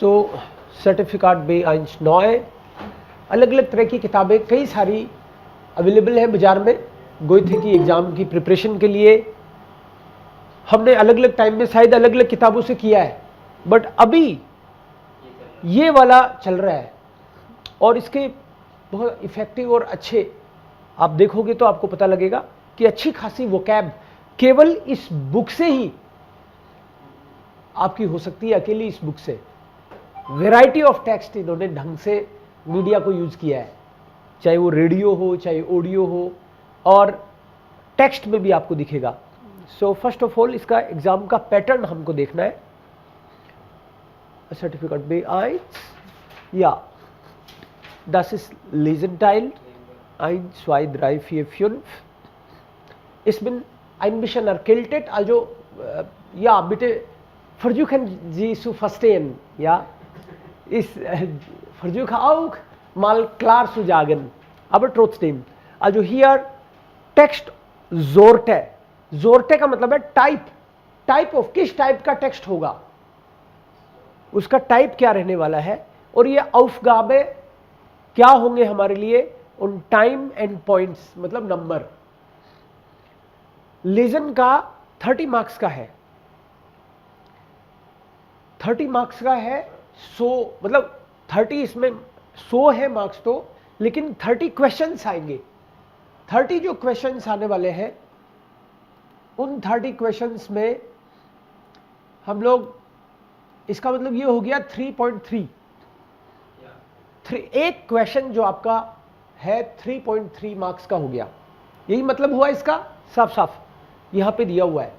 सो certificate बे ions नॉय, अलग अलग तरह की किताबें कई सारी अवेलेबल है बाजार में गोइथे की एग्जाम की प्रिपरेशन के लिए। हमने अलग अलग टाइम में शायद अलग अलग किताबों से किया है, बट अभी ये वाला चल रहा है और इसके बहुत इफेक्टिव और अच्छे, आप देखोगे तो आपको पता लगेगा कि अच्छी खासी वोकैब केवल इस बुक से ही आपकी हो सकती है, अकेली इस बुक से। वैरायटी ऑफ टेक्स्ट इन्होंने ढंग से मीडिया को यूज किया है, चाहे वो रेडियो हो चाहे ऑडियो हो, और टेक्स्ट में भी आपको दिखेगा। सो फर्स्ट ऑफ ऑल इसका एग्जाम का पैटर्न हमको देखना है। सर्टिफिकेट बे आइंस, या das ist Lesenteil 1, 2, 3, 4, 5. Ich bin ein bisschen erkältet, also ja, bitte versuchen Sie zu verstehen, ja. Ich versuche auch mal klar zu sagen, aber trotzdem, also hier Text Sorte, Sorte का मतलब है type of, किस type का text होगा, उसका type क्या रहने वाला है, और ये Aufgabe क्या होंगे हमारे लिए उन टाइम एंड पॉइंट्स, मतलब नंबर। लेजन का 30 मार्क्स का है, 30 मार्क्स का है। 100 मतलब 30, इसमें 100 है मार्क्स तो, लेकिन 30 क्वेश्चंस आएंगे। 30 जो क्वेश्चंस आने वाले हैं, उन 30 क्वेश्चंस में हम लोग, इसका मतलब ये हो गया 3.3, एक क्वेश्चन जो आपका है 3.3 मार्क्स का हो गया। यही मतलब हुआ इसका, साफ साफ यहां पे दिया हुआ है,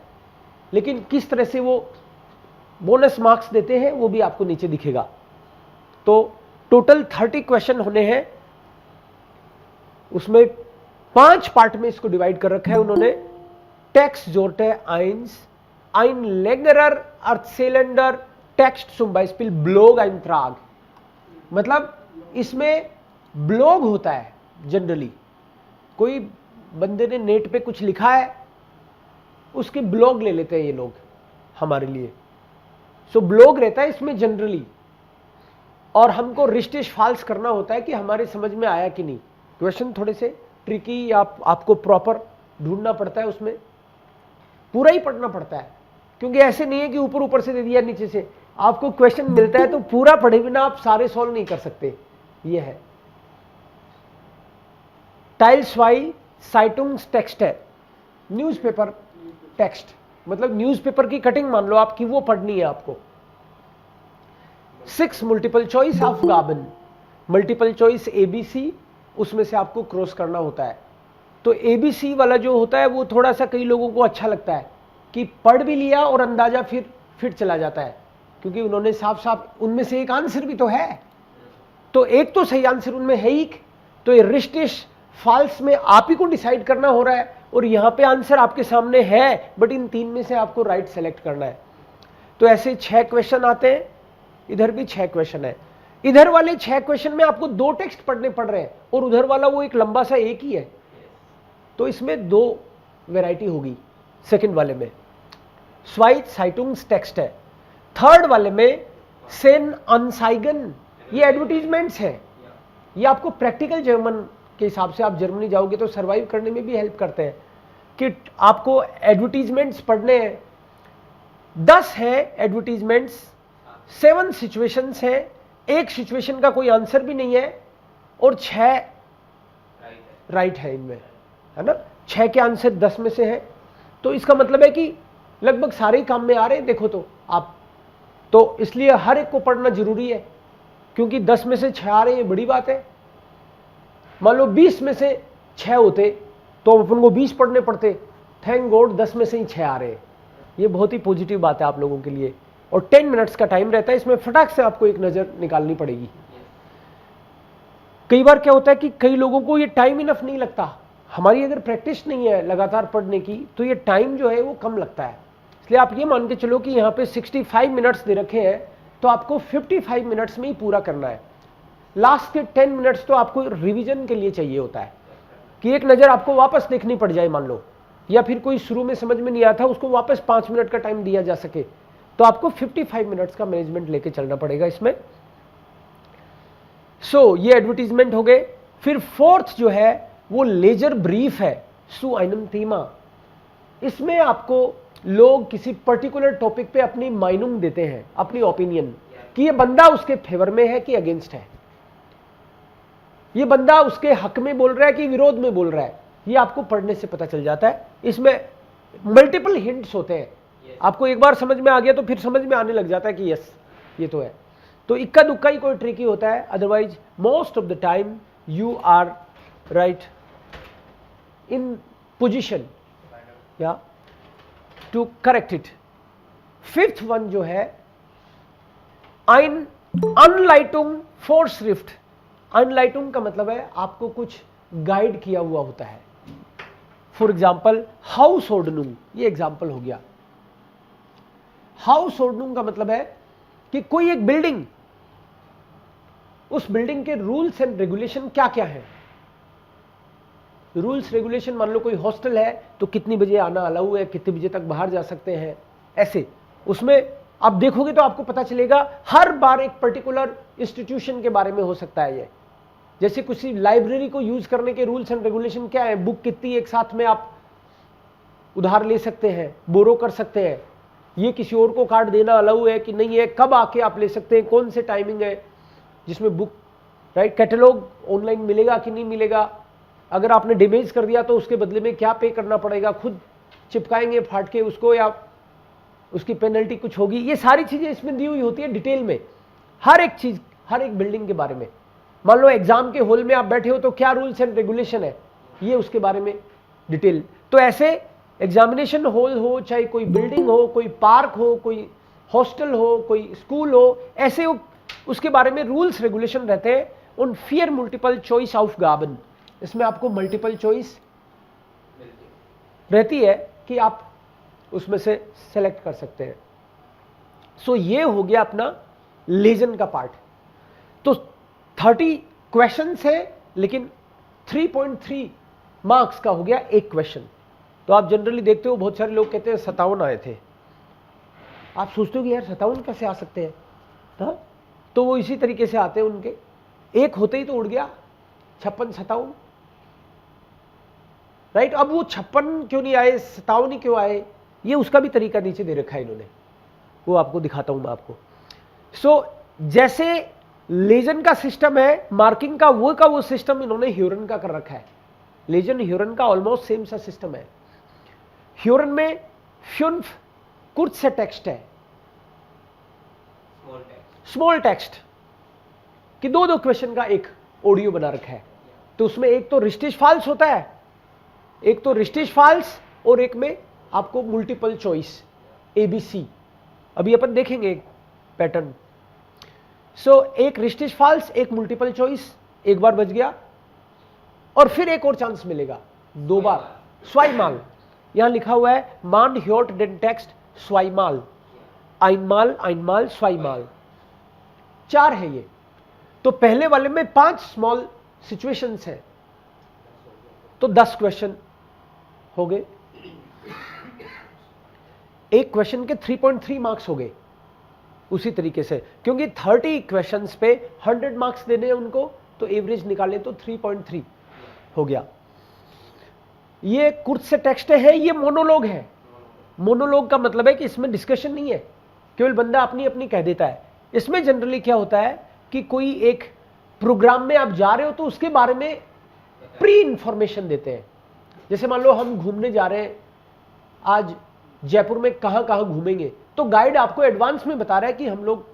लेकिन किस तरह से वो बोनस मार्क्स देते हैं वो भी आपको नीचे दिखेगा। तो टोटल 30 क्वेश्चन होने हैं, उसमें 5 पार्ट में इसको डिवाइड कर रखा है उन्होंने। टेक्स्ट जोरटे आइंस, ein längerer Erzählender Text zum Beispiel Blog-Eintrag, मतलब इसमें ब्लॉग होता है। जनरली कोई बंदे ने नेट पे कुछ लिखा है, उसके ब्लॉग ले लेते हैं ये लोग हमारे लिए। सो ब्लॉग रहता है इसमें जनरली, और हमको रिस्टेश फाल्स करना होता है कि हमारे समझ में आया कि नहीं। क्वेश्चन थोड़े से ट्रिकी, आपको प्रॉपर ढूंढना पड़ता है, उसमें पूरा ही पढ़ना पड़ता है, क्योंकि ऐसे नहीं है कि ऊपर ऊपर से दे दिया नीचे से। आपको क्वेश्चन मिलता है तो पूरा पढ़े बिना आप सारे सॉल्व नहीं कर सकते। ये है टाइल्सवाई साइटुंग्स टेक्स्ट है, न्यूज़पेपर टेक्स्ट, मतलब न्यूज़पेपर की कटिंग मान लो आपकी, वो पढ़नी है आपको। 6 मल्टीपल चॉइस ऑफ गाबन, मल्टीपल चॉइस एबीसी, उसमें से आपको क्रॉस करना होता है। तो एबीसी वाला जो होता है वो थोड़ा सा कई लोगों को अच्छा लगता है कि पढ़ भी लिया और अंदाजा फिर चला जाता है, क्योंकि उन्होंने साफ साफ उनमें से एक आंसर भी तो है, तो एक तो सही आंसर उनमें है ही। तो ये रिस्टेश फॉल्स में आप ही को डिसाइड करना हो रहा है, और यहां पे आंसर आपके सामने है, बट इन 3 में से आपको राइट सेलेक्ट करना है। तो ऐसे 6 क्वेश्चन आते हैं, इधर भी 6 क्वेश्चन है। इधर वाले 6 क्वेश्चन में आपको 2 टेक्स्ट पढ़ने पड़ रहे हैं, और उधर वाला वो एक लंबा सा एक ही है, तो इसमें 2 वैरायटी होगी। सेकंड वाले में स्वाइट साइटुंग्स टेक्स्ट है, थर्ड वाले में सेन अनसाइगन, ये एडवर्टीजमेंट्स है। ये आपको प्रैक्टिकल जर्मन के हिसाब से, आप जर्मनी जाओगे तो सर्वाइव करने में भी हेल्प करते हैं, कि आपको एडवर्टीजमेंट्स पढ़ने हैं। 10 है एडवर्टीजमेंट्स, 7 सिचुएशंस है, एक सिचुएशन का कोई आंसर भी नहीं है, और 6 राइट है इनमें, है ना। 6 के आंसर 10 में से है, तो इसका मतलब है कि लगभग सारे काम में आ रहे हैं। देखो तो आप, तो इसलिए हर एक को पढ़ना जरूरी है, क्योंकि 10 में से 6 आ रहे हैं, बड़ी बात है। मान लो 20 में से 6 होते तो अपन को 20 पढ़ने पड़ते, थैंक गॉड 10 में से ही 6 आ रहे हैं। ये बहुत ही पॉजिटिव बात है आप लोगों के लिए। और 10 मिनट्स का टाइम रहता है, इसमें फटाक से आपको एक नजर निकालनी पड़ेगी। कई बार क्या होता है कि कई लोगों को ये टाइम इनफ नहीं लगता, हमारी अगर प्रैक्टिस नहीं है लगातार पढ़ने की, तो ये टाइम जो है वो कम लगता है। इसलिए आप ये मान के चलो कि यहाँ पे 65 मिनट्स दे रखे हैं, तो आपको 55 मिनट्स में ही पूरा करना है। लास्ट के 10 मिनट्स तो आपको रिवीजन के लिए चाहिए होता है, कि एक नज़र आपको वापस देखनी पड़ जाए मान लो, या फिर कोई शुरू में समझ में नहीं आया था उसको वापस 5 मिनट का टाइम दिया जा सके। तो आपको 55 मिनट्स का मैनेजमेंट लेके चलना पड़ेगा इसमें। सो ये एडवर्टीजमेंट हो गए। फिर फोर्थ जो है वो लेजर ब्रीफ है, सु आइनम थीमा। इसमें आपको लोग किसी पर्टिकुलर टॉपिक पे अपनी माइनुंग देते हैं, अपनी ओपिनियन, कि ये बंदा उसके फेवर में है कि अगेंस्ट है, ये बंदा उसके हक में बोल रहा है कि विरोध में बोल रहा है। ये आपको पढ़ने से पता चल जाता है। इसमें मल्टीपल हिंट्स होते हैं। आपको एक बार समझ में आ गया तो फिर समझ में आने लग जाता है कि यस ये तो है। तो इक्का दुक्का ही कोई ट्रिकी होता है, otherwise most of the time you are right in position या to correct it. Fifth one जो है अनलाइटुंग फॉरश्रिफ्ट। अनलाइटुंग का मतलब है आपको कुछ गाइड किया हुआ होता है। फॉर एग्जाम्पल हाउस ऑर्डनुंग, ये एग्जाम्पल हो गया। हाउस ऑर्डनुंग का मतलब है कि कोई एक बिल्डिंग, उस बिल्डिंग के रूल्स एंड रेगुलेशन क्या क्या है। रूल्स रेगुलेशन, मान लो कोई हॉस्टल है तो कितनी बजे आना अलाउ है, कितने बजे तक बाहर जा सकते हैं, ऐसे। उसमें आप देखोगे तो आपको पता चलेगा हर बार एक पर्टिकुलर इंस्टीट्यूशन के बारे में हो सकता है ये। जैसे किसी लाइब्रेरी को यूज करने के रूल्स एंड रेगुलेशन क्या है, बुक कितनी एक साथ में आप उधार ले सकते हैं, बोरो कर सकते हैं, ये किसी और को कार्ड देना अलाउ है कि नहीं है, कब आके आप ले सकते हैं, कौन से टाइमिंग है जिसमें बुक राइट, कैटलॉग ऑनलाइन मिलेगा कि नहीं मिलेगा, अगर आपने डैमेज कर दिया तो उसके बदले में क्या पे करना पड़ेगा, खुद चिपकाएंगे फाड़ के उसको या उसकी पेनल्टी कुछ होगी। ये सारी चीजें इसमें दी हुई होती है डिटेल में, हर एक चीज, हर एक बिल्डिंग के बारे में। मान लो एग्जाम के हॉल में आप बैठे हो तो क्या रूल्स एंड रेगुलेशन है, ये उसके बारे में डिटेल। तो ऐसे एग्जामिनेशन हॉल हो, चाहे कोई बिल्डिंग हो, कोई पार्क हो, कोई हॉस्टल हो, कोई स्कूल हो, ऐसे उसके बारे में रूल्स रेगुलेशन रहते हैं। उन फियर मल्टीपल चॉइस ऑफ गाबन, इसमें आपको मल्टीपल चॉइस रहती है कि आप उसमें से सेलेक्ट कर सकते हैं। सो ये हो गया अपना लेजन का पार्ट। तो 30 क्वेश्चंस है, लेकिन 3.3 मार्क्स का हो गया एक क्वेश्चन। तो आप जनरली देखते हो बहुत सारे लोग कहते हैं 57 आए थे। आप सोचते हो कि यार 57 कैसे आ सकते हैं, हाँ? तो वो इसी तरीके से आते हैं, उनके एक होते ही तो उड़ गया 56 57, राइट। अब वो 56 क्यों नहीं आए, 57 ही क्यों आए, ये उसका भी तरीका नीचे दे रखा है इन्होंने, वो आपको दिखाता हूं मैं आपको। सो जैसे लेजन का सिस्टम है मार्किंग का, वो सिस्टम इन्होंने ह्यूरन का कर रखा है। लेजन ह्यूरन का ऑलमोस्ट सेम सा सिस्टम है। ह्यूरन में फ्युन्फ कुछ से टेक्स्ट है, स्मॉल टेक्स्ट कि दो क्वेश्चन का एक ऑडियो बना रखा है। तो उसमें एक तो रिस्टिश फॉल्स होता है, एक तो रिस्टिश फॉल्स, और एक में आपको मल्टीपल चॉइस ABC। अभी अपन देखेंगे एक पैटर्न। सो एक रिस्टिश फॉल्स, एक मल्टीपल चॉइस, एक बार बच गया और फिर एक और चांस मिलेगा 2 बार। स्वाइमाल, यहां लिखा हुआ है मान ह्योट डेन टेक्स्ट स्वाइमाल, आइनमाल आइनमाल स्वाइमाल, 4 है ये। तो पहले वाले में 5 स्मॉल सिचुएशंस है, तो 10 क्वेश्चन हो गए। एक क्वेश्चन के 3.3 मार्क्स हो गए। उसी तरीके से क्योंकि 30 क्वेश्चंस पे 100 मार्क्स देने हैं उनको, तो एवरेज निकाले तो 3.3 हो गया। ये कुछ से टेक्स्ट है, ये मोनोलॉग है। मोनोलॉग का मतलब है कि इसमें डिस्कशन नहीं है, केवल बंदा अपनी अपनी कह देता है। इसमें जनरली क्या होता है कि कोई एक प्रोग्राम में आप जा रहे हो तो उसके बारे में प्री इंफॉर्मेशन देते हैं। जैसे मान लो हम घूमने जा रहे हैं, आज जयपुर में कहां कहां घूमेंगे, तो गाइड आपको एडवांस में बता रहा है कि हम लोग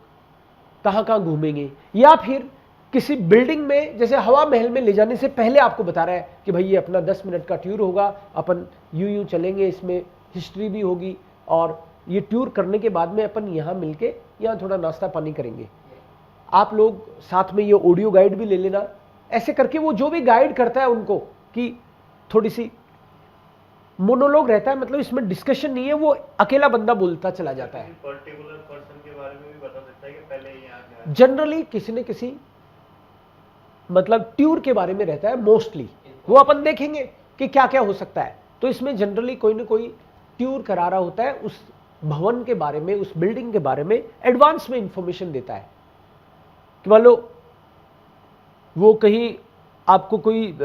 कहां कहां घूमेंगे। या फिर किसी बिल्डिंग में, जैसे हवा महल में ले जाने से पहले आपको बता रहा है कि भाई ये अपना 10 मिनट का टूर होगा, अपन यूं चलेंगे, इसमें हिस्ट्री भी होगी, और ये टूर करने के बाद में अपन यहाँ मिलके यहाँ थोड़ा नाश्ता पानी करेंगे। आप लोग साथ में ये ऑडियो गाइड भी ले लेना। ऐसे करके वो जो भी गाइड करता है उनको, कि थोड़ी सी मोनोलॉग रहता है, मतलब इसमें डिस्कशन नहीं है, वो अकेला बंदा बोलता चला जाता है। पर्टिकुलर पर्सन के बारे में भी बता सकता है कि पहले यहाँ जनरली किसी न किसी मतलब टूर के बारे में रहता है मोस्टली, वो अपन देखेंगे कि क्या क्या हो सकता है। तो इसमें जनरली कोई ना कोई टूर करा रहा होता है उस भवन के बारे में, उस बिल्डिंग के बारे में एडवांस में इंफॉर्मेशन देता है। कि मान लो वो कहीं आपको कोई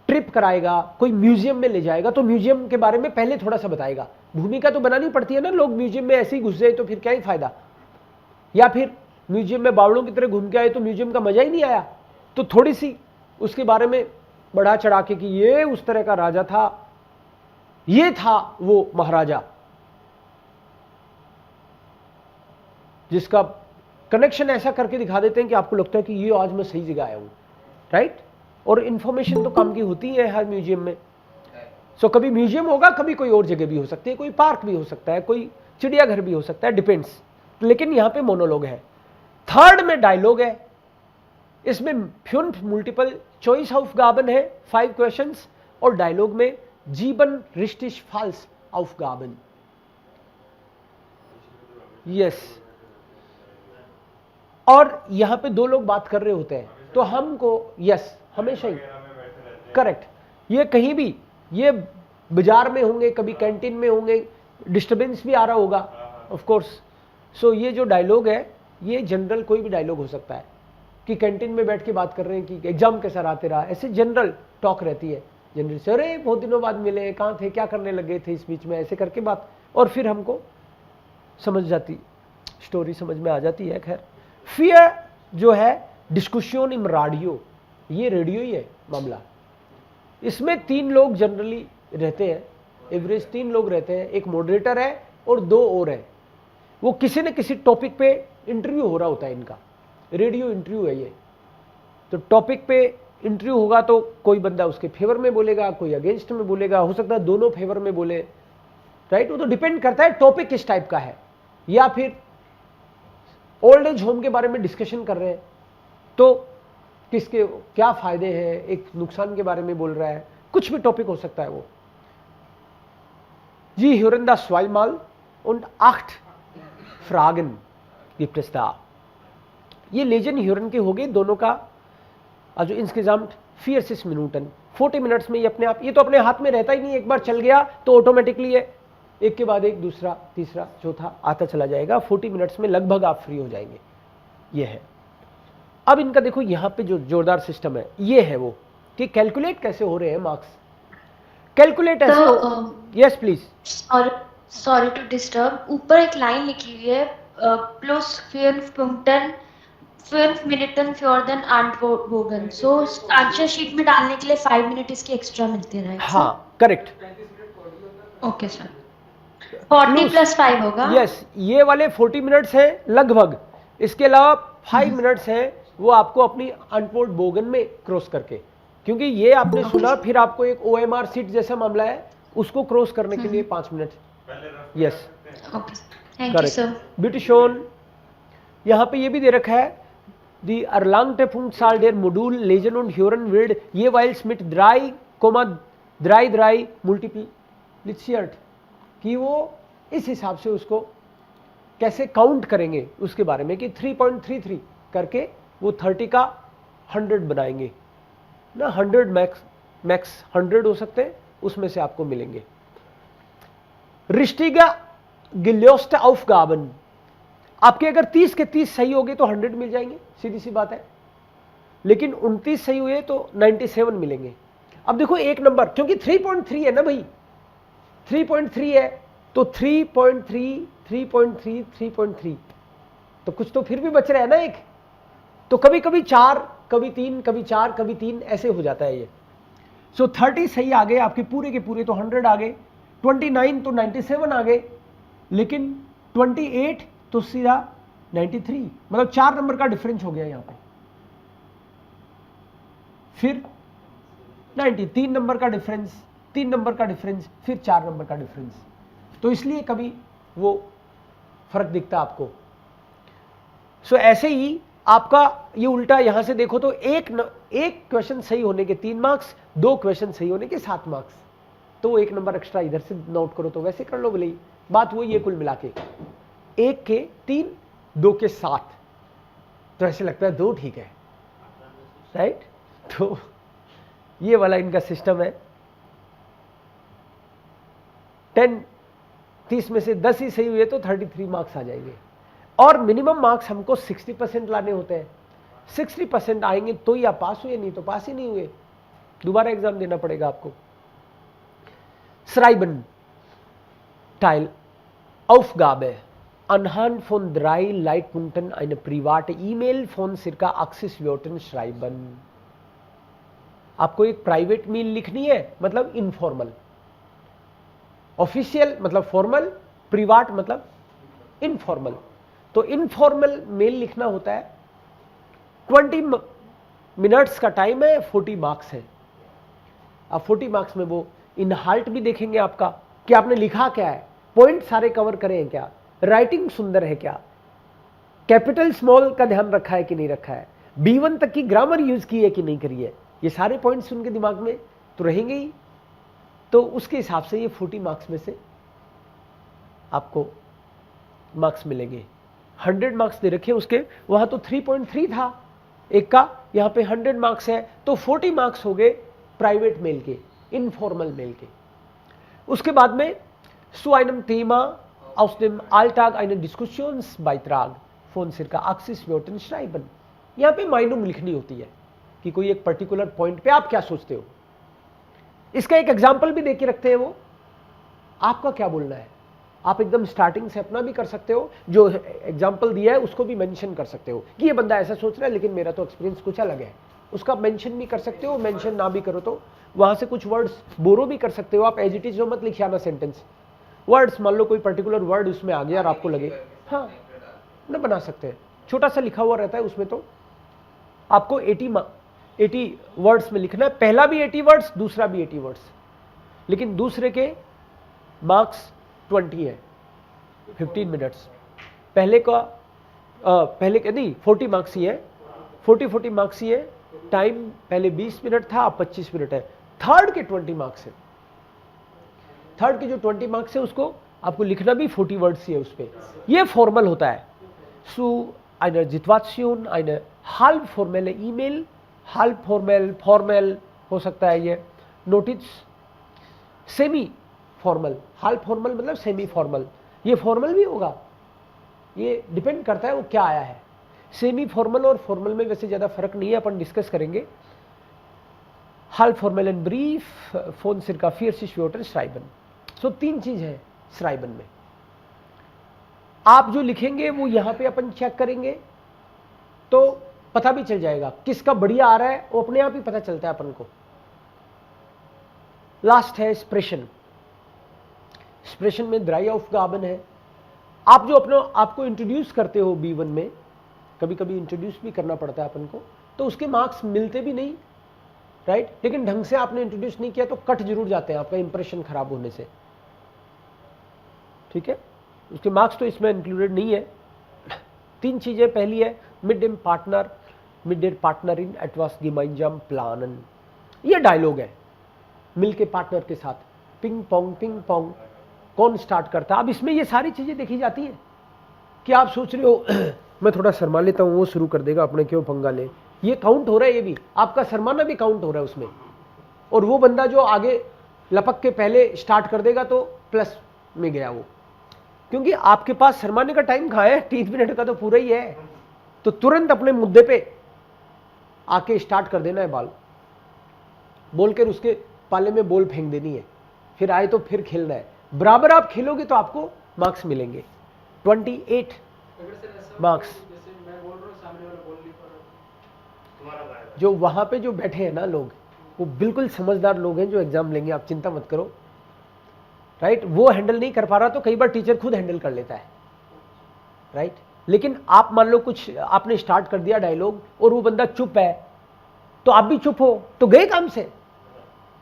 ट्रिप कराएगा, कोई म्यूजियम में ले जाएगा, तो म्यूजियम के बारे में पहले थोड़ा सा बताएगा। भूमिका तो बनानी पड़ती है ना, लोग म्यूजियम में ऐसे ही घुस जाए तो फिर क्या ही फायदा। या फिर म्यूजियम में बावड़ों की तरह घूम के आए तो म्यूजियम का मजा ही नहीं आया। तो थोड़ी सी उसके बारे में बढ़ा चढ़ा के कि ये उस तरह का राजा था, ये था वो महाराजा जिसका कनेक्शन ऐसा करके दिखा देते हैं कि आपको लगता है कि ये आज मैं सही जगह आया हूं, राइट। और इंफॉर्मेशन तो काम की होती है हर म्यूजियम में। सो कभी म्यूजियम होगा, कभी कोई और जगह भी हो सकती है, कोई पार्क भी हो सकता है, कोई चिड़ियाघर भी हो सकता है, डिपेंड्स। लेकिन यहां पे मोनोलॉग है। थर्ड में डायलॉग है। इसमें 5 मल्टीपल चॉइस ऑफ गाबन है, 5 क्वेश्चंस, और डायलॉग में जीवन रिश्टिश फाल्स ऑफ गाबन। यस, और यहां पे 2 लोग बात कर रहे होते हैं तो हमको यस हमेशा ही करेक्ट, ये कहीं भी, ये बाजार में होंगे, कभी कैंटीन में होंगे, डिस्टरबेंस भी आ रहा होगा ऑफ कोर्स। सो ये जो डायलॉग है ये जनरल कोई भी डायलॉग हो सकता है कि कैंटीन में बैठ के बात कर रहे हैं कि एग्जाम कैसा रहा तेरा, ऐसे जनरल टॉक रहती है जनरल से, अरे बहुत दिनों बाद मिले, कहाँ थे, क्या करने लगे थे इस बीच में, ऐसे करके बात, और फिर हमको समझ जाती, स्टोरी समझ में आ जाती है। खैर, फिर जो है डिस्कशन इन रेडियो, ये रेडियो ही है मामला। इसमें 3 लोग जनरली रहते हैं, एवरेज 3 लोग रहते हैं, एक मॉडरेटर है और 2 और है। वो किसी न किसी टॉपिक पे इंटरव्यू हो रहा होता है, इनका रेडियो इंटरव्यू है ये। तो टॉपिक पे इंटरव्यू होगा तो कोई बंदा उसके फेवर में बोलेगा, कोई अगेंस्ट में बोलेगा, हो सकता है दोनों फेवर में बोले, राइट। वो तो डिपेंड करता है टॉपिक किस टाइप का है। या फिर ओल्ड एज होम के बारे में डिस्कशन कर रहे हैं तो किसके क्या फायदे हैं, एक नुकसान के बारे में बोल रहा है, कुछ भी टॉपिक हो सकता है वो। जी hören das zweimal und 8 Fragen gibt es da। ये लेजन ह्यूरन के हो गए दोनों का, जो इंस्किजाम्ट 4 मिनटन 40 मिनट्स में ये अपने आप, ये तो अपने हाथ में रहता ही नहीं, एक बार चल गया तो ऑटोमेटिकली है एक के बाद एक, दूसरा, तीसरा, चौथा आता चला जाएगा। 40 मिनट्स में लगभग आप फ्री हो जाएंगे, ये है। अब इनका देखो यहाँ पे जो जोरदार सिस्टम है ये है वो कि कैलकुलेट कैसे हो रहे हैं मार्क्स। कैलकुलेट ऐसे हो, yes please. Sorry to disturb, ऊपर एक लाइन लिखी हुई है प्लस 5 मिनटन फ्योर देन आंटवोगन, सो आंसर शीट में डालने के लिए 5 मिनट इसके एक्स्ट्रा मिलते हैं, राइट? हाँ करेक्ट, ओके सर। 40 + 5 होगा। यस, ये वाले 40 मिनट्स हैं लगभग। इसके अलावा 5 मिनट्स हैं वो आपको अपनी अनपोर्ट बोगन में क्रॉस करके, क्योंकि ये आपने सुना, फिर आपको एक OMR सीट जैसा मामला है उसको क्रॉस करने के लिए 5 minute. Yes okay, thank you sir. बिटिशोन, यहाँ पे ये भी दे रखा है दी अरलांगटे Punktzahl der Modul lesen und hören wird jeweils mit 3,33 multipliziert, कि वो इस हिसाब से उसको कैसे काउंट करेंगे उसके बारे में, कि 3.33 करके वो 30 का 100 बनाएंगे ना। 100 मैक्स 100 हो सकते हैं, उसमें से आपको मिलेंगे। रिश्टिगा गिल्योस्ट aufgaben, आपके अगर 30 के 30 सही हो गए तो 100 मिल जाएंगे, सीधी सी बात है। लेकिन 29 सही हुए तो 97 मिलेंगे। अब देखो एक नंबर, क्योंकि 3.3 है ना भाई, 3.3 है तो 3.3 3.3 3.3, तो कुछ तो फिर भी बच रहा है ना एक। तो कभी कभी 4, कभी 3, कभी 4, कभी 3, ऐसे हो जाता है ये। सो 30 सही आ गए आपके पूरे के पूरे तो 100 आ गए, 29 तो 97 आ गए, लेकिन 28 तो सीधा 93, मतलब 4 नंबर का डिफरेंस हो गया यहां पे। फिर 90, 3 नंबर का डिफरेंस, 3 नंबर का डिफरेंस, फिर 4 नंबर का डिफरेंस। तो इसलिए कभी वो फर्क दिखता आपको। सो ऐसे ही आपका ये उल्टा यहां से देखो तो एक क्वेश्चन सही होने के 3 मार्क्स, 2 क्वेश्चन सही होने के 7 मार्क्स, तो 1 नंबर एक्स्ट्रा इधर से नोट करो तो वैसे कर लो भले ही, बात वही है कुल मिला के। 1 के 3, 2 के 7, तो ऐसे लगता है 2 ठीक है, राइट। तो ये वाला इनका सिस्टम है। 10 30 में से 10 ही सही हुए तो 33 मार्क्स आ जाएंगे। और मिनिमम मार्क्स हमको 60% लाने होते हैं। 60% आएंगे तो ही आप पास हुए, नहीं तो पास ही नहीं हुए, दोबारा एग्जाम देना पड़ेगा आपको। श्राइबन Teil Aufgabe anhand von 3 Leitpunkten eine private E-Mail von circa 80 Wörtern schreiben। आपको एक प्राइवेट मेल लिखनी है, मतलब इनफॉर्मल। ऑफिशियल मतलब फॉर्मल, प्रिवाट मतलब इनफॉर्मल। तो इनफॉर्मल मेल लिखना होता है। 20 मिनट्स का टाइम है, 40 मार्क्स है। अब 40 मार्क्स में वो इनहाल्ट भी देखेंगे आपका कि आपने लिखा क्या है, पॉइंट सारे कवर करे हैं क्या, राइटिंग सुंदर है क्या, कैपिटल स्मॉल का ध्यान रखा है कि नहीं रखा है, B1 तक की ग्रामर यूज की है कि नहीं करी है। ये सारे पॉइंट्स उनके दिमाग में तो रहेंगे ही। तो उसके हिसाब से ये 40 मार्क्स में से आपको मार्क्स मिलेंगे। 100 मार्क्स दे रखे उसके, वहां तो 3.3 था एक का, यहां पे 100 मार्क्स है, तो 40 मार्क्स हो गए प्राइवेट मेल के, इनफॉर्मल मेल के। उसके बाद में zu einem Thema aus dem Alltag eine Diskussionsbeitrag von circa 80 Wörtern schreiben। यहां पे माइनूम लिखनी होती है कि कोई एक पर्टिकुलर पॉइंट पे आप क्या सोचते हो। इसका एक एग्जाम्पल भी देके रखते हैं वो, आपका क्या बोलना है। आप एकदम स्टार्टिंग से अपना भी कर सकते हो, जो एग्जाम्पल दिया है उसको भी मेंशन कर सकते हो कि ये बंदा ऐसा सोच रहा है लेकिन मेरा तो एक्सपीरियंस कुछ अलग है, उसका मेंशन भी कर सकते हो। मेंशन ना भी करो तो वहां से कुछ वर्ड्स बोरो भी कर सकते हो आप। एज इट इज जो मत लिखिए आना सेंटेंस, वर्ड्स मान लो कोई पर्टिकुलर वर्ड उसमें आ गया और आपको लगे, हाँ ना बना सकते हैं। छोटा सा लिखा हुआ रहता है उसमें, तो आपको 80 वर्ड्स में लिखना है। पहला भी 80 वर्ड्स, दूसरा भी 80 वर्ड्स, लेकिन दूसरे के मार्क्स 20 है, 15 मिनट्स। पहले के नहीं 40 मार्क्स ही है, 40 मार्क्स ही है। टाइम पहले 20 मिनट था, अब 25 मिनट है। थर्ड के 20 मार्क्स है। थर्ड के जो 20 मार्क्स है उसको आपको लिखना भी 40 वर्ड्स ही है उस पे। ये फॉर्मल होता है। Zu einer Situation eine halb formelle E-Mail, halb formal हो सकता है ये। Notice semi formal, halb formal मतलब सेमी फॉर्मल। ये फॉर्मल भी होगा, ये डिपेंड करता है वो क्या आया है। सेमी फॉर्मल और फॉर्मल में वैसे ज्यादा फर्क नहीं है, अपन डिस्कस करेंगे। halb formell en Brief von circa 40 Wörtern schreiben। सो 3 चीज है श्राइबन में। आप जो लिखेंगे वो यहां पे अपन चेक करेंगे तो पता भी चल जाएगा किसका बढ़िया आ रहा है, वो अपने आप ही पता चलता है अपन को। लास्ट है एक्सप्रेशन। एक्सप्रेशन में ड्राई ऑफ गाबन है। आप जो अपने आपको इंट्रोड्यूस करते हो B1 में, कभी कभी इंट्रोड्यूस भी करना पड़ता है अपन को, तो उसके मार्क्स मिलते भी नहीं, राइट। लेकिन ढंग से आपने इंट्रोड्यूस नहीं किया तो कट जरूर जाते हैं आपका इंप्रेशन खराब होने से, ठीक है। उसके मार्क्स तो इसमें इंक्लूडेड नहीं है। 3 चीजें, पहली है मिड डेम पार्टनर इन एटवास गिमाइंजाम प्लानन। ये डायलॉग है मिल के पार्टनर के साथ, पिंग पोंग कौन स्टार्ट करता है। अब इसमें ये सारी चीजें देखी जाती हैं कि आप सोच रहे हो मैं थोड़ा शर्मा लेता हूँ, वो शुरू कर देगा, अपने क्यों पंगा ले। ये काउंट हो रहा है, ये भी आपका शर्माना भी काउंट हो रहा है उसमें। और वो बंदा जो आगे लपक के पहले स्टार्ट कर देगा तो प्लस में गया वो, क्योंकि आपके पास शर्माने का टाइम कहाँ है, 30 मिनट का तो पूरा ही है। तो तुरंत अपने मुद्दे पे आके स्टार्ट कर देना है, बाल बोल कर उसके पाले में बॉल फेंक देनी है, फिर आए तो फिर खेलना है। बराबर आप खेलोगे तो आपको मार्क्स मिलेंगे 28 मार्क्स। जो वहां पे जो बैठे हैं ना लोग, वो बिल्कुल समझदार लोग हैं जो एग्जाम लेंगे, आप चिंता मत करो, राइट। वो हैंडल नहीं कर पा रहा तो कई बार टीचर खुद हैंडल कर लेता है, राइट। लेकिन आप मान लो कुछ आपने स्टार्ट कर दिया डायलॉग और वो बंदा चुप है, तो आप भी चुप हो तो गए काम से।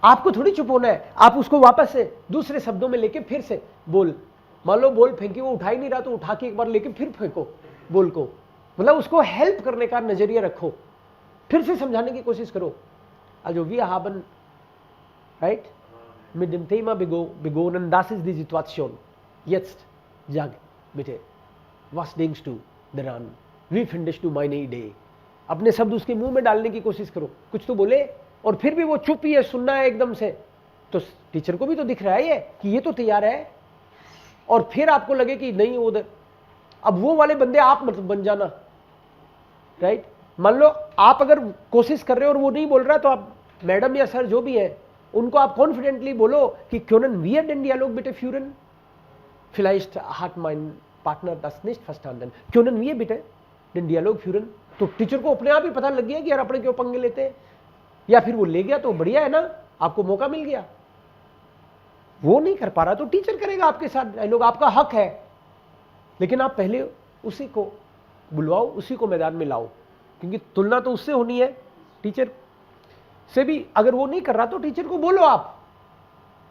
आपको थोड़ी चुप होना है, आप उसको वापस से दूसरे शब्दों में लेके फिर से बोल, मान लो बॉल फेंकी, वो उठा ही नहीं रहा तो उठा के एक बार लेके फिर फेंको बॉल को, मतलब उसको हेल्प करने का नजरिया रखो, फिर से समझाने की कोशिश करो। Also wir haben, right, mit dem Thema begonnen, das ist die Situation. Jetzt sag bitte, was denkst du daran? Wie findest du meine Idee? अपने शब्द उसके मुंह में डालने की कोशिश करो, कुछ तो बोले। और फिर भी वो चुप ही है, सुनना है एकदम से, तो टीचर को भी तो दिख रहा है ये कि ये तो तैयार है, और फिर आपको लगे कि नहीं उधर, अब वो वाले बंदे आप मत बन जाना, राइट। मान लो आप अगर कोशिश कर रहे हो और वो नहीं बोल रहा, तो आप मैडम या सर जो भी है उनको आप कॉन्फिडेंटली बोलो कि können wir den Dialog bitte führen? Vielleicht hat mein Partner das nicht verstanden. Können wir bitte den Dialog führen? तो टीचर को अपने आप ही पता लग गया कि यार अपने क्यों पंगे लेते हैं, या फिर वो ले गया तो बढ़िया है ना, आपको मौका मिल गया। वो नहीं कर पा रहा तो टीचर करेगा आपके साथ डायलॉग, आपका हक है, लेकिन आप पहले उसी को बुलवाओ, उसी को मैदान में लाओ, क्योंकि तुलना तो उससे होनी है, टीचर से भी। अगर वो नहीं कर रहा तो टीचर को बोलो, आप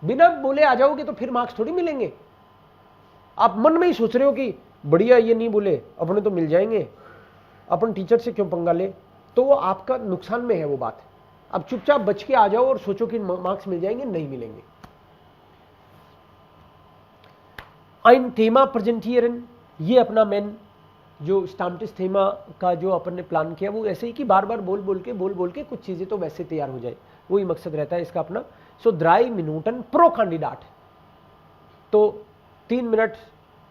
बिना बोले आ जाओगे तो फिर मार्क्स थोड़ी मिलेंगे। आप मन में ही सोच रहे हो कि बढ़िया ये नहीं बोले अपने तो मिल जाएंगे, अपन टीचर से क्यों पंगा ले, तो वो आपका नुकसान में है वो बात। अब चुपचाप बच के आ जाओ और सोचो कि मार्क्स मिल जाएंगे, नहीं मिलेंगे। ein Thema präsentieren, ये अपना मेन जो स्टाम्टिस थीमा का जो अपन ने प्लान किया वो ऐसे ही कि बार बार बोल बोल के कुछ चीज़ें तो वैसे तैयार हो जाए, वही मकसद रहता है इसका अपना। सो 3 मिनट प्रो कैंडिडेट, तो 3 मिनट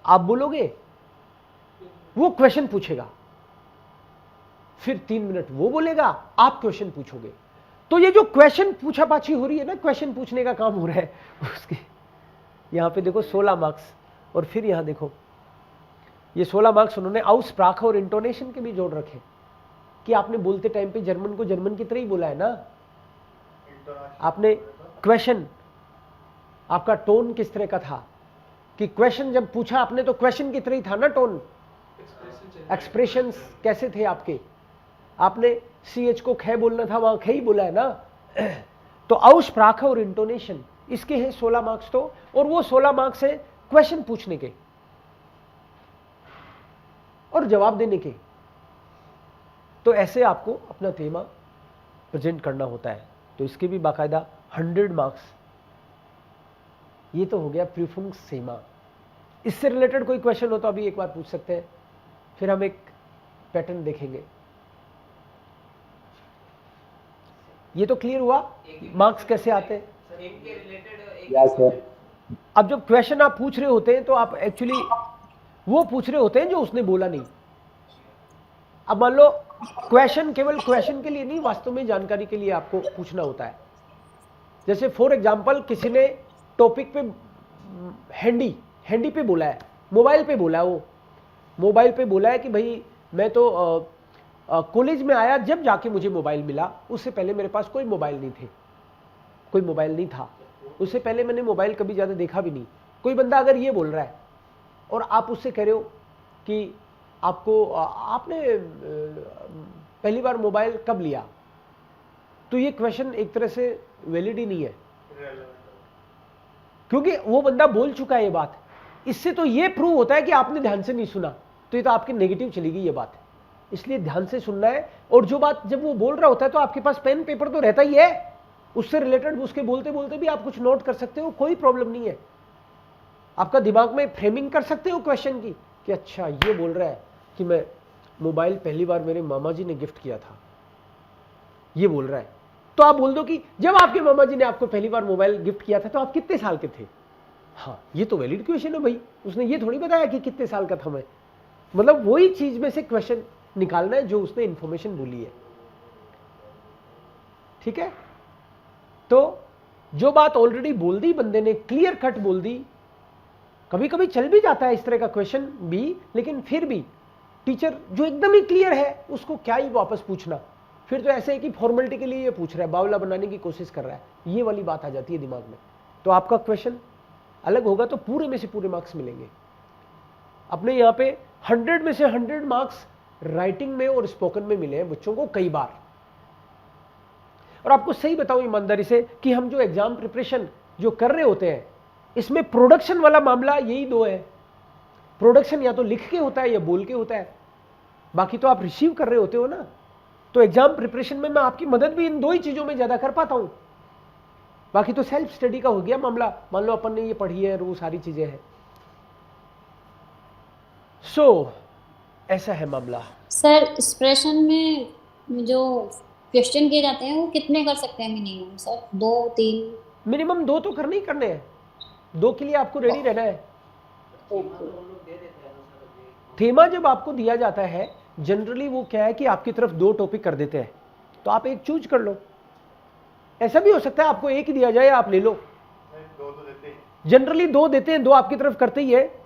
आप बोलोगे, वो क्वेश्चन पूछेगा, फिर 3 मिनट वो बोलेगा, आप क्वेश्चन पूछोगे। तो ये जो क्वेश्चन पूछा पाछी हो रही है ना, क्वेश्चन पूछने का काम हो रहा है उसके, यहाँ पे देखो 16 मार्क्स, और फिर यहाँ देखो ये 16 मार्क्स उन्होंने आउस्प्राख और इंटोनेशन के भी जोड़ रखे, कि आपने बोलते टाइम पे जर्मन को जर्मन की तरह ही बोला है ना, आपने क्वेश्चन, आपका टोन किस तरह का था, कि क्वेश्चन जब पूछा आपने तो क्वेश्चन की तरह ही था ना टोन, एक्सप्रेशंस कैसे थे आपके, आपने CH को ख बोलना था, वहां ख ही बोला है ना। तो आउस्प्राख और इंटोनेशन इसके हैं 16 मार्क्स, तो और वो 16 मार्क्स है क्वेश्चन पूछने के और जवाब देने के। तो ऐसे आपको अपना थीमा प्रेजेंट करना होता है, तो इसके भी बाकायदा 100 मार्क्स। ये तो हो गया प्रीफुंक्स-थीमा। इससे रिलेटेड कोई क्वेश्चन हो तो अभी एक बार पूछ सकते हैं, फिर हम एक पैटर्न देखेंगे। ये तो क्लियर हुआ मार्क्स कैसे आते हैं। अब जब क्वेश्चन आप पूछ रहे होते हैं तो आप एक्चुअली वो पूछ रहे होते हैं जो उसने बोला नहीं। अब मान लो क्वेश्चन केवल क्वेश्चन के लिए नहीं, वास्तव में जानकारी के लिए आपको पूछना होता है। जैसे फॉर एग्जांपल किसी ने टॉपिक पे हैंडी पे बोला है, मोबाइल पे बोला है, वो मोबाइल पे बोला है कि भाई मैं तो कॉलेज में आया जब जाके मुझे मोबाइल मिला, उससे पहले मेरे पास कोई मोबाइल नहीं था, उससे पहले मैंने मोबाइल कभी ज़्यादा देखा भी नहीं। कोई बंदा अगर ये बोल रहा है और आप उससे कह रहे हो कि आपने पहली बार मोबाइल कब लिया, तो ये क्वेश्चन एक तरह से वैलिड ही नहीं है, क्योंकि वो बंदा बोल चुका है ये बात। इससे तो ये प्रूव होता है कि आपने ध्यान से नहीं सुना, तो ये तो आपके नेगेटिव चली गई ये बात। इसलिए ध्यान से सुनना है, और जो बात जब वो बोल रहा होता है तो आपके पास पेन पेपर तो रहता ही है, उससे रिलेटेड उसके बोलते बोलते भी आप कुछ नोट कर सकते हो, कोई प्रॉब्लम नहीं है। आपका दिमाग में फ्रेमिंग कर सकते हो क्वेश्चन की कि अच्छा ये बोल रहा है कि मैं मोबाइल पहली बार मेरे मामा जी ने गिफ्ट किया था, ये बोल रहा है, तो आप बोल दो कि जब आपके मामा जी ने आपको पहली बार मोबाइल गिफ्ट किया था तो आप कितने साल के थे। हाँ, ये तो वैलिड क्वेश्चन है भाई, उसने ये थोड़ी बताया कि कितने साल का था मैं, मतलब वही चीज में से क्वेश्चन निकालना है जो उसने इंफॉर्मेशन बोली है। ठीक है, तो जो बात ऑलरेडी बोल दी बंदे ने, क्लियर कट बोल दी, कभी कभी चल भी जाता है इस तरह का क्वेश्चन भी, लेकिन फिर भी टीचर जो एकदम ही क्लियर है उसको क्या ही वापस पूछना, फिर तो ऐसे है कि फॉर्मेलिटी के लिए ये पूछ रहा है, बावला बनाने की कोशिश कर रहा है, ये वाली बात आ जाती है दिमाग में। तो आपका क्वेश्चन अलग होगा तो पूरे में से पूरे मार्क्स मिलेंगे। अपने यहाँ पे 100 में से 100 मार्क्स राइटिंग में और स्पोकन में मिले हैं बच्चों को कई बार। और आपको सही बताऊं ईमानदारी से कि हम जो एग्जाम प्रिपरेशन जो कर रहे होते हैं, इसमें प्रोडक्शन वाला मामला यही 2 है। प्रोडक्शन या तो लिख के होता है या बोल के होता है, बाकी तो आप रिसीव कर रहे होते हो ना। तो एग्जाम प्रिपरेशन में मैं आपकी मदद भी इन 2 ही चीजों में ज्यादा कर पाता हूं, बाकी तो सेल्फ स्टडी का हो गया मामला। मान लो अपन ने ये पढ़ी है और वो सारी चीजें हैं। सो ऐसा है मामला। सर एक्सप्रेशन में जो क्वेश्चन किए जाते हैं वो कितने कर सकते हैं मिनिमम सर? 2 3? मिनिमम 2 तो करने ही करने हैं, 2 के लिए आपको रेडी रहना है। थेमा जब आपको दिया जाता है जनरली वो क्या है कि आपकी तरफ 2 टॉपिक कर देते हैं, तो आप एक चूज कर लो। ऐसा भी हो सकता है आपको एक ही दिया जाए, आप ले लो। दो तो देते हैं। जनरली 2 देते हैं, 2 आपकी तरफ करते ही है,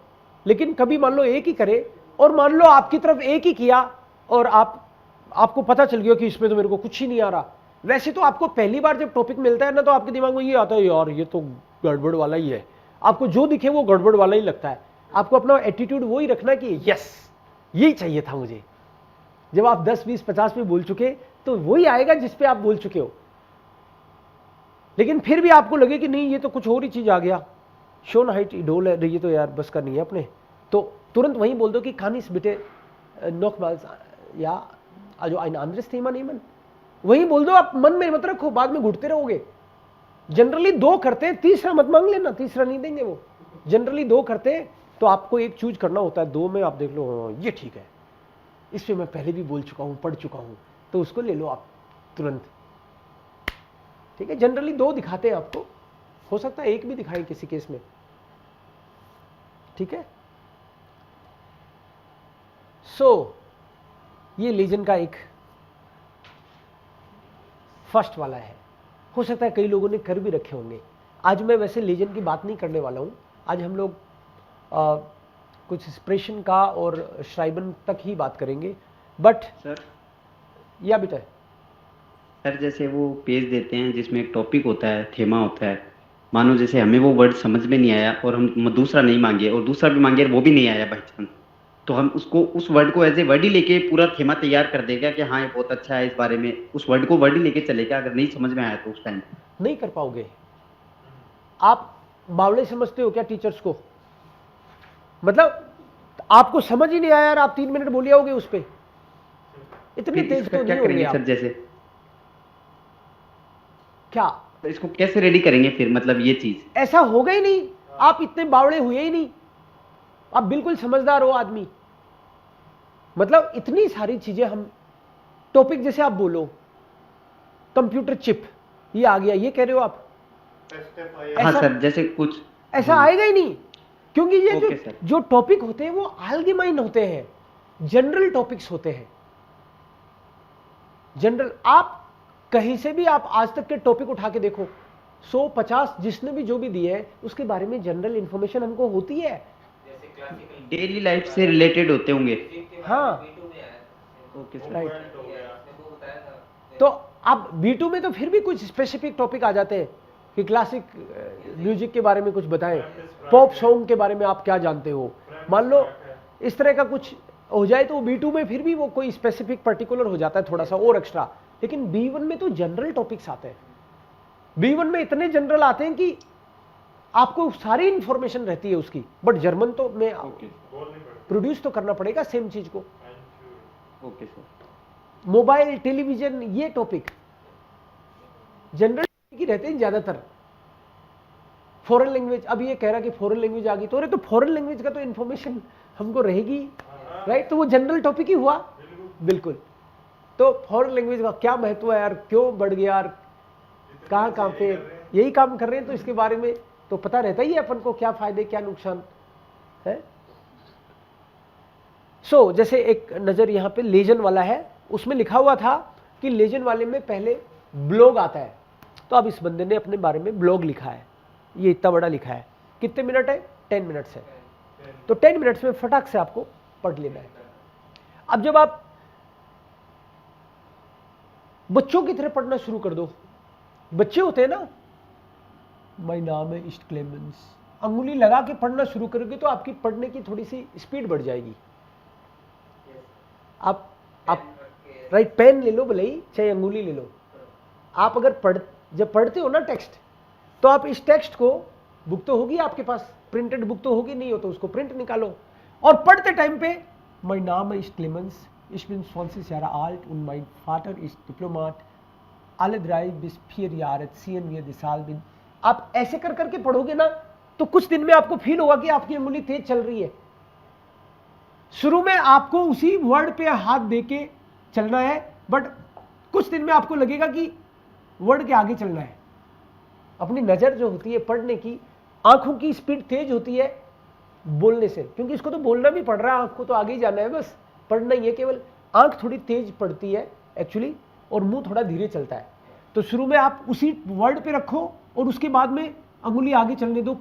लेकिन कभी मान लो एक ही करे, और मान लो आपकी तरफ एक ही किया और आपको पता चल गया कि इसमें तो मेरे को कुछ ही नहीं आ रहा। वैसे तो आपको पहली बार जब टॉपिक मिलता है ना, तो आपके दिमाग में ये आता है यार ये तो गड़बड़ वाला ही है, आपको जो दिखे वो गड़बड़ वाला ही लगता है। आपको अपना एटीट्यूड वो ही रखना कि यस यही चाहिए था मुझे। जब आप 10, 20, 50 पे बोल चुके तो वही आएगा जिस पे आप बोल चुके हो। लेकिन फिर भी आपको लगे कि नहीं ये तो कुछ और ही चीज आ गया, शोन हाइट इडोल है, ये तो यार बस का नहीं है अपने, तो तुरंत वहीं बोल दो कि खानिस बिटे नोकमाल्स या जो ein anderes Thema nehmen, वहीं बोल दो। आप मन में मत रखो, बाद में घुटते रहोगे। जनरली 2 करते हैं, तीसरा मत मांग लेना, तीसरा नहीं देंगे वो। जनरली 2 करते हैं तो आपको एक चूज करना होता है। 2 में आप देख लो ये ठीक है, इस पे मैं पहले भी बोल चुका हूं, पढ़ चुका हूं, तो उसको ले लो आप तुरंत। ठीक है, जनरली 2 दिखाते हैं आपको, हो सकता है एक भी दिखाएं किसी केस में। ठीक है, सो ये लीजन का एक फर्स्ट वाला है। हो सकता है कई लोगों ने कर भी रखे होंगे। आज मैं वैसे लीजन की बात नहीं करने वाला हूं, आज हम लोग कुछ एक्सप्रेशन का और श्राइबन तक ही बात करेंगे। बट सर या बेटा सर जैसे वो पेज देते हैं जिसमें एक टॉपिक होता है, थेमा होता है, मानो जैसे हमें वो वर्ड समझ में नहीं आया और हम दूसरा नहीं मांगे और दूसरा भी मांगे वो भी नहीं आया बाई चांस, तो हम उसको उस वर्ड को एज ए वर्ड ही लेके पूरा थेमा तैयार कर देगा कि हाँ ये बहुत अच्छा है, इस बारे में उस वर्ड को वर्ड ही लेके चलेगा। अगर नहीं समझ में आया तो उस टाइम नहीं कर पाओगे। आप बावले समझते हो क्या टीचर्स को? मतलब आपको समझ ही नहीं आया और आप 3 मिनट बोलिए होगे उस पे, इतने फिर तेज इसका तो क्या नहीं होंगे करेंगे आप। सर? जैसे क्या तो इसको कैसे रेडी करेंगे फिर, मतलब ये चीज ऐसा होगा ही नहीं, आप इतने बावड़े हुए ही नहीं, आप बिल्कुल समझदार हो आदमी। मतलब इतनी सारी चीजें हम टॉपिक, जैसे आप बोलो कंप्यूटर चिप ये आ गया, ये कह रहे हो आप, हाँ ऐसा- सर जैसे कुछ ऐसा आएगा ही नहीं, क्योंकि ये ओके सर। जो टॉपिक होते हैं वो आलगेमाइन होते हैं, जनरल टॉपिक्स होते हैं। जनरल, आप कहीं से भी आप आज तक के टॉपिक उठा के देखो, 100-50 जिसने भी जो भी दिए है उसके बारे में जनरल इंफॉर्मेशन हमको होती है। डेली लाइफ से रिलेटेड होते होंगे। हाँ ओके सर। राइट। तो अब B2 में तो फिर भी कुछ स्पेसिफिक टॉपिक आ जाते हैं कि क्लासिक म्यूजिक के बारे में कुछ बताएं, पॉप सॉन्ग के बारे में आप क्या जानते हो, मान लो इस तरह का कुछ हो जाए, तो B2 में फिर भी वो कोई स्पेसिफिक पर्टिकुलर हो जाता है थोड़ा सा और एक्स्ट्रा। लेकिन B1 में तो जनरल टॉपिक्स आते हैं। B1 में इतने जनरल आते हैं कि आपको सारी इंफॉर्मेशन रहती है उसकी, बट जर्मन तो में प्रोड्यूस तो करना पड़ेगा सेम चीज को। Okay sir. मोबाइल, टेलीविजन, ये टॉपिक जनरल ही रहते हैं ज्यादातर। फॉरेन लैंग्वेज, अब ये कह रहा कि फॉरेन लैंग्वेज आ गई, तो अरे तो फॉरेन लैंग्वेज का तो इन्फॉर्मेशन हमको रहेगी, राइट? तो वो जनरल टॉपिक ही हुआ। बिल्कुल। तो फॉरेन लैंग्वेज का क्या महत्व है यार, क्यों बढ़ गया यार, कहाँ कहाँ पे यही काम कर रहे हैं, तो इसके बारे में तो पता रहता ही है अपन को, क्या फायदे क्या नुकसान है। सो जैसे एक नजर यहाँ पे लेजन वाला है, उसमें लिखा हुआ था कि लेजन वाले में पहले ब्लॉग आता है। तो अब इस बंदे ने अपने बारे में ब्लॉग लिखा है, ये इतना बड़ा लिखा है। कितने मिनट है? 10 मिनट्स है। तो 10 मिनट्स में फटाक से आपको पढ़ लेना है। अब जब आप बच्चों की तरह पढ़ना शुरू कर दो, बच्चे होते हैं ना, माय नाम है ईस्ट क्लेमेंस, अंगुली लगा के पढ़ना शुरू करोगे तो आपकी पढ़ने की थोड़ी सी स्पीड बढ़ जाएगी। आप राइट, पेन ले लो भले ही, चाहे अंगुली ले लो। आप अगर जब पढ़ते हो ना टेक्स्ट, तो आप इस टेक्स्ट को, बुक तो होगी आपके पास, प्रिंटेड बुक तो होगी, नहीं हो तो उसको प्रिंट निकालो और पढ़ते टाइम पे माय नाम ist Clemens, ich bin 20 Jahre alt und mein Vater ist Diplomat, alle 3 bis 4 Jahre ziehen wir die Salben। आप ऐसे कर करके पढ़ोगे ना, तो कुछ दिन में आपको फील होगा कि आपकी अंगुली तेज चल रही है। शुरू में आपको उसी वर्ड पे हाथ देके चलना है, बट कुछ दिन में आपको लगेगा कि वर्ड के आगे चलना है। अपनी नजर जो होती है पढ़ने की, आंखों की स्पीड तेज होती है, बोलने से, क्योंकि इसको तो बोलना भी पड़ रहा है, आंख को तो आगे ही जाना है, बस पढ़ना ही है, केवल आंख थोड़ी तेज पड़ती है एक्चुअली और मुंह थोड़ा धीरे चलता है। तो शुरू में आप उसी वर्ड पे रखो और उसके बाद में अंगुली आगे चलने दो,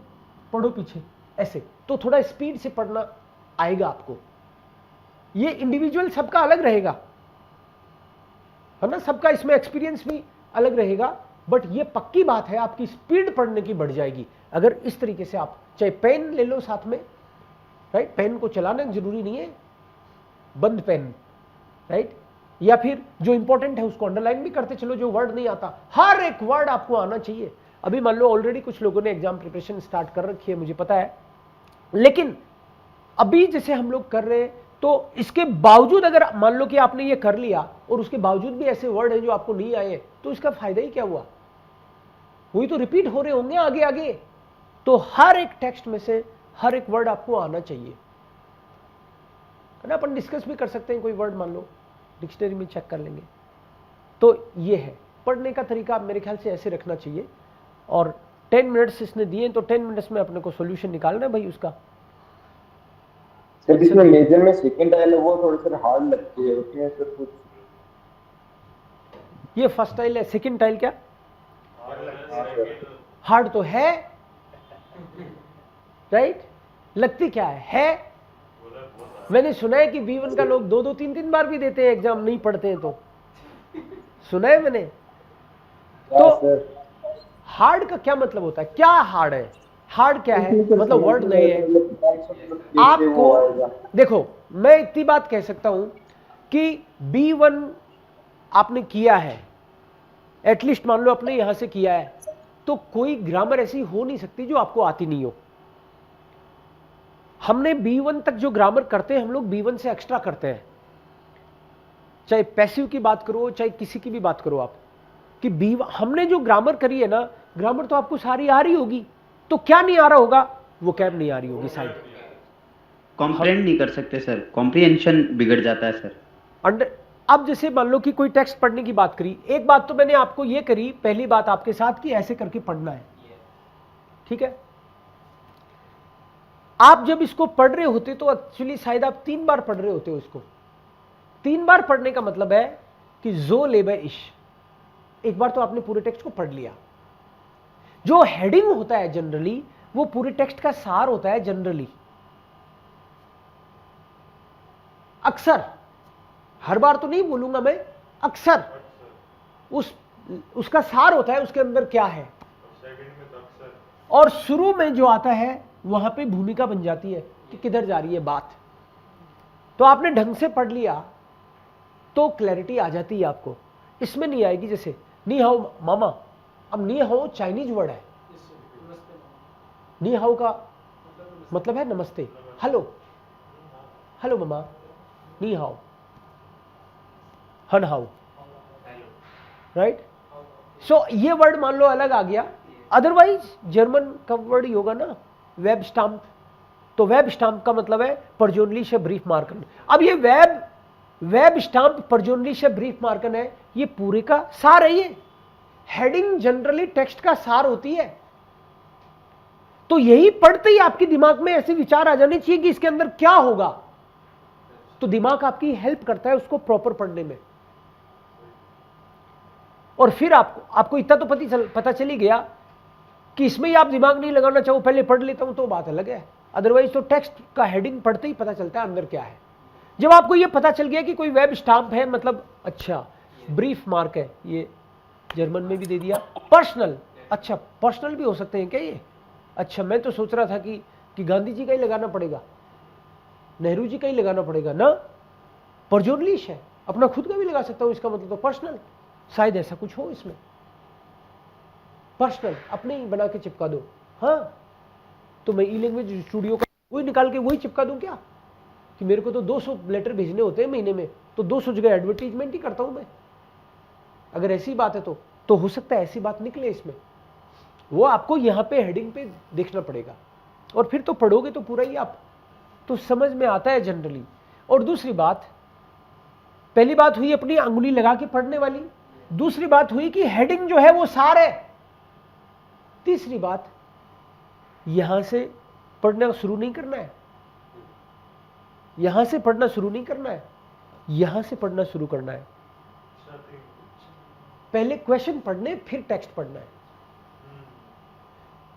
पढ़ो पीछे ऐसे, तो थोड़ा स्पीड से पढ़ना आएगा आपको। ये इंडिविजुअल सबका अलग रहेगा, है ना, सबका इसमें एक्सपीरियंस भी अलग रहेगा, बट ये पक्की बात है आपकी स्पीड पढ़ने की बढ़ जाएगी अगर इस तरीके से आप, चाहे पेन ले लो साथ में, राइट, पेन को चलाना जरूरी नहीं है, बंद पेन, राइट, या फिर जो इंपॉर्टेंट है उसको अंडरलाइन भी करते चलो, जो वर्ड नहीं आता, हर एक वर्ड आपको आना चाहिए। अभी मान लो ऑलरेडी कुछ लोगों ने एग्जाम प्रिपरेशन स्टार्ट कर रखी है, मुझे पता है, लेकिन अभी जैसे हम लोग कर रहे हैं, तो इसके बावजूद अगर मान लो कि आपने ये कर लिया और उसके बावजूद भी ऐसे वर्ड हैं जो आपको नहीं आए, तो इसका फायदा ही क्या हुआ? वही तो रिपीट हो रहे होंगे आगे आगे। तो हर एक टेक्स्ट में से हर एक वर्ड आपको आना चाहिए, है ना। अपन डिस्कस भी कर सकते हैं, कोई वर्ड मान लो डिक्शनरी में चेक कर लेंगे। तो ये है पढ़ने का तरीका, मेरे ख्याल से ऐसे रखना चाहिए। और 10 मिनट्स इसने दिए, तो 10 मिनट्स में अपने को सॉल्यूशन निकालना है भाई उसका। सर जिसमें मेजर में सेकंड आयल है वो थोड़ी सी हार्ड लगती है, उसमें सर कुछ, ये फर्स्ट टाइल है, सेकंड टाइल क्या हार्ड तो है, राइट, लगती क्या है? मैंने सुना है कि B1 का लोग 2-2, 3-3 बार भी देते हैं एग्जाम, नहीं पढ़ते हैं, तो सुना है मैंने। तो हार्ड का क्या मतलब होता है? क्या हार्ड है? हार्ड क्या है? मतलब वर्ड नहीं है आपको। देखो मैं इतनी बात कह सकता हूं कि B1 आपने किया है, एटलीस्ट मान लो आपने यहां से किया है, तो कोई ग्रामर ऐसी हो नहीं सकती जो आपको आती नहीं हो। हमने B1 तक जो ग्रामर करते हैं हम लोग B1 से एक्स्ट्रा करते हैं, चाहे पैसिव की बात करो चाहे किसी की भी बात करो आप, कि B1 हमने जो ग्रामर करी है ना, ग्रामर तो आपको सारी आ रही होगी, तो क्या नहीं आ रहा होगा? वो कैब नहीं आ रही होगी शायद, कॉम्प्रेहेंड नहीं कर सकते सर, कॉम्प्रिहेंशन बिगड़ जाता है सर। अंडर अब जैसे मान लो कि कोई टेक्स्ट पढ़ने की बात करी, एक बात तो मैंने आपको ये करी, पहली बात आपके साथ कि ऐसे करके पढ़ना है, ठीक है। आप जब इसको पढ़ रहे होते तो एक्चुअली शायद आप 3 बार पढ़ रहे होते हो इसको। 3 बार पढ़ने का मतलब है कि जो लेबे इश, एक बार तो आपने पूरे टेक्स्ट को पढ़ लिया। जो हेडिंग होता है जनरली वो पूरे टेक्स्ट का सार होता है जनरली, अक्सर, हर बार तो नहीं बोलूंगा मैं, अक्सर उसका सार होता है, उसके अंदर क्या है, और शुरू में जो आता है वहां पे भूमिका बन जाती है कि किधर जा रही है बात। तो आपने ढंग से पढ़ लिया तो क्लैरिटी आ जाती है आपको, इसमें नहीं आएगी। जैसे नी हाउ मामा, अब नी हाउ चाइनीज वर्ड है, नी हाउ का मतलब है नमस्ते, hello, hello mama, knee how, हन हाउ, राइट। सो ये वर्ड मान लो अलग आ गया। अदरवाइज जर्मन का वर्ड ही होगा ना वेब स्टाम्प, तो वेब स्टाम्प का मतलब है पर्सोनलिचे ब्रीफ मार्कन। अब ये वेब स्टाम्प पर्सोनलिचे ब्रीफ मार्कन है, ये पूरे का सार है। ये हेडिंग जनरली टेक्स्ट का सार होती है, तो यही पढ़ते ही आपके दिमाग में ऐसे विचार आ जाने चाहिए कि इसके अंदर क्या होगा, तो दिमाग आपकी हेल्प करता है उसको प्रॉपर पढ़ने में। और फिर आपको इतना तो पता चल ही गया कि इसमें ही आप दिमाग नहीं लगाना चाहो, पहले पढ़ लेता हूं तो बात अलग है। अदरवाइज तो टेक्स्ट का हेडिंग पढ़ते ही पता चलता है अंदर क्या है। जब आपको ये पता चल गया कि कोई वेब स्टाम्प है, मतलब अच्छा ब्रीफ मार्क है, ये जर्मन में भी दे दिया। पर्सनल, अच्छा पर्सनल भी हो सकते हैं क्या ये? अच्छा मैं तो सोच रहा था कि गांधी जी का ही लगाना पड़ेगा, नेहरू जी का ही लगाना पड़ेगा ना, पर्सोनलिश है, अपना खुद का भी लगा सकता हूं, इसका मतलब तो पर्सनल, शायद ऐसा कुछ हो इसमें। पर्सनल अपने ही बना के चिपका दो। हाँ तो मैं ई लैंग्वेज स्टूडियो का वही निकाल के वही चिपका दूं क्या, कि मेरे को तो 200 लेटर भेजने होते हैं महीने में, तो 200 जगह एडवर्टीजमेंट ही करता हूं मैं। अगर ऐसी बात है तो हो सकता है ऐसी बात निकले इसमें। वो आपको यहां पे हेडिंग पे देखना पड़ेगा, और फिर तो पढ़ोगे तो पूरा ही आप तो समझ में आता है जनरली। और दूसरी बात, पहली बात हुई अपनी अंगुली लगा के पढ़ने वाली, दूसरी बात हुई कि हेडिंग जो है वो सार है, तीसरी बात यहां से पढ़ना शुरू नहीं करना है, यहां से पढ़ना शुरू नहीं करना है, यहां से पढ़ना शुरू करना है। पहले क्वेश्चन पढ़ने फिर टेक्स्ट पढ़ना है।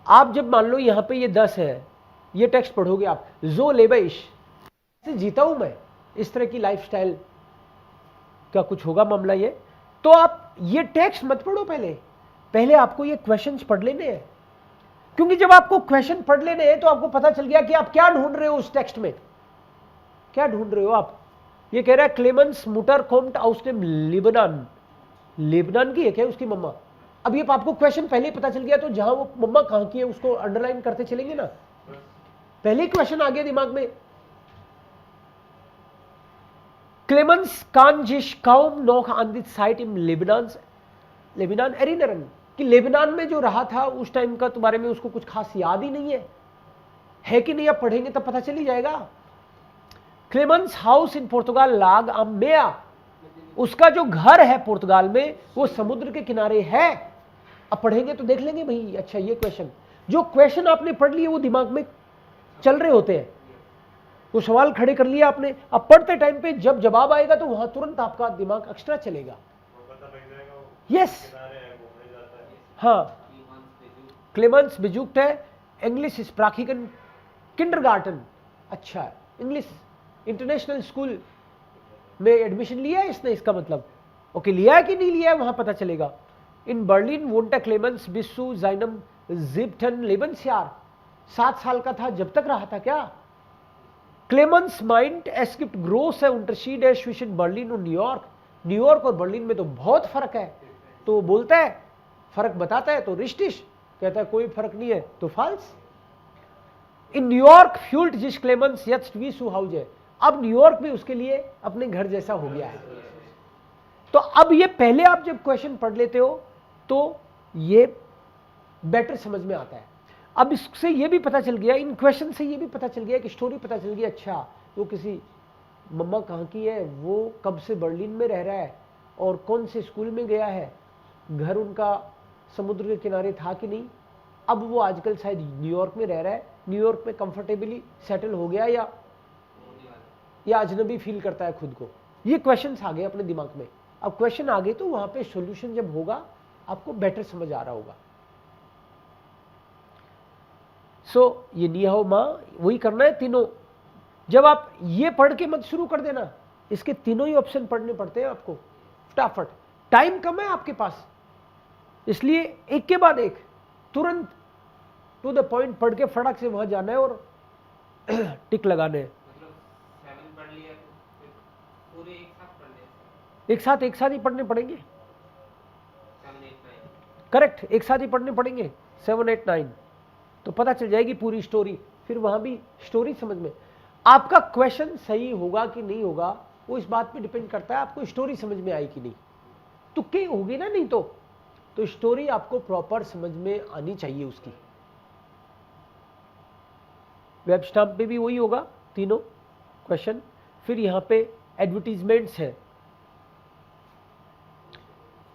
आप जब मान लो यहां पे ये 10 है, ये टेक्स्ट पढ़ोगे आप, जो लेबइश से जीता हूं मैं, इस तरह की लाइफस्टाइल का कुछ होगा मामला ये, तो आप ये टेक्स्ट मत पढ़ो, पहले आपको ये क्वेश्चंस पढ़ लेने हैं। क्योंकि जब आपको क्वेश्चन पढ़ लेने हैं तो आपको पता चल गया कि आप क्या ढूंढ रहे हो उस टेक्स्ट में, क्या ढूंढ रहे हो आप। ये कह रहा है क्लेमेंस मुटर कोम्ट आउस्टेम लिबनान, लेबनान की है क्या उसकी मम्मा। अब ये आपको क्वेश्चन पहले ही पता चल गया, तो जहां वो मम्मा कहां की है उसको अंडरलाइन करते चलेंगे ना, पहले ही क्वेश्चन आ गया दिमाग में। क्लेमेंस कान जिश काउम नोख आन दी साइट इन लेबनान एरिनरन, कि लेबनान में जो रहा था उस टाइम का तुम्हारे में उसको कुछ खास याद ही नहीं है कि नहीं, आप पढ़ेंगे तब पता चल ही जाएगा। क्लेमेंस हाउस इन पुर्तगाल लाग अमेया, उसका जो घर है पुर्तगाल में वो समुद्र के किनारे है। अब पढ़ेंगे तो देख लेंगे भाई, अच्छा ये क्वेश्चन, जो क्वेश्चन आपने पढ़ लिए वो दिमाग में चल रहे होते हैं, वो सवाल खड़े कर लिया आपने, अब पढ़ते टाइम पे जब जवाब आएगा तो वहां तुरंत आपका दिमाग एक्स्ट्रा चलेगा। यस, हाँ, क्लेमेंस बेजुक्ट है, इंग्लिश स्प्राखिकन किंडरगार्टन, अच्छा इंग्लिश इंटरनेशनल स्कूल में एडमिशन लिया है इसने, इसका मतलब ओके, लिया है कि नहीं लिया है वहां पता चलेगा। इन बर्लिन वोंटा क्लेमेंस बिस्सू जाइनम जिप्टन लेबनस्यार, 7 साल का था जब तक रहा था क्या। क्लेमेंस माइंड एस्किप्ट ग्रोस है unterschied है zwischen बर्लिन और न्यूयॉर्क, न्यूयॉर्क और बर्लिन में तो बहुत फर्क है, तो वो बोलता है फर्क बताता है तो रिश्टिश, कहता है कोई फर्क नहीं है तो फाल्स। इन न्यूयॉर्क फ्यूल्ट जिस क्लेमेंस यत्स वी सु हाउस है, अब न्यूयॉर्क भी उसके लिए अपने घर जैसा हो गया है। तो अब ये पहले आप जब क्वेश्चन पढ़ लेते हो तो ये बेटर समझ में आता है। अब इससे ये भी पता चल गया, इन क्वेश्चन से ये भी पता चल गया कि स्टोरी पता चल गई, अच्छा वो किसी मम्मा कहाँ की है, वो कब से बर्लिन में रह रहा है और कौन से स्कूल में गया है, घर उनका समुद्र के किनारे था कि नहीं, अब वो आजकल शायद न्यूयॉर्क में रह रहा है, न्यूयॉर्क में कंफर्टेबली सेटल हो गया या अजनबी फील करता है खुद को। ये क्वेश्चंस आ गए अपने दिमाग में। अब क्वेश्चन आ गए तो वहां पे सॉल्यूशन जब होगा आपको बेटर समझ आ रहा होगा। सो ये निहाओ माँ वही करना है तीनों। जब आप ये पढ़ के मत शुरू कर देना, इसके तीनों ही ऑप्शन पढ़ने पड़ते हैं आपको फटाफट, टाइम कम है आपके पास, इसलिए एक के बाद एक तुरंत टू द पॉइंट पढ़ के फटाक से वहां जाना है और टिक लगाने हैं। एक साथ ही पढ़ने पड़ेंगे, करेक्ट, एक साथ ही पढ़ने पड़ेंगे 7, 8, 9, तो पता चल जाएगी पूरी स्टोरी। फिर वहां भी स्टोरी समझ में, आपका क्वेश्चन सही होगा कि नहीं होगा वो इस बात पे डिपेंड करता है आपको स्टोरी समझ में आई कि नहीं। तुक्के होगी ना, नहीं तो स्टोरी आपको प्रॉपर समझ में आनी चाहिए उसकी। वेब स्टैम्प पे भी वही होगा तीनों क्वेश्चन। फिर यहां पे एडवर्टीजमेंट्स है।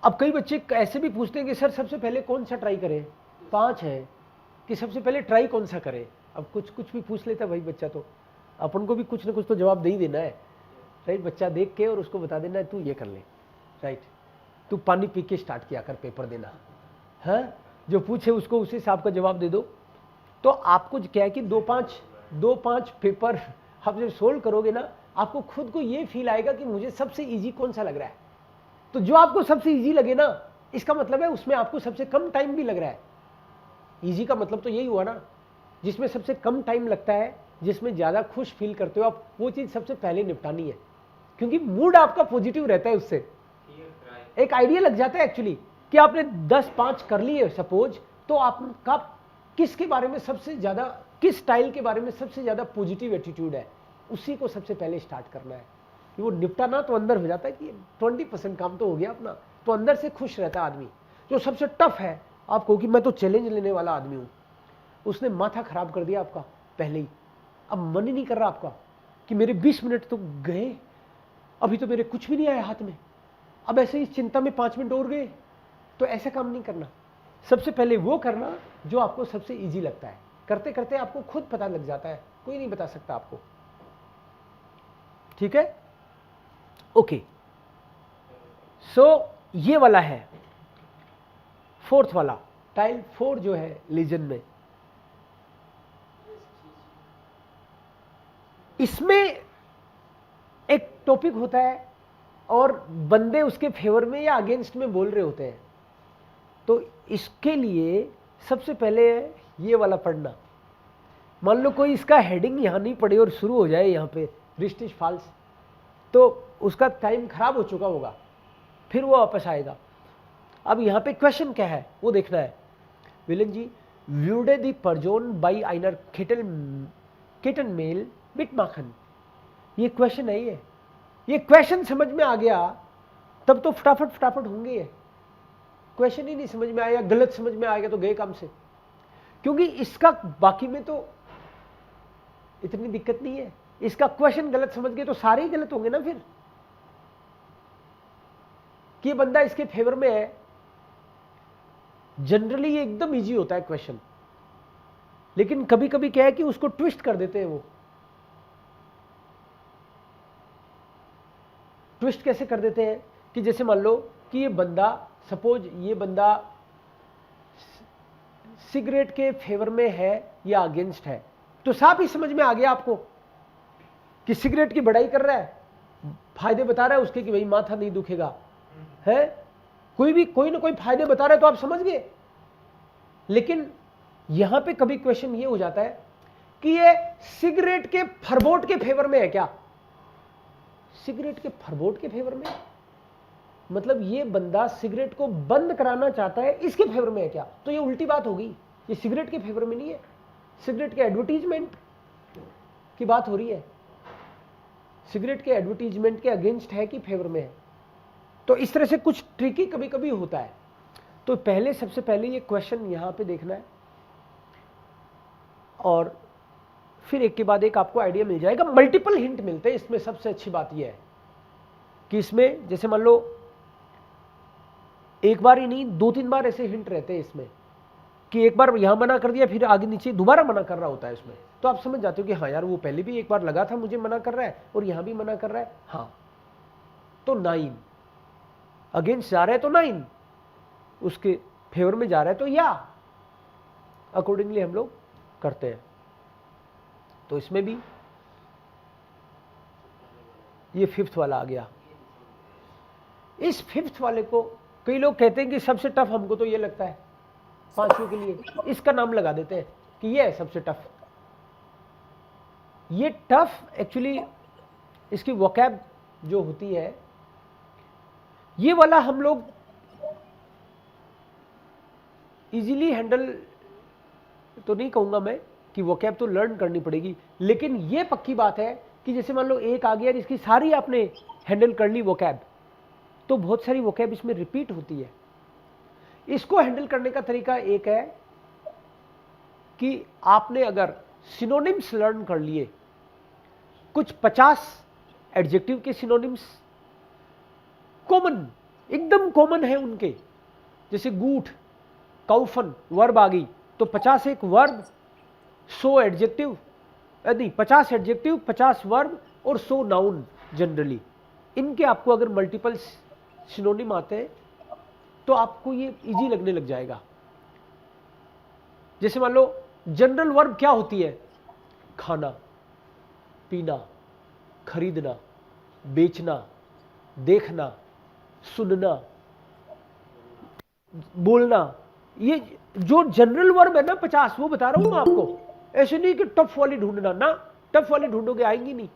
अब कई बच्चे ऐसे भी पूछते हैं कि सर सबसे पहले कौन सा ट्राई करें, 5 है कि सबसे पहले ट्राई कौन सा करें। अब कुछ भी पूछ लेता है भाई बच्चा, तो अपन को भी कुछ ना कुछ तो जवाब दे ही देना है, राइट। बच्चा देख के और उसको बता देना है तू ये कर ले, राइट, तू पानी पी के स्टार्ट किया कर पेपर देना, हाँ, जो पूछे उसको उसी हिसाब का जवाब दे दो। तो आपको क्या है कि 2-5 पेपर आप जब सोल्व करोगे ना, आपको खुद को ये फील आएगा कि मुझे सबसे इजी कौन सा लग रहा है। तो जो आपको सबसे इजी लगे ना, इसका मतलब है उसमें आपको सबसे कम टाइम भी लग रहा है। इजी का मतलब तो यही हुआ ना, जिसमें सबसे कम टाइम लगता है, जिसमें ज़्यादा खुश फील करते हो आप, वो चीज़ सबसे पहले निपटानी है, क्योंकि मूड आपका पॉजिटिव रहता है। उससे एक आइडिया लग जाता है एक्चुअली कि आपने 10-5 कर लिए सपोज, तो आपका किसके बारे में सबसे ज़्यादा, किस स्टाइल के बारे में सबसे ज़्यादा पॉजिटिव एटीट्यूड है, उसी को सबसे पहले स्टार्ट करना है। कि वो निपटाना तो अंदर हो जाता है कि 20% काम तो हो गया अपना, तो अंदर से खुश रहता है आदमी। जो सबसे टफ है आपको कि मैं तो चैलेंज लेने वाला आदमी हूँ, उसने माथा खराब कर दिया आपका पहले ही। अब मन ही नहीं कर रहा आपका कि मेरे 20 मिनट तो गए, अभी तो मेरे कुछ भी नहीं आया हाथ में, अब ऐसे ही चिंता में 5 मिनट और गए। तो ऐसा काम नहीं करना, सबसे पहले वो करना जो आपको सबसे ईजी लगता है। करते करते आपको खुद पता लग जाता है, कोई नहीं बता सकता आपको। ठीक है, ओके। सो ये वाला है फोर्थ वाला, टाइल 4 जो है लीजन में, इसमें एक टॉपिक होता है और बंदे उसके फेवर में या अगेंस्ट में बोल रहे होते हैं। तो इसके लिए सबसे पहले ये वाला पढ़ना। मान लो कोई इसका हेडिंग यहां नहीं पढ़े और शुरू हो जाए यहां पे रिस्ट इज फॉल्स, तो उसका टाइम खराब हो चुका होगा, फिर वो वापस आएगा। अब यहां पे क्वेश्चन क्या है वो देखना है। विलन जी, व्यूडे दी परजोन बाई आइनर केटन मेल बिट माखन, ये क्वेश्चन है। ये क्वेश्चन समझ में आ गया तब तो फटाफट होंगे। ये क्वेश्चन ही नहीं समझ में आया, गलत समझ में आ गया तो गए काम से, क्योंकि इसका बाकी में तो इतनी दिक्कत नहीं है। इसका क्वेश्चन गलत समझ गए तो सारे ही गलत होंगे ना फिर, कि बंदा इसके फेवर में है। जनरली ये एकदम इजी होता है क्वेश्चन, लेकिन कभी कभी क्या है कि उसको ट्विस्ट कर देते हैं। वो ट्विस्ट कैसे कर देते हैं कि जैसे मान लो कि ये बंदा, सपोज ये बंदा सिगरेट के फेवर में है या अगेंस्ट है, तो साफ ही समझ में आ गया आपको कि सिगरेट की बड़ाई कर रहा है, फायदे बता रहा है उसके कि भाई माथा नहीं दुखेगा, है कोई ना कोई फायदे बता रहा है, तो आप समझ गए। लेकिन यहां पे कभी क्वेश्चन ये हो जाता है कि ये सिगरेट के फरबोट के फेवर में है क्या? सिगरेट के फरबोट के फेवर में, मतलब ये बंदा सिगरेट को बंद कराना चाहता है, इसके फेवर में है क्या? तो ये उल्टी बात होगी, ये सिगरेट के फेवर में नहीं है, सिगरेट के एडवर्टीजमेंट की बात हो रही है। सिगरेट के एडवर्टीजमेंट के अगेंस्ट है कि फेवर में है। तो इस तरह से कुछ ट्रिकी कभी कभी होता है। तो पहले, सबसे पहले ये क्वेश्चन यहां पे देखना है और फिर एक के बाद एक आपको आइडिया मिल जाएगा। मल्टीपल हिंट मिलते हैं इसमें। सबसे अच्छी बात यह है कि इसमें जैसे मान लो एक बार ही नहीं, 2-3 बार ऐसे हिंट रहते हैं इसमें, कि एक बार यहां मना कर दिया, फिर आगे नीचे दोबारा मना कर रहा होता है इसमें। तो आप समझ जाते हो कि हाँ यार, वो पहले भी एक बार लगा था मुझे मना कर रहा है और यहां भी मना कर रहा है। हाँ, तो 9 अगेंस्ट जा रहा है तो 9, उसके फेवर में जा रहा है तो या, अकॉर्डिंगली हम लोग करते हैं। तो इसमें भी ये 5th वाला आ गया। इस 5th वाले को कई लोग कहते हैं कि सबसे टफ, हमको तो ये लगता है 5वीं के लिए इसका नाम लगा देते हैं कि ये है सबसे टफ। ये टफ एक्चुअली इसकी वोकैब जो होती है, ये वाला हम लोग इजीली हैंडल तो नहीं कहूंगा मैं कि वोकैब तो लर्न करनी पड़ेगी, लेकिन ये पक्की बात है कि जैसे मान लो एक आ गया और इसकी सारी आपने हैंडल कर ली वोकैब, तो बहुत सारी वोकैब इसमें रिपीट होती है। इसको हैंडल करने का तरीका एक है कि आपने अगर सिनोनिम्स लर्न कर लिए, कुछ 50 एडजेक्टिव के सिनोनिम्स कॉमन, एकदम कॉमन है उनके, जैसे गूठ, काउफन, वर्ब आ गई तो 50 एक वर्ब, 100 एडजेक्टिव, नहीं 50 एडजेक्टिव, 50 वर्ब और 100 नाउन। जनरली इनके आपको अगर मल्टीपल सिनोनिम आते हैं तो आपको ये इजी लगने लग जाएगा। जैसे मान लो जनरल वर्ब क्या होती है? खाना, पीना, खरीदना, बेचना, देखना, सुनना, बोलना। ये जो जनरल वर्ब है ना 50, वो बता रहा हूं मैं आपको। ऐसे नहीं कि टफ वाली ढूंढना ना, टफ वाली ढूंढोगे आएंगी नहीं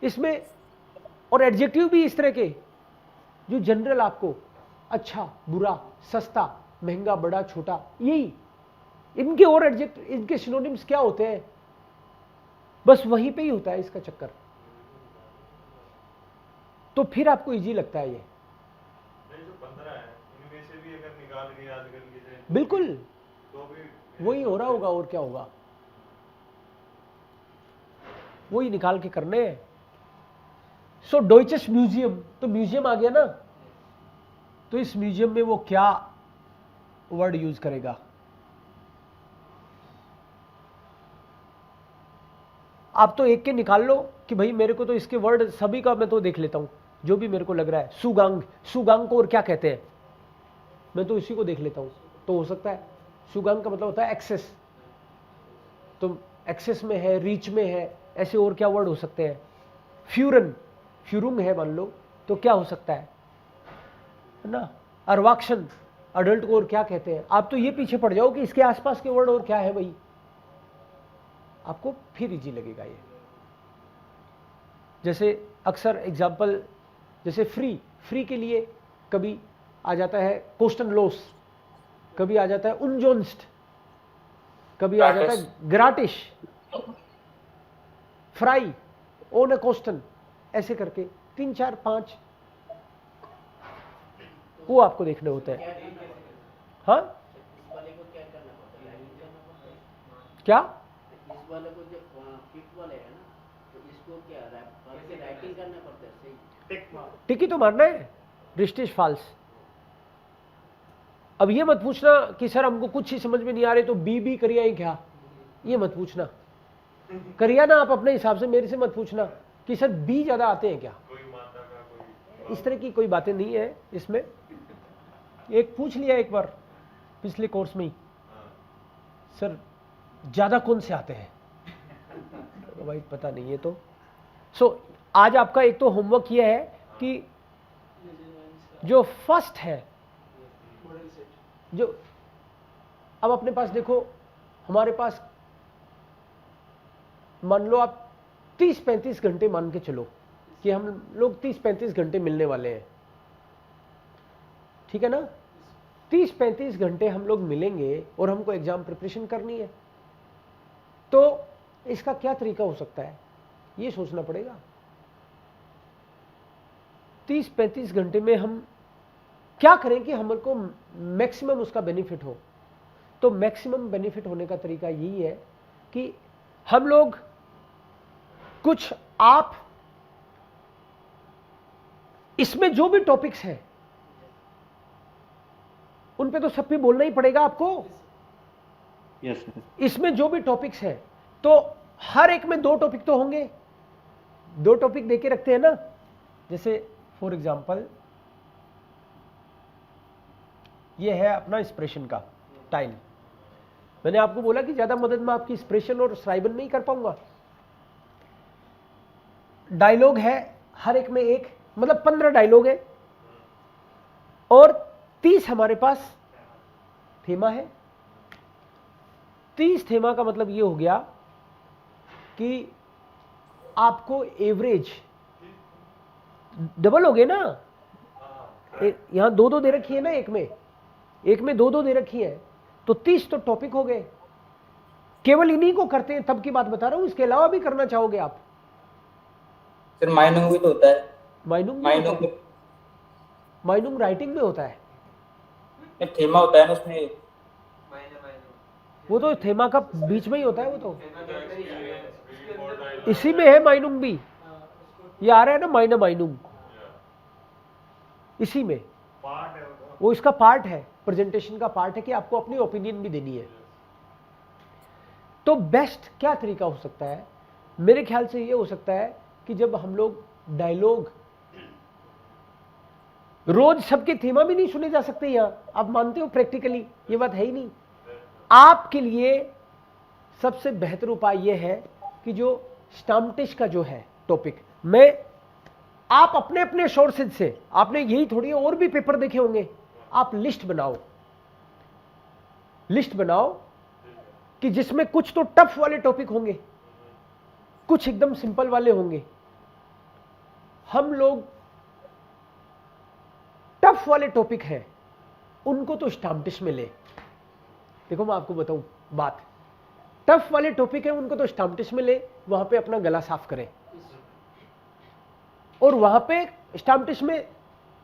इसमें। और एडजेक्टिव भी इस तरह के जो जनरल आपको अच्छा, बुरा, सस्ता, महंगा, बड़ा, छोटा, यही इनके। और एडजेक्टिव, इनके सिनोनिम्स क्या होते हैं? बस वहीं पे ही होता है इसका चक्कर। तो फिर आपको इजी लगता है ये। जो 15 है इनमें से भी अगर निकाल के याद कर लिए जाए बिल्कुल तो भी वही हो रहा होगा, और क्या होगा, वही निकाल के करने हैं। सो डॉइचेस म्यूजियम, तो म्यूजियम आ गया ना, तो इस म्यूजियम में वो क्या वर्ड यूज करेगा? आप तो एक के निकाल लो कि भाई मेरे को तो इसके वर्ड सभी का मैं तो देख लेता हूं, जो भी मेरे को लग रहा है। सुगांग, सुगांग को और क्या कहते हैं, मैं तो इसी को देख लेता हूं। तो हो सकता है सुगांग का मतलब होता है एक्सेस, तो एक्सेस में है, रीच में है, ऐसे और क्या वर्ड हो सकते हैं। फ्यूरन, फ्यूरुंग है मान लो, तो क्या हो सकता है ना। अर्वाक्शन, अडल्ट को और क्या कहते हैं। आप तो ये पीछे पड़ जाओ कि इसके आसपास के वर्ड और क्या है भाई, आपको फिर इजी लगेगा ये। जैसे अक्सर एग्जाम्पल, जैसे फ्री, फ्री के लिए कभी आ जाता है कोस्टन लोस, कभी आ जाता है उनजोन्स्ट, कभी आ जाता है ग्राटिश, फ्राई, ओन ए कोस्टन, ऐसे करके 3 4 5 वो आपको देखने होते हैं। हाँ क्या, इस वाले को जो फिफ्थ वाले है ना, तो इसको क्या राइटिंग करना पड़ता है सही। टिकी तो मारना है, रिस्टिश फाल्स। अब ये मत पूछना कि सर हमको कुछ ही समझ में नहीं आ रहे तो बी करिया ही क्या, ये मत पूछना। करिया ना आप अपने हिसाब से, मेरे से मत पूछना कि सर बी ज्यादा आते हैं क्या, कोई मात्रा का कोई इस तरह की कोई बातें नहीं है इसमें। एक पूछ लिया एक बार पिछले कोर्स में ही, सर ज्यादा कौन से आते हैं, तो भाई पता नहीं है। तो आज आपका एक तो होमवर्क ये है कि जो फर्स्ट है, जो अब अपने पास देखो, हमारे पास मान लो आप 30-35 घंटे मान के चलो कि हम लोग 30-35 घंटे मिलने वाले हैं, ठीक है ना। 30-35 घंटे हम लोग मिलेंगे और हमको एग्जाम प्रिपरेशन करनी है, तो इसका क्या तरीका हो सकता है ये सोचना पड़ेगा। 30-35 घंटे में हम क्या करें कि हमको मैक्सिमम उसका बेनिफिट हो। तो मैक्सिमम बेनिफिट होने का तरीका यही है कि हम लोग कुछ, आप इसमें जो भी टॉपिक्स हैं उन पे तो सब पे बोलना ही पड़ेगा आपको। Yes sir. इसमें जो भी टॉपिक्स हैं तो हर एक में 2 टॉपिक तो होंगे, 2 टॉपिक देके रखते हैं ना। जैसे फॉर एग्जांपल ये है अपना एक्सप्रेशन का टाइम, मैंने आपको बोला कि ज्यादा मदद मैं आपकी एक्सप्रेशन और श्राइबन में ही कर पाऊंगा। डायलॉग है हर एक में एक, मतलब 15 डायलॉग है और 30 हमारे पास थीमा है। 30 थीमा का मतलब ये हो गया कि आपको एवरेज डबल हो गए ना, यहां 2-2 दे रखी है ना, एक में 2-2 दे रखी है, तो 30 तो टॉपिक हो गए। केवल इन्हीं को करते हैं तब की बात बता रहा हूं, इसके अलावा भी करना चाहोगे आप। सर माइनुंग भी तो होता है। माइनुंग राइटिंग में होता है, थीमा होता है ना उसमें, वो तो थेमा का बीच में ही होता है, वो तो इसी में है। माइनुंग भी ये आ रहा है ना, माइनुंग इसी में, पार्ट है वो इसका पार्ट है, प्रेजेंटेशन का पार्ट है कि आपको अपनी ओपिनियन भी देनी है। तो बेस्ट क्या तरीका हो सकता है, मेरे ख्याल से ये हो सकता है कि जब हम लोग डायलॉग, रोज सबके थीमा भी नहीं सुने जा सकते यहां, आप मानते हो प्रैक्टिकली ये बात है ही नहीं। आपके लिए सबसे बेहतर उपाय यह है कि जो स्टाम्टिश का जो है टॉपिक, मैं आप अपने अपने सोर्सेज से, आपने यही थोड़ी और भी पेपर देखे होंगे, आप लिस्ट बनाओ कि जिसमें कुछ तो टफ वाले टॉपिक होंगे, कुछ एकदम सिंपल वाले होंगे। हम लोग टफ वाले टॉपिक हैं उनको तो स्टाम्टिश में ले। देखो मैं आपको बताऊं बात, टफ वाले टॉपिक है उनको तो स्टाम्टिश में ले, वहां पे अपना गला साफ करें और वहां पे स्टाम्टिश में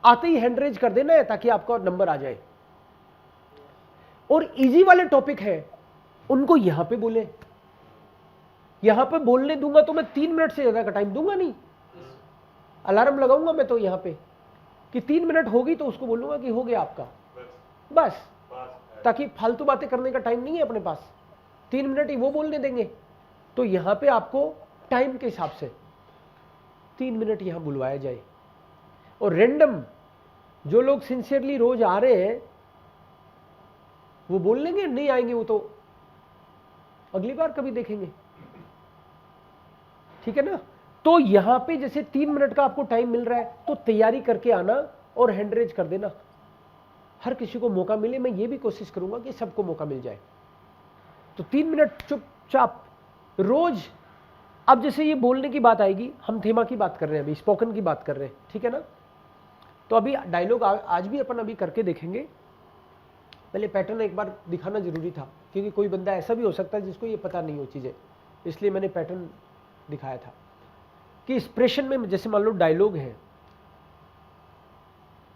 आते ही हैंड रेज कर देना है ताकि आपका नंबर आ जाए। और इजी वाले टॉपिक है उनको यहां पे बोले, यहां पे बोलने दूंगा तो मैं 3 मिनट से ज्यादा का टाइम दूंगा नहीं, अलार्म लगाऊंगा मैं तो यहां पे कि 3 मिनट होगी तो उसको बोलूंगा कि हो गया आपका, बस, ताकि फालतू बातें करने का टाइम नहीं है अपने पास, 3 मिनट ही वो बोलने देंगे। तो यहां पे आपको टाइम के हिसाब से 3 मिनट यहां बुलवाया जाए। और रैंडम जो लोग सिंसियरली रोज आ रहे हैं वो बोल लेंगे, नहीं आएंगे वो तो अगली बार कभी देखेंगे, ठीक है ना। तो यहां पे जैसे 3 मिनट का आपको टाइम मिल रहा है तो तैयारी करके आना और हैंड रेज कर देना, हर किसी को मौका मिले। मैं ये भी कोशिश करूंगा कि सबको मौका मिल जाए। तो 3 मिनट चुपचाप रोज। अब जैसे ये बोलने की बात आएगी, हम थीमा की बात कर रहे हैं, अभी स्पोकन की बात कर रहे हैं, ठीक है ना। तो अभी डायलॉग आज भी अपन अभी करके देखेंगे। पहले पैटर्न एक बार दिखाना जरूरी था, क्योंकि कोई बंदा ऐसा भी हो सकता है जिसको ये पता नहीं हो चीजें, इसलिए मैंने पैटर्न दिखाया था कि एक्सप्रेशन में जैसे मान लो डायलॉग है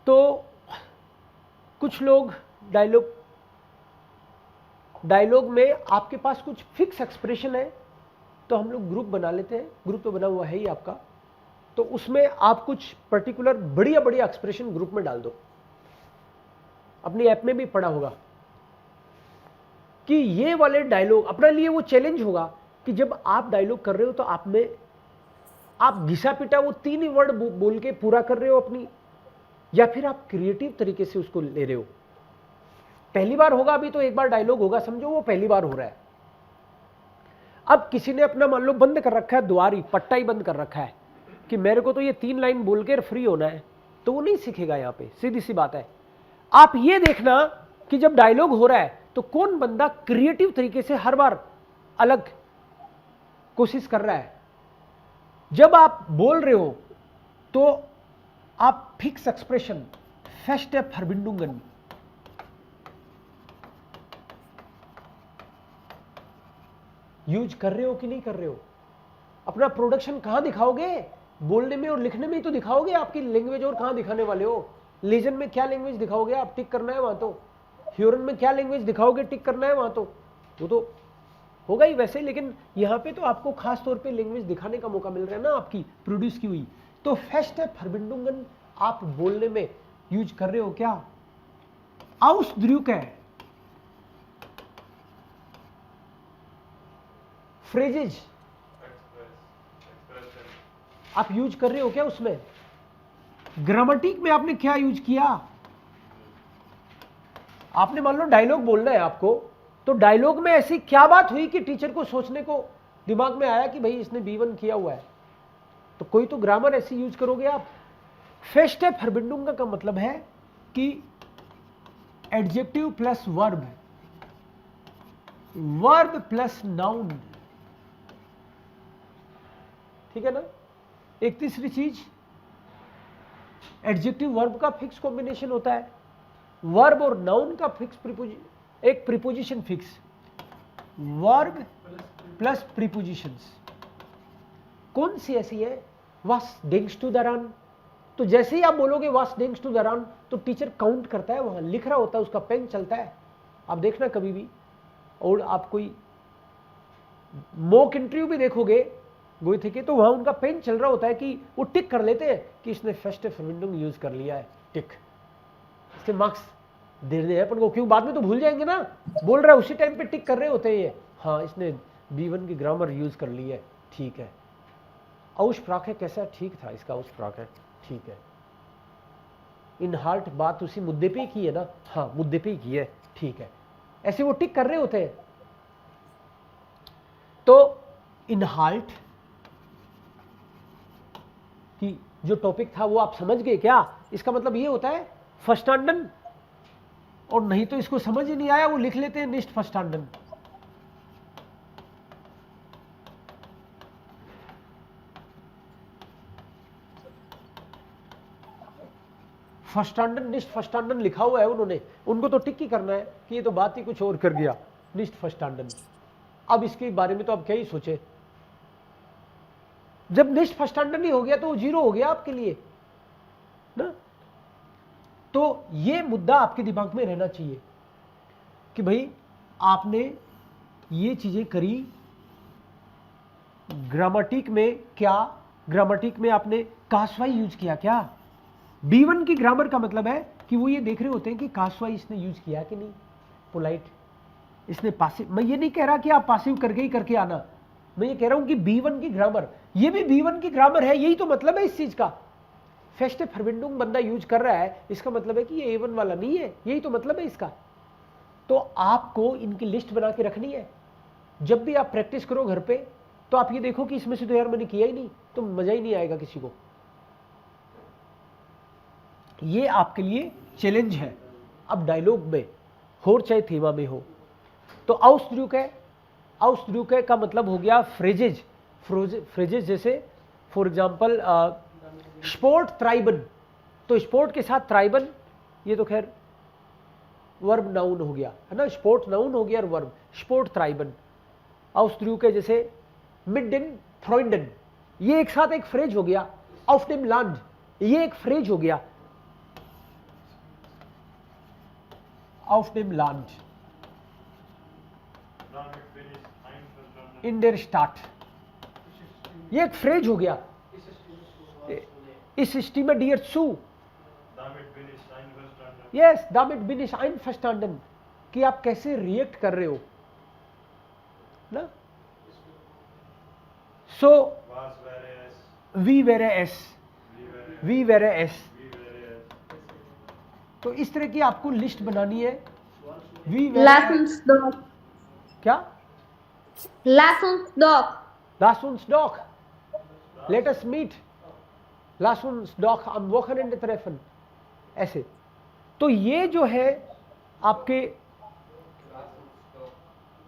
तो कुछ लोग डायलॉग में आपके पास कुछ फिक्स एक्सप्रेशन है तो हम लोग ग्रुप बना लेते हैं, ग्रुप तो बना हुआ है ही आपका, तो उसमें आप कुछ पर्टिकुलर बढ़िया बढ़िया एक्सप्रेशन ग्रुप में डाल दो। अपनी ऐप में भी पढ़ा होगा कि ये वाले डायलॉग अपने लिए वो चैलेंज होगा कि जब आप डायलॉग कर रहे हो तो आप घिसा पिटा वो 3 ही वर्ड बोल के पूरा कर रहे हो अपनी, या फिर आप क्रिएटिव तरीके से उसको ले रहे हो। पहली बार होगा अभी तो एक बार डायलॉग होगा, समझो वो पहली बार हो रहा है। अब किसी ने अपना मान लो बंद कर रखा है, द्वार ही पट्टा ही बंद कर रखा है कि मेरे को तो ये 3 लाइन बोल के फ्री होना है, तो वो नहीं सीखेगा। यहां पे सीधी सी बात है। आप ये देखना कि जब डायलॉग हो रहा है तो कौन बंदा क्रिएटिव तरीके से हर बार अलग कोशिश कर रहा है। जब आप बोल रहे हो तो आप फिक्स एक्सप्रेशन फेस्ट फरबिंडुंगन, यूज कर रहे हो कि नहीं कर रहे हो। अपना प्रोडक्शन कहां दिखाओगे, बोलने में और लिखने में ही तो दिखाओगे। आपकी लैंग्वेज और कहां दिखाने वाले हो। लीजन में क्या लैंग्वेज दिखाओगे आप, टिक करना है वहां तो। ह्यूरन में क्या लैंग्वेज दिखाओगे, टिक करना है वहां तो। वो तो होगा ही वैसे, लेकिन यहां पे तो आपको खास तौर पे लैंग्वेज दिखाने का मौका मिल रहा है ना, आपकी प्रोड्यूस की हुई। तो फेस्ट फरबिंडुंगन आप बोलने में यूज कर रहे हो क्या। आउस द्रुक है फ्रेजेज आप यूज कर रहे हो क्या उसमें। ग्रामेटिक में आपने क्या यूज किया। आपने मान लो डायलॉग बोलना है आपको, तो डायलॉग में ऐसी क्या बात हुई कि टीचर को सोचने को दिमाग में आया कि भाई इसने B1 किया हुआ है, तो कोई तो ग्रामर ऐसी यूज करोगे आप। फेस्ट फरबिंडुंगा का मतलब है कि adjective plus verb, verb plus noun, ठीक है ना। एक तीसरी चीज, एडजेक्टिव वर्ब का फिक्स कॉम्बिनेशन होता है, वर्ब और नाउन का फिक्स एक preposition fix, verb plus prepositions. कौन सी ऐसी है, वास डेंग्स टू दरान। तो जैसे ही आप बोलोगे वास डेंग्स टू दरान तो टीचर काउंट करता है, वहां लिख रहा होता है, उसका पेन चलता है। आप देखना कभी भी, और आप कोई मॉक इंटरव्यू भी देखोगे गोई थे के, तो वहां उनका पेन चल रहा होता है कि वो टिक कर लेते हैं कि इसने फेस्ट फरबिंडुंग यूज कर लिया है, टिक। इसके मार्क्स देने हैं अपन को, क्यों बाद में तो भूल जाएंगे ना। बोल रहा है उसी टाइम पे टिक कर रहे होते हैं ये, हाँ इसने B1 की ग्रामर यूज कर ली है, ठीक है। औशप्राक है कैसा, ठीक था इसका औशप्राक है, ठीक है। इन हार्ट बात उसी मुद्दे पे ही की है ना, हाँ मुद्दे पे ही की है, ठीक है। ऐसे वो टिक कर रहे होते हैं। तो इन हार्ट की जो टॉपिक था वो आप समझ गए क्या। इसका मतलब ये होता है फर्स्टांडन, और नहीं तो इसको समझ ही नहीं आया वो लिख लेते हैं निष्ठ फर्स्टांडन। फर्स्टांडन निष्ठ फर्स्टांडन लिखा हुआ है उन्होंने, उनको तो टिक ही करना है कि ये तो बात ही कुछ और कर गया, निष्ठ फर्स्टांडन। अब इसके बारे में तो आप क्या ही सोचे, जब निष्ठ फर्स्टांडन ही हो गया तो वो 0 हो गया आपके लिए ना। तो ये मुद्दा आपके दिमाग में रहना चाहिए कि भाई आपने ये चीजें करी। ग्रामेटिक में क्या, ग्रामेटिक में आपने कासवाई यूज किया क्या। B1 की ग्रामर का मतलब है कि वो ये देख रहे होते हैं कि कासवाई इसने यूज किया कि नहीं, पोलाइट इसने पासिव। मैं ये नहीं कह रहा कि आप पासिव करके ही करके आना, मैं ये कह रहा हूं कि B1 की ग्रामर, ये भी B1 की ग्रामर है, यही तो मतलब है इस चीज का। फेस्टे फर्बिंडुम बंदा यूज कर रहा है, इसका मतलब है कि ये A1 वाला नहीं है, यही तो मतलब है इसका। तो आपको इनकी लिस्ट बना के रखनी है। जब भी आप प्रैक्टिस करो घर पे, तो आप ये देखो कि इसमें से तो यार मैंने किया ही नहीं, तो मजा ही नहीं आएगा किसी को। ये आपके लिए चैलेंज है। अब डायलॉग में हो चाहे थीमा में हो, तो आउसड्रूके का मतलब हो गया फ्रेजेज। फ्रेजेज जैसे फॉर एग्जांपल स्पोर्ट ट्राइबन, तो स्पोर्ट के साथ ट्राइबन, ये तो खैर वर्ब नाउन हो गया है ना, स्पोर्ट नाउन हो गया और वर्ब स्पोर्ट ट्राइबन। आउसड्रूके जैसे मिडन फ्रॉइंडन, ये एक साथ एक फ्रेज हो गया। ऑफ डेम लैंड, ये एक फ्रेज हो गया। ऑफ डेम लैंड, Damit bin ich einverstanden. इन देयर स्टार्ट, ये एक फ्रेज हो गया। इस स्टीमर डियर सू, Damit bin ich einverstanden. Yes दामिट बिन इस einverstanden, कि आप कैसे रिएक्ट कर रहे हो ना। सो Was wäre es? वी वेरे एस, Wie wäre es? वी वेरे एस, Wie wäre es? तो इस तरह की आपको लिस्ट बनानी है। वी Lass uns doch. क्या Lass uns doch. Lass uns doch, let us meet, lass uns doch am Wochenende treffen, ऐसे। तो ये जो है आपके,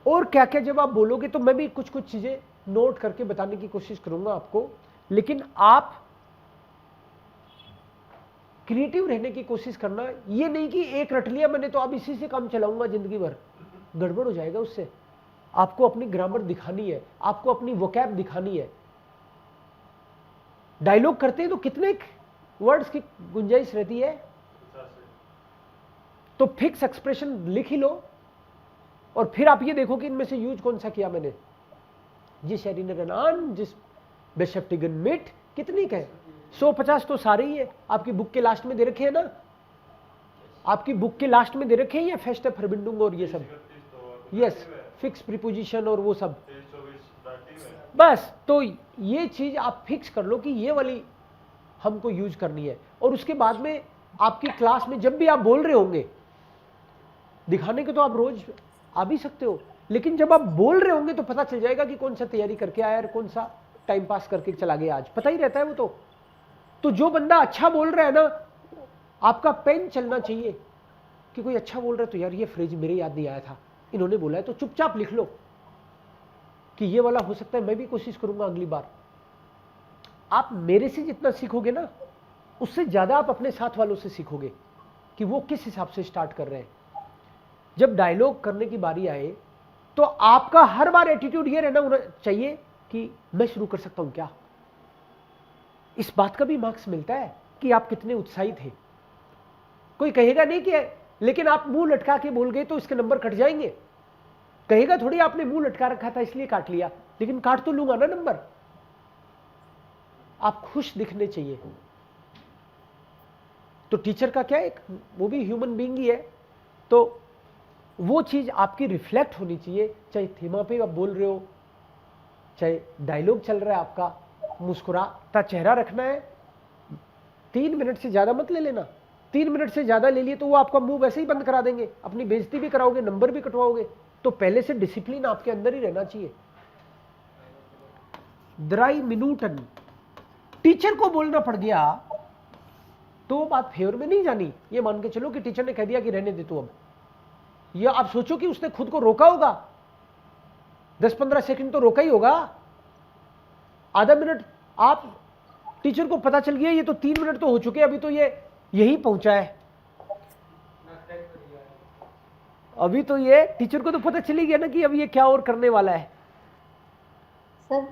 और क्या क्या जब आप बोलोगे तो मैं भी कुछ कुछ चीजें नोट करके बताने की कोशिश करूंगा आपको, लेकिन आप क्रिएटिव रहने की कोशिश करना। ये नहीं कि एक रट लिया मैंने तो अब इसी से काम चलाऊंगा जिंदगी भर, गड़बड़ हो जाएगा उससे। आपको अपनी ग्रामर दिखानी है, आपको अपनी वोकैब दिखानी है। डायलॉग करते हैं तो कितने वर्ड्स की गुंजाइश रहती है, 50 से। तो फिक्स एक्सप्रेशन लिख ही लो, और फिर आप ये देखो कि इनमें से यूज कौन सा किया मैंने। जिस एरिनरन, जिस बेशफ्टिगन मिट, कितनी कहे 150 तो सारे ही है। आपकी बुक के लास्ट में दे रखे हैं ना, आपकी बुक के लास्ट में दे रखे हैं, ये फेस्ट फर्बिंडुंग और ये सब, 31 तो यस फिक्स प्रीपोजिशन और वो सब। 23-24 दाटिव है। बस तो ये चीज आप फिक्स कर लो कि ये वाली हमको यूज करनी है। और उसके बाद में आपकी क्लास में जब भी आप बोल रहे होंगे, दिखाने के तो आप रोज आ भी सकते हो, लेकिन जब आप बोल रहे होंगे तो पता चल जाएगा कि कौन सा तैयारी करके आया और कौन सा टाइम पास करके चला गया। आज पता ही रहता है वो तो जो बंदा अच्छा बोल रहा है ना, आपका पेन चलना चाहिए कि कोई अच्छा बोल रहा है तो यार ये फ्रेज मेरे याद नहीं आया था, इन्होंने बोला है, तो चुपचाप लिख लो कि ये वाला हो सकता है, मैं भी कोशिश करूंगा अगली बार। आप मेरे से जितना सीखोगे ना, उससे ज्यादा आप अपने साथ वालों से सीखोगे कि वो किस हिसाब से स्टार्ट कर रहे हैं। जब डायलॉग करने की बारी आए तो आपका हर बार एटीट्यूड ये रहना होना चाहिए कि मैं शुरू कर सकता हूं क्या। इस बात का भी मार्क्स मिलता है कि आप कितने उत्साही थे। कोई कहेगा नहीं कि लेकिन आप मुंह लटका के बोल गए तो इसके नंबर कट जाएंगे, कहेगा थोड़ी आपने मुंह लटका रखा था इसलिए काट लिया, लेकिन काट तो लूंगा ना नंबर। आप खुश दिखने चाहिए। तो टीचर का क्या है, वो भी ह्यूमन बीइंग ही है, तो वो चीज आपकी रिफ्लेक्ट होनी चाहिए। चाहे थीमा पे आप बोल रहे हो, चाहे डायलॉग चल रहा है आपका, मुस्कुराता चेहरा रखना है। 3 मिनट से ज्यादा मत ले लेना। 3 मिनट से ज्यादा ले लिए तो वो आपका मुंह वैसे ही बंद करा देंगे, अपनी बेइज्जती भी कराओगे, नंबर भी कटवाओगे। तो पहले से डिसिप्लिन आपके अंदर ही रहना चाहिए। 3 मिनटन टीचर को बोलना पड़ गया तो वो बात फेवर में नहीं जानी। ये मान के चलो कि टीचर ने कह दिया कि रहने दे तू अब, या आप सोचो कि उसने खुद को रोका होगा, 10-15 सेकंड तो रोका ही होगा। आधा मिनट आप टीचर को पता चल गया ये तो 3 मिनट तो हो चुके, अभी तो ये यही पहुंचा है, अभी तो ये टीचर को तो पता चल ही गया ना कि अब ये क्या और करने वाला है। सर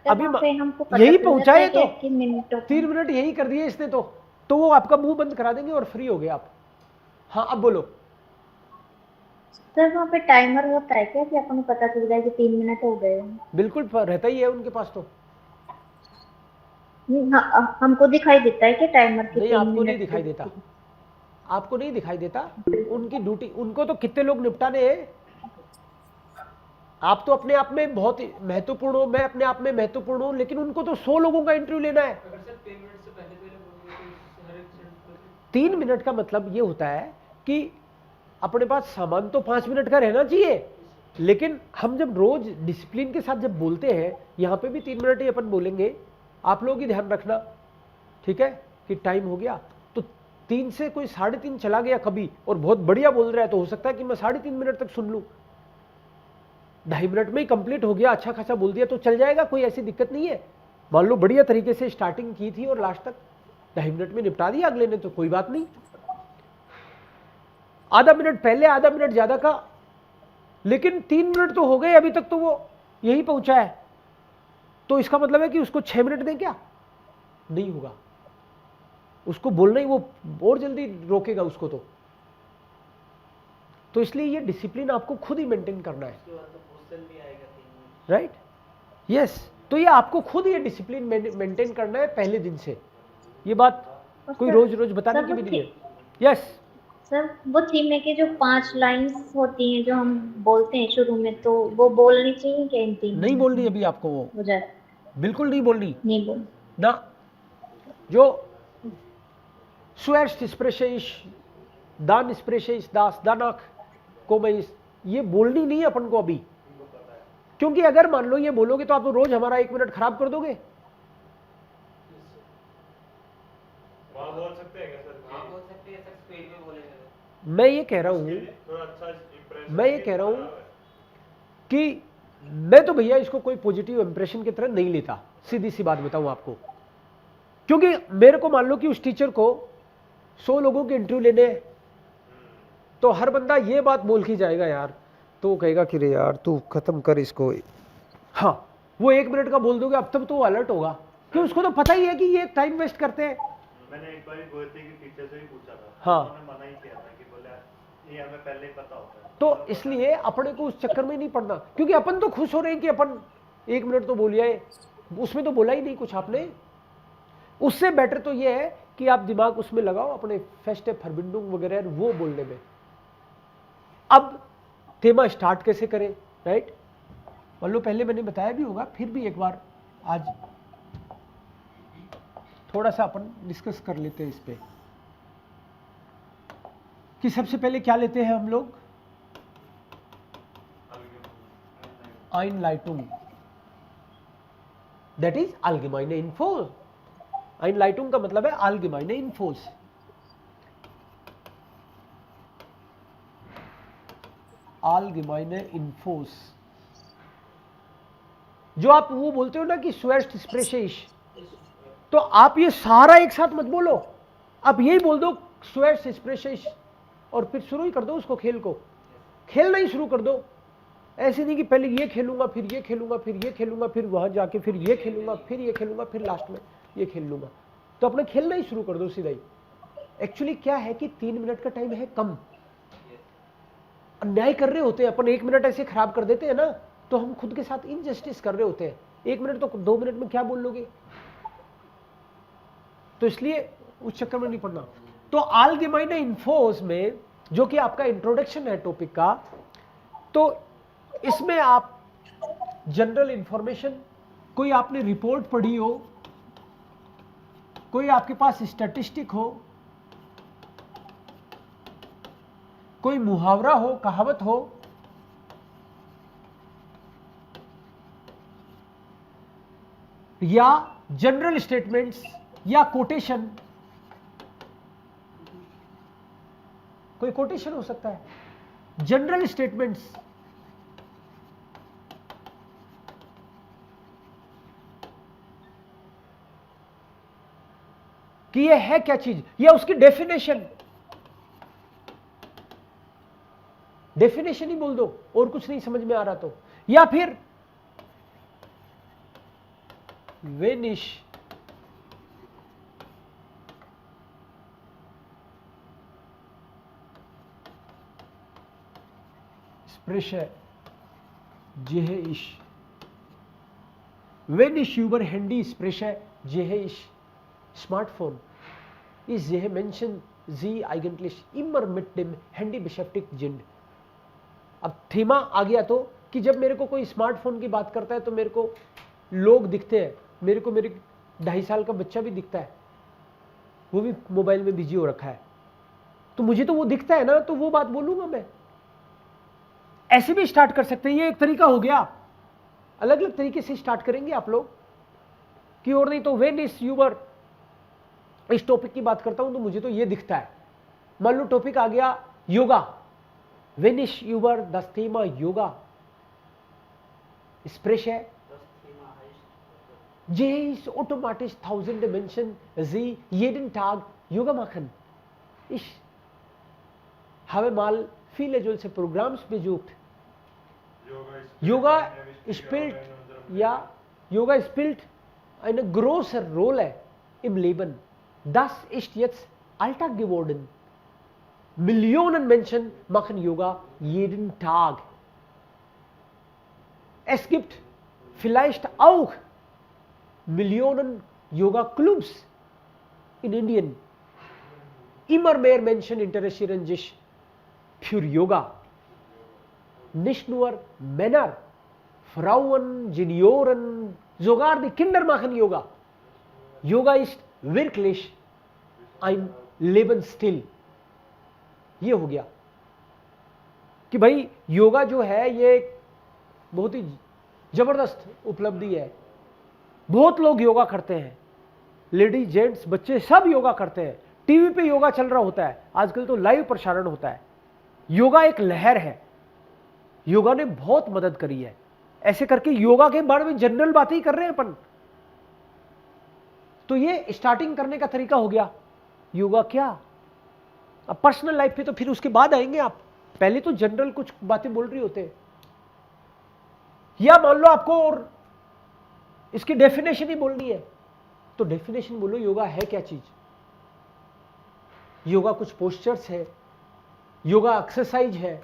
अभी वहाँ पे हमको पता यही चल पहुंचा जाता है तो कि मिनटों 3 मिनट यही कर दिए इसने तो वो आपका मुंह बंद करा देंगे और फ्री हो गए आप। हाँ अब बोलो। सर वहाँ पे टाइमर होता है क्या कि अपन को पता चल जाए कि 3 मिनट हो गए हैं? बिल्कुल रहता ही है उनके पास तो। हाँ, हमको दिखाई देता है कि टाइमर की नहीं, 3 आपको नहीं मिनट दिखाई देता, आपको नहीं दिखाई देता। उनकी ड्यूटी, उनको तो कितने लोग निपटाने हैं, आप तो अपने आप में बहुत महत्वपूर्ण हो, मैं अपने आप में महत्वपूर्ण हूं, लेकिन उनको तो 100 लोगों का इंटरव्यू लेना है। 3 मिनट का मतलब ये होता है कि अपने पास सामान तो 5 मिनट का रहना चाहिए, लेकिन हम जब रोज डिसिप्लिन के साथ जब बोलते हैं, यहां पे भी 3 मिनट ही अपन बोलेंगे। आप लोग ही ध्यान रखना, ठीक है, कि टाइम हो गया तो 3 से कोई 3.5 चला गया कभी और बहुत बढ़िया बोल रहा है तो हो सकता है कि मैं 3.5 मिनट तक सुन लूं। 2.5 मिनट में ही कंप्लीट हो गया, अच्छा खासा बोल दिया तो चल जाएगा, कोई ऐसी दिक्कत नहीं है। मान लो बढ़िया तरीके से स्टार्टिंग की थी और लास्ट तक 2.5 मिनट में निपटा दिया अगले ने, तो कोई बात नहीं। आधा मिनट पहले, आधा मिनट ज्यादा का, लेकिन 3 मिनट तो हो गए अभी तक, तो वो यही पहुंचा है, तो इसका मतलब है कि उसको 6 मिनट दें क्या? नहीं होगा, उसको बोलना ही वो और जल्दी रोकेगा उसको। तो इसलिए ये डिसिप्लिन आपको खुद ही मेंटेन करना है, उसके बाद तो क्वेश्चन भी आएगा 3 मिनट। राइट? यस, तो ये आपको खुद ये डिसिप्लिन मेंटेन करना है पहले दिन से। ये बात कोई रोज रोज बताने की भी नहीं है। यस सर, वो थीम में के जो 5 लाइंस होती हैं जो हम बोलते हैं शुरू में, तो वो बोलनी चाहिए क्या इन 3? नहीं बोलनी अभी आपको, वो मुझे बिल्कुल नहीं बोलनी नहीं बोल ना। जो zuerst spreche ich, dann spreche ich das, danach komme ich, ये बोलनी नहीं है अपन को अभी, क्योंकि अगर मान लो ये बोलोगे तो आप तो रोज हमारा 1 मिनट खराब कर दोगे। वहाँ बोल सकते हैं क्या सर? आप बोल सकते हैं सर, स्पीड में बोलेंगे। मैं ये कह रहा हूँ, थोड़ा अच्छा impression मैं ये कह रहा हूँ कि मैं तो भैया इसको कोई पॉजिटिव इंप्रेशन की तरह नहीं लेता, सीधी सी बात बताऊं आपको। क्योंकि मेरे को मान लो कि उस टीचर को 100 लोगों के इंटरव्यू लेने हैं, तो हर बंदा ये बात बोल के जाएगा यार, तो वो कहेगा कि रे यार तू खत्म कर इसको। हाँ, वो 1 मिनट का बोल दोगे अब तब तो वो अलर्ट होगा, क्योंकि उसको तो पता ही है कि ये टाइम वेस्ट करते हैं। मैंने एक बार गोयते की टीचर से भी पूछा था, हाँ। उन्होंने मना ही किया था कि बोले ये हमें पहले ही पता होता है। तो इसलिए अपने को उस चक्कर में नहीं पड़ना, क्योंकि अपन तो खुश हो रहे हैं कि अपन 1 मिनट तो बोलिया है, उसमें तो बोला ही नहीं कुछ आपने। उससे बेटर तो ये है कि आप दिमाग उसमें लगाओ अपने फेस्टे फरबिंडुंग वगैरह वो बोलने में। अब थेमा स्टार्ट कैसे करें, राइट? मान लो पहले मैंने बताया भी होगा, फिर भी एक बार आज थोड़ा सा अपन डिस्कस कर लेते हैं इस पे कि सबसे पहले क्या लेते हैं हम लोग, Einleitung, that is allgemeine Infos। Einleitung का मतलब है allgemeine Infos। allgemeine Infos, जो आप वो बोलते हो ना कि zuerst spreche ich, तो आप ये सारा एक साथ मत बोलो, आप यही बोल दो zuerst spreche ich और फिर शुरू ही कर दो उसको, खेल को खेलना ही शुरू कर दो। ऐसे नहीं कि पहले ये खेलूंगा फिर ये खेलूंगा फिर ये खेलूंगा फिर वहां जाके फिर ये खेलूंगा फिर ये खेलूंगा फिर लास्ट में ये खेल लूंगा, तो अपना खेलना ही शुरू कर दो सीधा ही। एक्चुअली क्या है कि 3 मिनट का टाइम है कम, अन्याय कर रहे होते हैं अपन, 1 मिनट ऐसे खराब कर देते हैं ना, तो हम खुद के साथ इनजस्टिस कर रहे होते हैं। 1 मिनट तो 2 मिनट में क्या बोल लोगे, तो इसलिए उस चक्कर में नहीं पड़ना। तो allgemeine Infos में जो कि आपका इंट्रोडक्शन है टॉपिक का, तो इसमें आप जनरल इंफॉर्मेशन, कोई आपने रिपोर्ट पढ़ी हो, कोई आपके पास स्टैटिस्टिक हो, कोई मुहावरा हो, कहावत हो, या जनरल स्टेटमेंट्स या कोटेशन, कोई कोटेशन हो सकता है, जनरल स्टेटमेंट्स, कि ये है क्या चीज, या उसकी डेफिनेशन, डेफिनेशन ही बोल दो और कुछ नहीं समझ में आ रहा तो, या फिर वेनिश स्प्रेशे जेहे इश, wenn ich über Handy spreche, sehe ich Smartphone, ich sehe Menschen, sie eigentlich immer mit dem Handy beschäftigt sind। अब थीमा आ गया तो कि जब मेरे को कोई स्मार्टफोन की बात करता है तो मेरे को लोग दिखते हैं, मेरे को मेरे 2.5 साल का बच्चा भी दिखता है, वो भी मोबाइल में बिजी हो रखा है, तो मुझे तो वो दिखता है ना, तो वो बात बोलूंगा मैं। ऐसे भी स्टार्ट कर सकते हैं, ये एक तरीका हो गया। अलग अलग तरीके से स्टार्ट करेंगे आप लोग कि और नहीं तो व्हेन इज यूवर, इस टॉपिक की बात करता हूं तो मुझे तो ये दिखता है। मान लो टॉपिक आ गया yoga, when is your the theme yoga स्प्रेश है जे इज ऑटोमेटिक 1000 डिमेंशन जी jeden Tag yoga machen. Ich habe mal viele solche Programms besucht. Yoga spielt, ja, Yoga spielt eine große Rolle im Leben. Das ist jetzt Alltag geworden. Millionen Menschen machen Yoga jeden Tag. Es gibt vielleicht auch Millionen Yoga-Clubs in Indien. Immer mehr Menschen interessieren sich für Yoga. Nicht nur Männer, Frauen, Senioren, sogar die Kinder machen Yoga. Yoga ist wirklich ein Lebensstil. ये हो गया कि भाई योगा जो है ये एक बहुत ही जबरदस्त उपलब्धि है। बहुत लोग योगा करते हैं, लेडीज, जेंट्स, बच्चे सब योगा करते हैं। टीवी पे योगा चल रहा होता है, आजकल तो लाइव प्रसारण होता है। योगा एक लहर है, योगा ने बहुत मदद करी है। ऐसे करके योगा के बारे में जनरल बातें ही कर रहे हैं अपन। तो ये स्टार्टिंग करने का तरीका हो गया। योगा क्या, अब पर्सनल लाइफ पे तो फिर उसके बाद आएंगे आप, पहले तो जनरल कुछ बातें बोल रही होते हैं। या मान लो आपको और इसकी डेफिनेशन ही बोलनी है तो डेफिनेशन बोलो, योगा है क्या चीज। योगा कुछ पोस्चर्स है, योगा एक्सरसाइज है।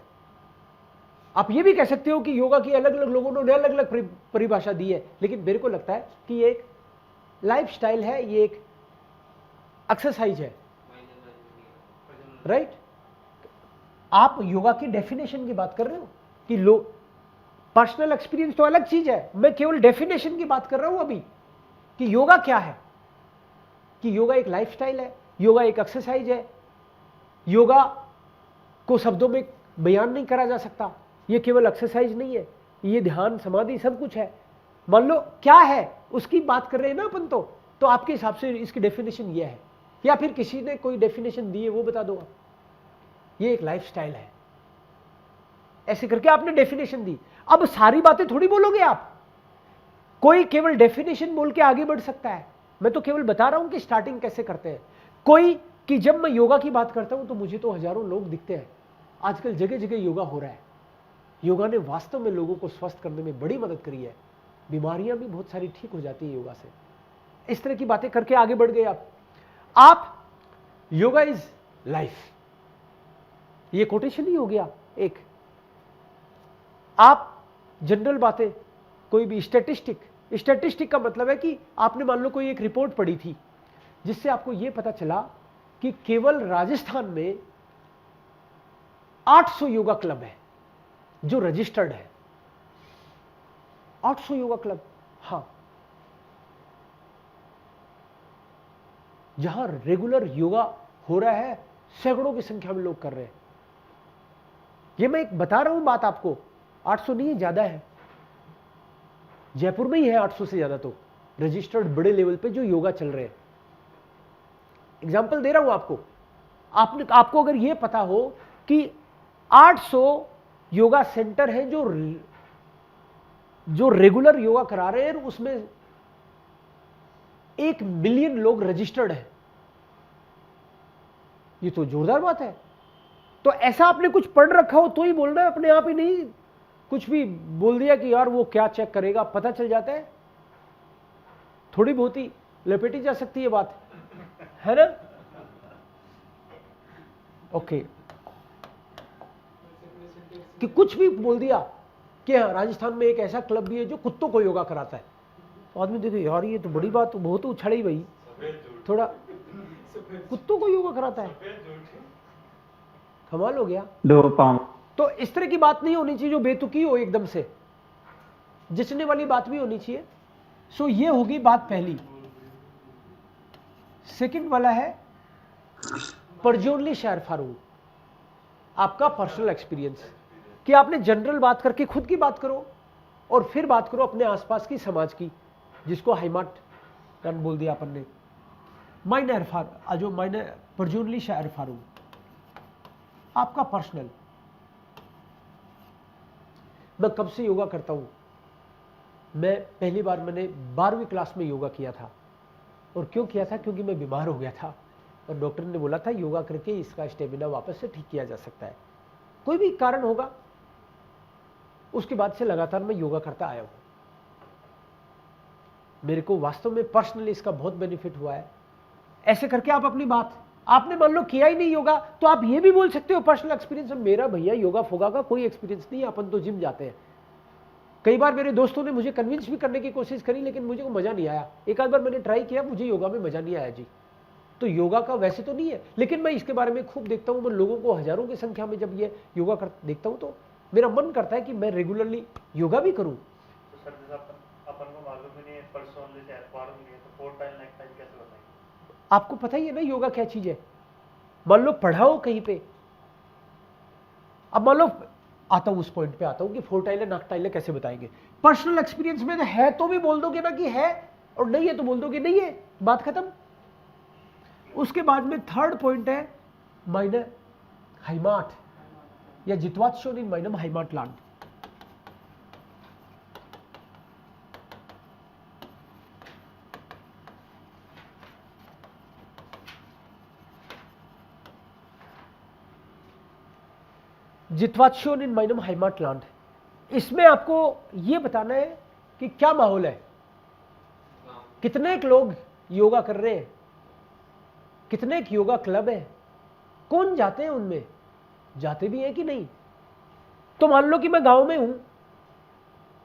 आप ये भी कह सकते हो कि योगा की अलग अलग लोगों ने अलग अलग परिभाषा दी है, लेकिन मेरे को लगता है कि ये एक लाइफस्टाइल है, ये एक एक्सरसाइज है, राइट। आप योगा की डेफिनेशन की बात कर रहे हो कि लोग, पर्सनल एक्सपीरियंस तो अलग चीज है, मैं केवल डेफिनेशन की बात कर रहा हूं अभी कि योगा क्या है। कि योगा एक लाइफस्टाइल है, योगा एक एक्सरसाइज है। योगा को शब्दों में बयान नहीं करा जा सकता, ये केवल एक्सरसाइज नहीं है, ये ध्यान, समाधि सब कुछ है। मान लो क्या है उसकी बात कर रहे हैं ना अपन, तो आपके हिसाब से इसकी डेफिनेशन ये है, या फिर किसी ने कोई डेफिनेशन दी है वो बता दो आप। ये एक लाइफस्टाइल है, ऐसे करके आपने डेफिनेशन दी। अब सारी बातें थोड़ी बोलोगे आप, कोई केवल डेफिनेशन बोल के आगे बढ़ सकता है, मैं तो केवल बता रहा हूं कि स्टार्टिंग कैसे करते हैं। कोई कि जब मैं योगा की बात करता हूं तो मुझे तो हजारों लोग दिखते हैं, आजकल जगह जगह योगा हो रहा है। योगा ने वास्तव में लोगों को स्वस्थ करने में बड़ी मदद करी है, बीमारियां भी बहुत सारी ठीक हो जाती है योगा से। इस तरह की बातें करके आगे बढ़ गए आप योगा इज लाइफ, ये कोटेशन ही हो गया एक। आप जनरल बातें, कोई भी स्टैटिस्टिक का मतलब है कि आपने मान लो कोई एक रिपोर्ट पढ़ी थी जिससे आपको यह पता चला कि केवल राजस्थान में 800 योगा क्लब है जो रजिस्टर्ड है। 800 योगा क्लब, हां, जहां रेगुलर योगा हो रहा है, सैकड़ों की संख्या में लोग कर रहे हैं। ये मैं एक बता रहा हूं बात आपको, 800 नहीं है, ज्यादा है। जयपुर में ही है 800 से ज्यादा तो रजिस्टर्ड बड़े लेवल पे जो योगा चल रहे हैं। एग्जांपल दे रहा हूं आपको अगर यह पता हो कि 800 योगा सेंटर हैं जो रेगुलर योगा करा रहे हैं, उसमें 1 मिलियन लोग रजिस्टर्ड हैं, ये तो जोरदार बात है। तो ऐसा आपने कुछ पढ़ रखा हो तो ही बोलना है, अपने आप ही नहीं कुछ भी बोल दिया कि यार वो क्या चेक करेगा, पता चल जाता है। थोड़ी बहुत ही लपेटी जा सकती है बात, है ना। ओके, कि कुछ भी बोल दिया कि हाँ राजस्थान में एक ऐसा क्लब भी है जो कुत्तों को योगा कराता है, तो आदमी देखे यार ये तो बड़ी बात, तो बहुत उछड़ी भाई, थोड़ा कुत्तों को योगा कराता है, कमाल हो गया। 2 पाँव। तो इस तरह की बात नहीं होनी चाहिए जो बेतुकी हो एकदम से जचने वाली बात भी होनी चाहिए। सो ये होगी बात पहली। सेकंड वाला है परजोनली शायर फारूक, आपका पर्सनल एक्सपीरियंस, कि आपने जनरल बात करके खुद की बात करो और फिर बात करो अपने आसपास की, समाज की, जिसको हाइमाट रन बोल दिया अपन ने। माइनर जो माइनर परजोनली शायर फारूक, आपका पर्सनल। मैं कब से योगा करता हूं? मैं पहली बार मैंने 12वीं क्लास में योगा किया था। और क्यों किया था? क्योंकि मैं बीमार हो गया था और डॉक्टर ने बोला था योगा करके इसका स्टेमिना वापस से ठीक किया जा सकता है, कोई भी कारण होगा। उसके बाद से लगातार मैं योगा करता आया हूं। मेरे को वास्तव में पर्सनली इसका बहुत बेनिफिट हुआ है। ऐसे करके आप अपनी बात, आपने मान लो किया ही नहीं योगा तो आप ये भी बोल सकते हो पर्सनल एक्सपीरियंस, मेरा भैया योगा फोगा का कोई एक्सपीरियंस नहीं है, अपन तो जिम जाते हैं। कई बार मेरे दोस्तों ने मुझे कन्विंस भी करने की कोशिश करी, लेकिन मुझे को मजा नहीं आया। एक आध बार मैंने ट्राई किया, मुझे योगा में मजा नहीं आया जी। तो योगा का वैसे तो नहीं है, लेकिन मैं इसके बारे में खूब देखता हूं। मैं लोगों को हजारों की संख्या में जब ये योगा देखता हूं तो मेरा मन करता है कि मैं रेगुलरली योगा भी करूं। तो सर जैसे अपन को मालूम ही नहीं है पर्सनली शायर फारूक नहीं है, तो 4 टाइम नेक टाइम कैसे बताएंगे? आपको पता ही है ना योगा क्या चीज है। मान लो पढ़ाओ कहीं पे, अब मान लो आता हूं उस पॉइंट पे आता हूं कि 4 टाइल नाक टाइल कैसे बताएंगे। पर्सनल एक्सपीरियंस में है तो भी बोल दोगे ना कि है, और नहीं है तो बोल दोगे नहीं है, बात खत्म। उसके बाद में थर्ड पॉइंट है माइनर हाइमाट या जित्वात्सोन इन माइनम हाइमाट लैंड। जित्वात्सोन इन माइनम हाइमाट लैंड, इसमें आपको यह बताना है कि क्या माहौल है, कितने लोग योगा कर रहे हैं, कितने योगा क्लब है, कौन जाते हैं, उनमें जाते भी हैं कि नहीं। तो मान लो कि मैं गांव में हूं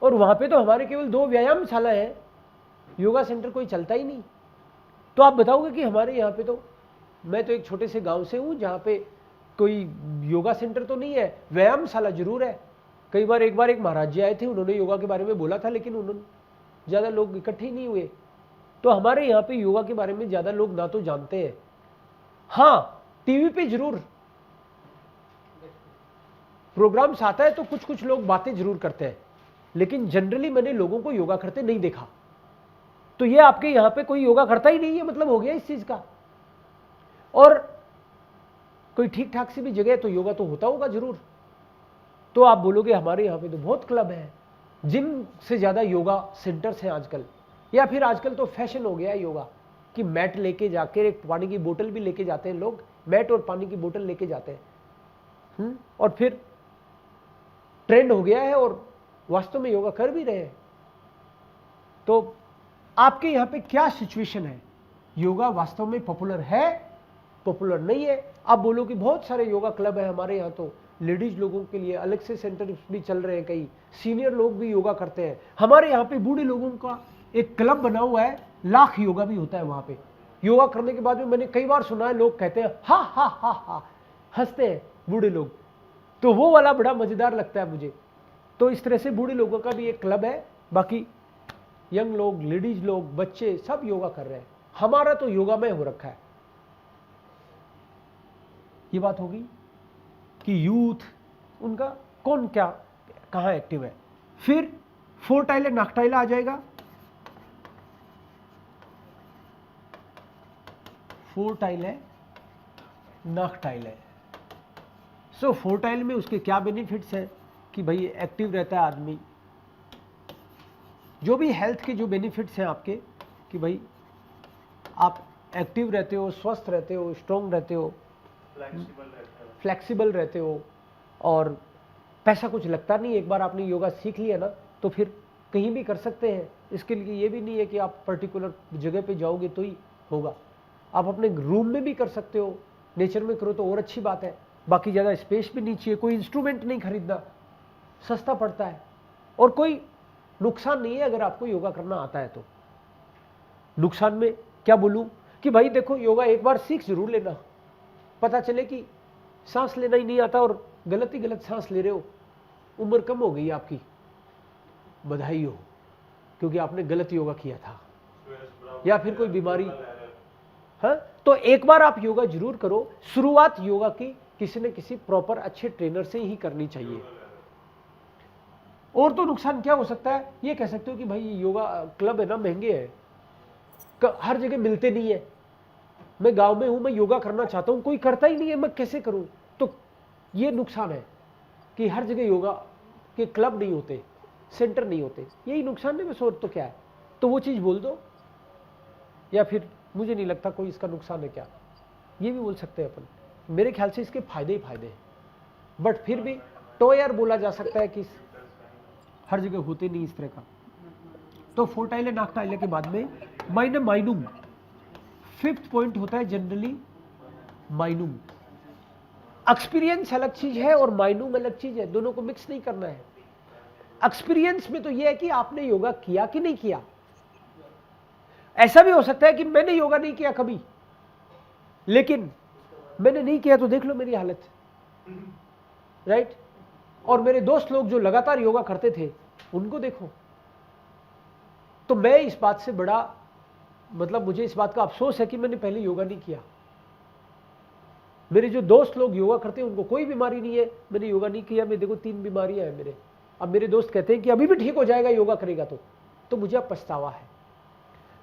और वहां पे तो हमारे केवल 2 व्यायामशाला है, योगा सेंटर कोई चलता ही नहीं। तो आप बताओगे कि हमारे यहाँ पे तो, मैं तो एक छोटे से गांव से हूं जहां पे कोई योगा सेंटर तो नहीं है, व्यायामशाला जरूर है। कई बार एक महाराज जी आए थे, उन्होंने योगा के बारे में बोला था, लेकिन उन्होंने ज्यादा लोग इकट्ठे ही नहीं हुए। तो हमारे यहाँ पे योगा के बारे में ज्यादा लोग ना तो जानते हैं, हाँ टीवी पे जरूर प्रोग्राम्स आता है तो कुछ लोग बातें जरूर करते हैं, लेकिन जनरली मैंने लोगों को योगा करते नहीं देखा। तो ये आपके यहाँ पे कोई योगा करता ही नहीं है, मतलब हो गया इस चीज का। और कोई ठीक ठाक सी भी जगह है तो योगा तो होता होगा जरूर। तो आप बोलोगे हमारे यहाँ पे तो बहुत क्लब है, जिम से ज्यादा योगा सेंटर्स हैं आजकल। या फिर आजकल तो फैशन हो गया है योगा कि मैट लेके जाकर एक पानी की बोतल भी लेके जाते हैं लोग, मैट और पानी की बोतल लेके जाते हैं, और फिर ट्रेंड हो गया है और वास्तव में योगा कर भी रहे हैं। तो आपके यहाँ पे क्या सिचुएशन है? योगा वास्तव में पॉपुलर है, पॉपुलर नहीं है? आप बोलो कि बहुत सारे योगा क्लब है हमारे यहाँ, तो लेडीज लोगों के लिए अलग से सेंटर भी चल रहे हैं, कई सीनियर लोग भी योगा करते हैं। हमारे यहाँ पे बूढ़े लोगों का एक क्लब बना हुआ है, लाख योगा भी होता है वहां पे। योगा करने के बाद में मैंने कई बार सुना है लोग कहते हैं हा हा हा हा, हंसते हैं बूढ़े लोग, तो वो वाला बड़ा मजेदार लगता है मुझे। तो इस तरह से बूढ़े लोगों का भी एक क्लब है, बाकी यंग लोग, लेडीज लोग, बच्चे सब योगा कर रहे हैं। हमारा तो योगा में हो रखा है। ये बात होगी कि यूथ उनका कौन क्या कहां एक्टिव है। फिर 4 टाइल नाक टाइल आ जाएगा। 4 टाइल है, नाक टाइल है। सो 4 टाइल में उसके क्या बेनिफिट्स है कि भाई एक्टिव रहता है आदमी, जो भी हेल्थ के जो बेनिफिट्स हैं आपके, कि भाई आप एक्टिव रहते हो, स्वस्थ रहते हो, स्ट्रॉन्ग रहते हो, फ्लेक्सिबल रहते हो, और पैसा कुछ लगता नहीं। एक बार आपने योगा सीख लिया ना तो फिर कहीं भी कर सकते हैं। इसके लिए ये भी नहीं है कि आप पर्टिकुलर जगह पे जाओगे तो ही होगा, आप अपने रूम में भी कर सकते हो, नेचर में करो तो और अच्छी बात है। बाकी ज़्यादा स्पेस भी नहीं चाहिए, कोई इंस्ट्रूमेंट नहीं खरीदना, सस्ता पड़ता है, और कोई नुकसान नहीं है अगर आपको योगा करना आता है तो। नुकसान में क्या बोलूं कि भाई देखो, योगा एक बार सीख जरूर लेना, पता चले कि सांस लेना ही नहीं आता और गलत ही गलत सांस ले रहे हो, उम्र कम हो गई आपकी, बधाई हो, क्योंकि आपने गलत योगा किया था या फिर कोई बीमारी। हाँ, तो एक बार आप योगा जरूर करो। शुरुआत योगा की किसी न किसी प्रॉपर अच्छे ट्रेनर से ही करनी चाहिए। और तो नुकसान क्या हो सकता है, ये कह सकते हो कि भाई योगा क्लब है ना, महंगे हैं, हर जगह मिलते नहीं है, मैं गांव में हूं, मैं योगा करना चाहता हूं, कोई करता ही नहीं है, मैं कैसे करूं। तो ये नुकसान है कि हर जगह योगा के क्लब नहीं होते, सेंटर नहीं होते, यही नुकसान है। बस और तो क्या है, तो वो चीज बोल दो, या फिर मुझे नहीं लगता कोई इसका नुकसान है क्या, ये भी बोल सकते हैं अपन। मेरे ख्याल से इसके फायदे ही फायदे हैं, बट फिर भी टॉयर बोला जा सकता है कि हर जगह होते नहीं इस तरह का। तो फोर्टाइले नाकटाइले के बाद में माइनम माइनुम, फिफ्थ पॉइंट होता है जनरली माइनुम। एक्सपीरियंस अलग चीज है और माइनुम अलग चीज है, दोनों को मिक्स नहीं करना है। एक्सपीरियंस में तो यह है कि आपने योगा किया कि नहीं किया। ऐसा भी हो सकता है कि मैंने योगा नहीं किया कभी, लेकिन मैंने नहीं किया तो देख लो मेरी हालत, राइट। और मेरे दोस्त लोग जो लगातार योगा करते थे उनको देखो। तो मैं इस बात से बड़ा, मतलब मुझे इस बात का अफसोस है कि मैंने पहले योगा नहीं किया। मेरे जो दोस्त लोग योगा करते हैं उनको कोई बीमारी नहीं है, मैंने योगा नहीं किया, मैं देखो 3 बीमारियां हैं मेरे। अब मेरे दोस्त कहते हैं कि अभी भी ठीक हो जाएगा योगा करेगा तो मुझे अब पछतावा है।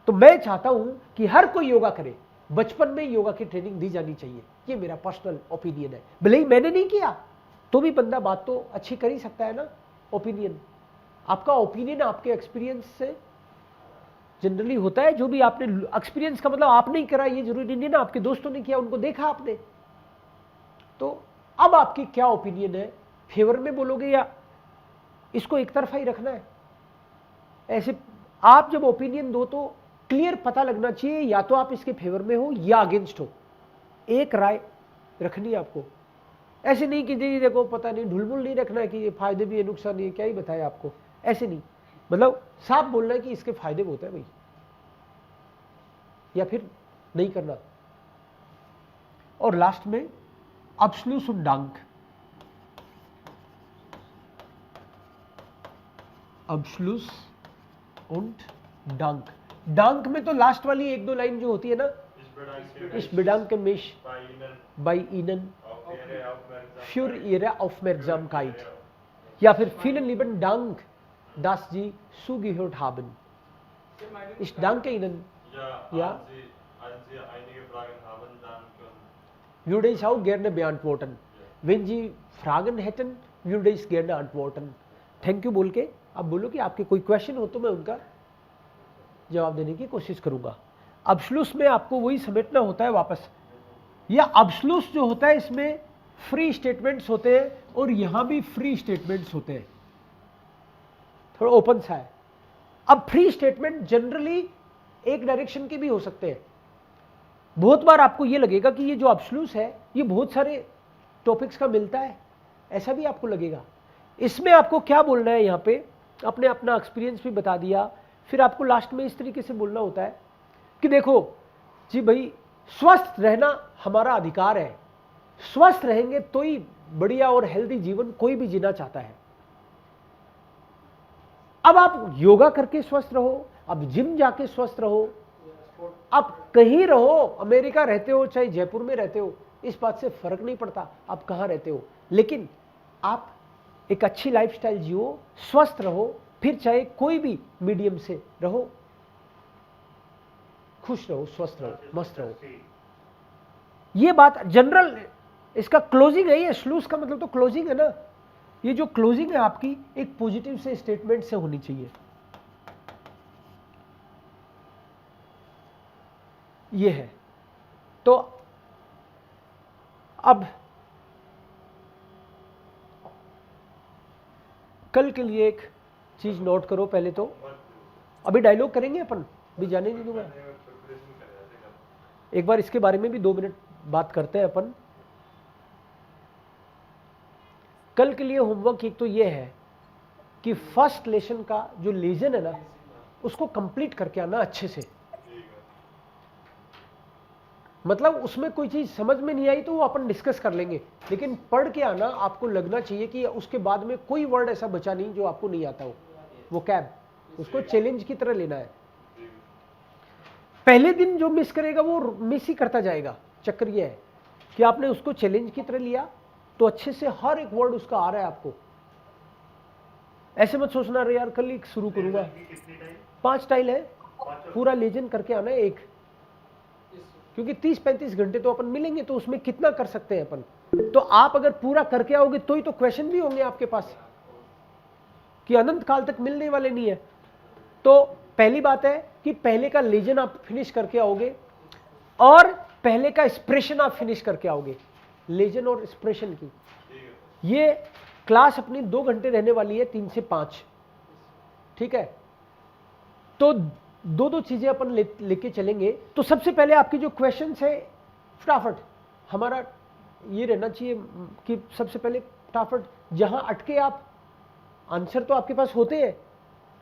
तो मैं चाहता हूं कि हर कोई योगा करे, बचपन में योगा की ट्रेनिंग दी जानी चाहिए, ये मेरा पर्सनल ओपिनियन है। भले ही मैंने नहीं किया तो भी बंदा बात तो अच्छी कर ही सकता है ना। ओपिनियन, आपका ओपिनियन आपके एक्सपीरियंस से जनरली होता है। जो भी आपने एक्सपीरियंस का मतलब आप नहीं करा ये जरूरी नहीं ना, आपके दोस्तों ने किया, उनको देखा आपने। तो अब आपकी क्या ओपिनियन है, फेवर में बोलोगे या इसको एक तरफा ही रखना है। ऐसे आप जब ओपिनियन दो तो क्लियर पता लगना चाहिए, या तो आप इसके फेवर में हो या अगेंस्ट हो, एक राय रखनी है आपको। ऐसे नहीं कि जी देखो पता नहीं, ढुलमुल नहीं रखना है कि ये फायदे भी है नुकसान नहीं है, क्या ही बताया आपको, ऐसे नहीं। मतलब साफ बोलना है कि इसके फायदे बहुत है भाई, या फिर नहीं करना। और लास्ट में अब्सलूस und Dank, अब्सलूस und Dank। डांक में तो लास्ट वाली 1-2 लाइन जो होती है ना, इस bedanke mich bei Ihnen für Ihre Aufmerksamkeit, या फिर vielen lieben Dank, dass Sie zugehört haben। Ich danke Ihnen, ja, würde ich auch gerne beantworten, wenn Sie Fragen hätten würde ich gerne antworten। Thank you बोल के आप बोलो कि आपके कोई question हो तो मैं उनका जवाब देने की कोशिश करूंगा। अब्सलूस में आपको वही समेटना होता है वापस। यह अब्सलूस जो होता है इसमें फ्री स्टेटमेंट्स होते हैं और यहां भी फ्री स्टेटमेंट्स होते हैं, थोड़ा ओपन सा है। अब फ्री स्टेटमेंट जनरली एक डायरेक्शन के भी हो सकते हैं। बहुत बार आपको ये लगेगा कि ये जो अब्सलूस है ये बहुत सारे टॉपिक्स का मिलता है, ऐसा भी आपको लगेगा। इसमें आपको क्या बोलना है, यहाँ पे आपने अपना एक्सपीरियंस भी बता दिया, फिर आपको लास्ट में इस तरीके से बोलना होता है कि देखो जी भाई, स्वस्थ रहना हमारा अधिकार है, स्वस्थ रहेंगे तो ही बढ़िया और हेल्दी जीवन कोई भी जीना चाहता है। अब आप योगा करके स्वस्थ रहो, अब जिम जाके स्वस्थ रहो, आप कहीं रहो, अमेरिका रहते हो चाहे जयपुर में रहते हो, इस बात से फर्क नहीं पड़ता आप कहां रहते हो, लेकिन आप एक अच्छी लाइफस्टाइल जियो, स्वस्थ रहो, फिर चाहे कोई भी मीडियम से रहो, खुश रहो, स्वस्थ रहो, मस्त रहो। ये बात जनरल, इसका क्लोजिंग है, ये स्लूस का मतलब तो क्लोजिंग है ना। ये जो क्लोजिंग है आपकी एक पॉजिटिव से स्टेटमेंट से होनी चाहिए। ये है। तो अब कल के लिए एक चीज नोट करो पहले तो, अभी डायलॉग करेंगे अपन, भी जाने नहीं दूंगा, एक बार इसके बारे में भी 2 मिनट बात करते हैं अपन। कल के लिए होमवर्क एक तो ये है कि फर्स्ट लेसन का जो लेसन है ना उसको कंप्लीट करके आना अच्छे से। मतलब उसमें कोई चीज समझ में नहीं आई तो वो अपन डिस्कस कर लेंगे, लेकिन पढ़ के आना आपको लगना चाहिए कि उसके बाद में कोई वर्ड ऐसा बचा नहीं जो आपको नहीं आता हो। वो कैब, उसको चैलेंज की तरह लेना है। पहले दिन जो मिस करेगा वो मिस ही करता जाएगा। चक्कर ये है कि आपने उसको चैलेंज की तरह लिया तो अच्छे से हर एक वर्ड उसका आ रहा है आपको। ऐसे मत सोचना रे यार कल ही शुरू करूंगा। 5 टाइल है, पूरा लेजन करके आना है एक, क्योंकि 30-35 घंटे तो अपन मिलेंगे तो उसमें कितना कर सकते हैं अपन। तो आप अगर पूरा करके आओगे तो ही तो क्वेश्चन भी होंगे आपके पास, कि अनंत काल तक मिलने वाले नहीं है। तो पहली बात है कि पहले का लेजन आप फिनिश करके आओगे और पहले का एक्सप्रेशन आप फिनिश करके आओगे। लेजन और एक्सप्रेशन की ये क्लास अपनी 2 घंटे रहने वाली है, 3 से 5, ठीक है। तो 2-2 चीजें अपन लेके चलेंगे। तो सबसे पहले आपकी जो क्वेश्चंस है फटाफट हमारा ये रहना चाहिए कि सबसे पहले फटाफट जहां अटके आप, आंसर तो आपके पास होते हैं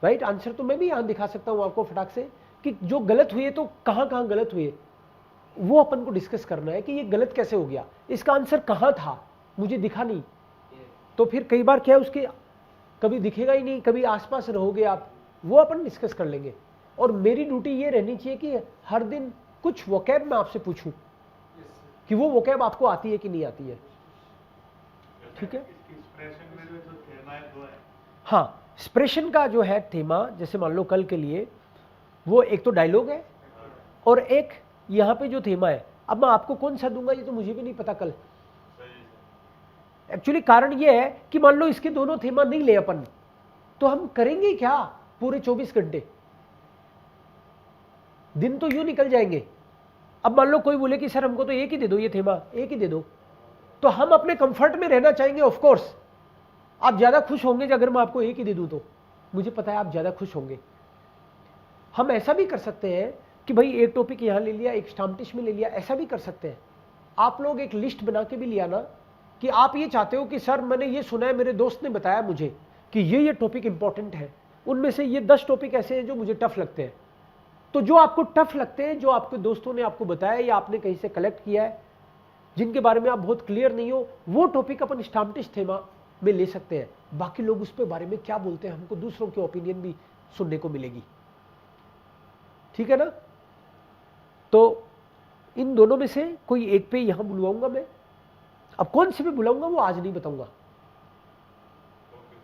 राइट, आंसर तो मैं भी यहां दिखा सकता हूं आपको फटाक से कि जो गलत हुए तो कहां कहां गलत हुए, वो अपन को डिस्कस करना है कि ये गलत कैसे हो गया, इसका आंसर कहां था मुझे दिखा नहीं। तो फिर कई बार क्या है उसके कभी दिखेगा ही नहीं, कभी आसपास रहोगे आप, वो अपन डिस्कस कर लेंगे। और मेरी ड्यूटी ये रहनी चाहिए कि हर दिन कुछ वोकैब मैं आपसे पूछूं कि वो वोकैब आपको आती है कि नहीं आती है, ठीक है। हाँ, एक्सप्रेशन का जो है थीमा, जैसे मान लो कल के लिए वो एक तो डायलॉग है और एक यहाँ पे जो थीमा है। अब मैं आपको कौन सा दूंगा ये तो मुझे भी नहीं पता कल। एक्चुअली कारण ये है कि मान लो इसके दोनों थीमा नहीं ले अपन, तो हम करेंगे क्या पूरे 24 घंटे, दिन तो यूं निकल जाएंगे। अब मान लो कोई बोले कि सर हमको तो एक ही दे दो, ये थीमा एक ही दे दो, तो हम अपने कंफर्ट में रहना चाहेंगे। ऑफ कोर्स आप ज्यादा खुश होंगे अगर मैं आपको एक ही दे दूं, तो मुझे पता है आप ज्यादा खुश होंगे। हम ऐसा भी कर सकते हैं कि भाई एक टॉपिक यहां ले लिया, एक स्टाम्पटिश में ले लिया, ऐसा भी कर सकते हैं। आप लोग एक लिस्ट बना के भी लिया ना कि आप ये चाहते हो कि सर मैंने ये सुना है, मेरे दोस्त ने बताया मुझे कि ये टॉपिक इंपॉर्टेंट है, उनमें से ये 10 टॉपिक ऐसे हैं जो मुझे टफ लगते हैं। तो जो आपको टफ लगते हैं, जो आपके दोस्तों ने आपको बताया या आपने कहीं से कलेक्ट किया है, जिनके बारे में आप बहुत क्लियर नहीं हो, वो टॉपिक अपन स्टाम्पटिश थीमा में ले सकते हैं। बाकी लोग उस पे बारे में क्या बोलते हैं, हमको दूसरों की ओपिनियन भी सुनने को मिलेगी, ठीक है ना। तो इन दोनों में से कोई एक पे यहां बुलवाऊंगा मैं। अब कौन से भी बुलाऊंगा वो आज नहीं बताऊंगा।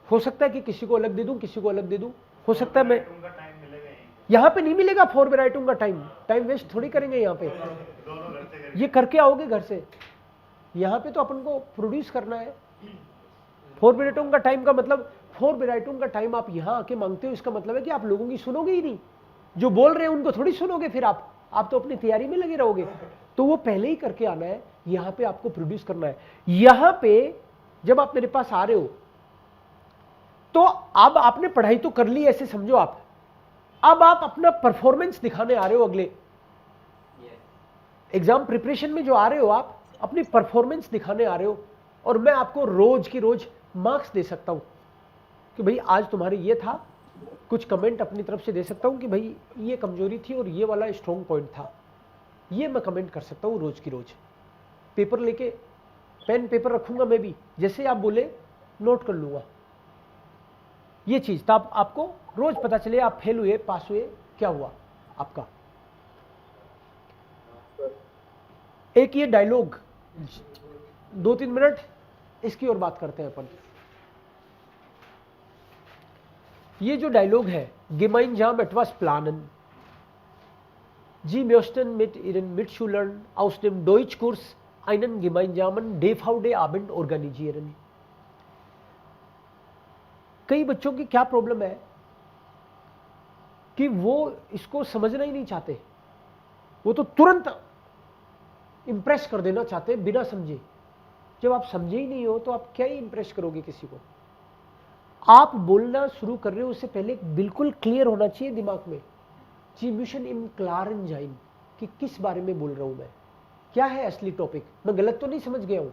हो सकता है कि किसी को अलग दे दूं, किसी को अलग दे दूं, हो सकता है मैं यहां पे नहीं मिलेगा। फोर वेराइटियों का टाइम वेस्ट थोड़ी करेंगे यहां पे, ये करके आओगे घर से। यहां पे तो अपन को प्रोड्यूस करना है। 4 वेराइटियों का टाइम का मतलब 4 वेराइटियों का टाइम आप यहां आके मांगते हो, इसका मतलब है कि आप लोगों की सुनोगे ही नहीं, जो बोल रहे हैं उनको थोड़ी सुनोगे। फिर आप तो अपनी तैयारी में लगे रहोगे। तो वो पहले ही करके आना है, यहां पे आपको प्रोड्यूस करना है। यहां पे जब आप मेरे पास आ रहे हो तो अब आपने पढ़ाई तो कर ली, ऐसे समझो आप। अब आप अपना परफॉर्मेंस दिखाने आ रहे हो। अगले एग्जाम प्रिपरेशन में जो आ रहे हो, आप अपनी परफॉर्मेंस दिखाने आ रहे हो। और मैं आपको रोज की रोज मार्क्स दे सकता हूं कि भाई आज तुम्हारे ये था, कुछ कमेंट अपनी तरफ से दे सकता हूं कि भाई ये कमजोरी थी और ये वाला स्ट्रॉन्ग पॉइंट था, ये मैं कमेंट कर सकता हूं रोज की रोज। पेपर लेके पेन पेपर रखूंगा मैं भी, जैसे आप बोले नोट कर लूंगा ये चीज, तब आपको रोज पता चले आप फेल हुए, पास हुए, क्या हुआ आपका। एक ये डायलॉग 2-3 मिनट इसकी और बात करते हैं अपन। ये जो डायलॉग है, gemeinsam etwas planen, Sie möchten mit Ihren Mitschülern aus dem Deutschkurs einen gemeinsamen DVD-Abend organisieren। कई बच्चों की क्या प्रॉब्लम है कि वो इसको समझना ही नहीं चाहते, वो तो तुरंत इंप्रेस कर देना चाहते हैं बिना समझे। जब आप समझे ही नहीं हो तो आप क्या ही इंप्रेस करोगे किसी को। आप बोलना शुरू कर रहे हो उससे पहले बिल्कुल क्लियर होना चाहिए दिमाग में, जी मिशन इन क्लारन जाइन, कि किस बारे में बोल रहा हूं मैं, क्या है असली टॉपिक, मैं गलत तो नहीं समझ गया हूं।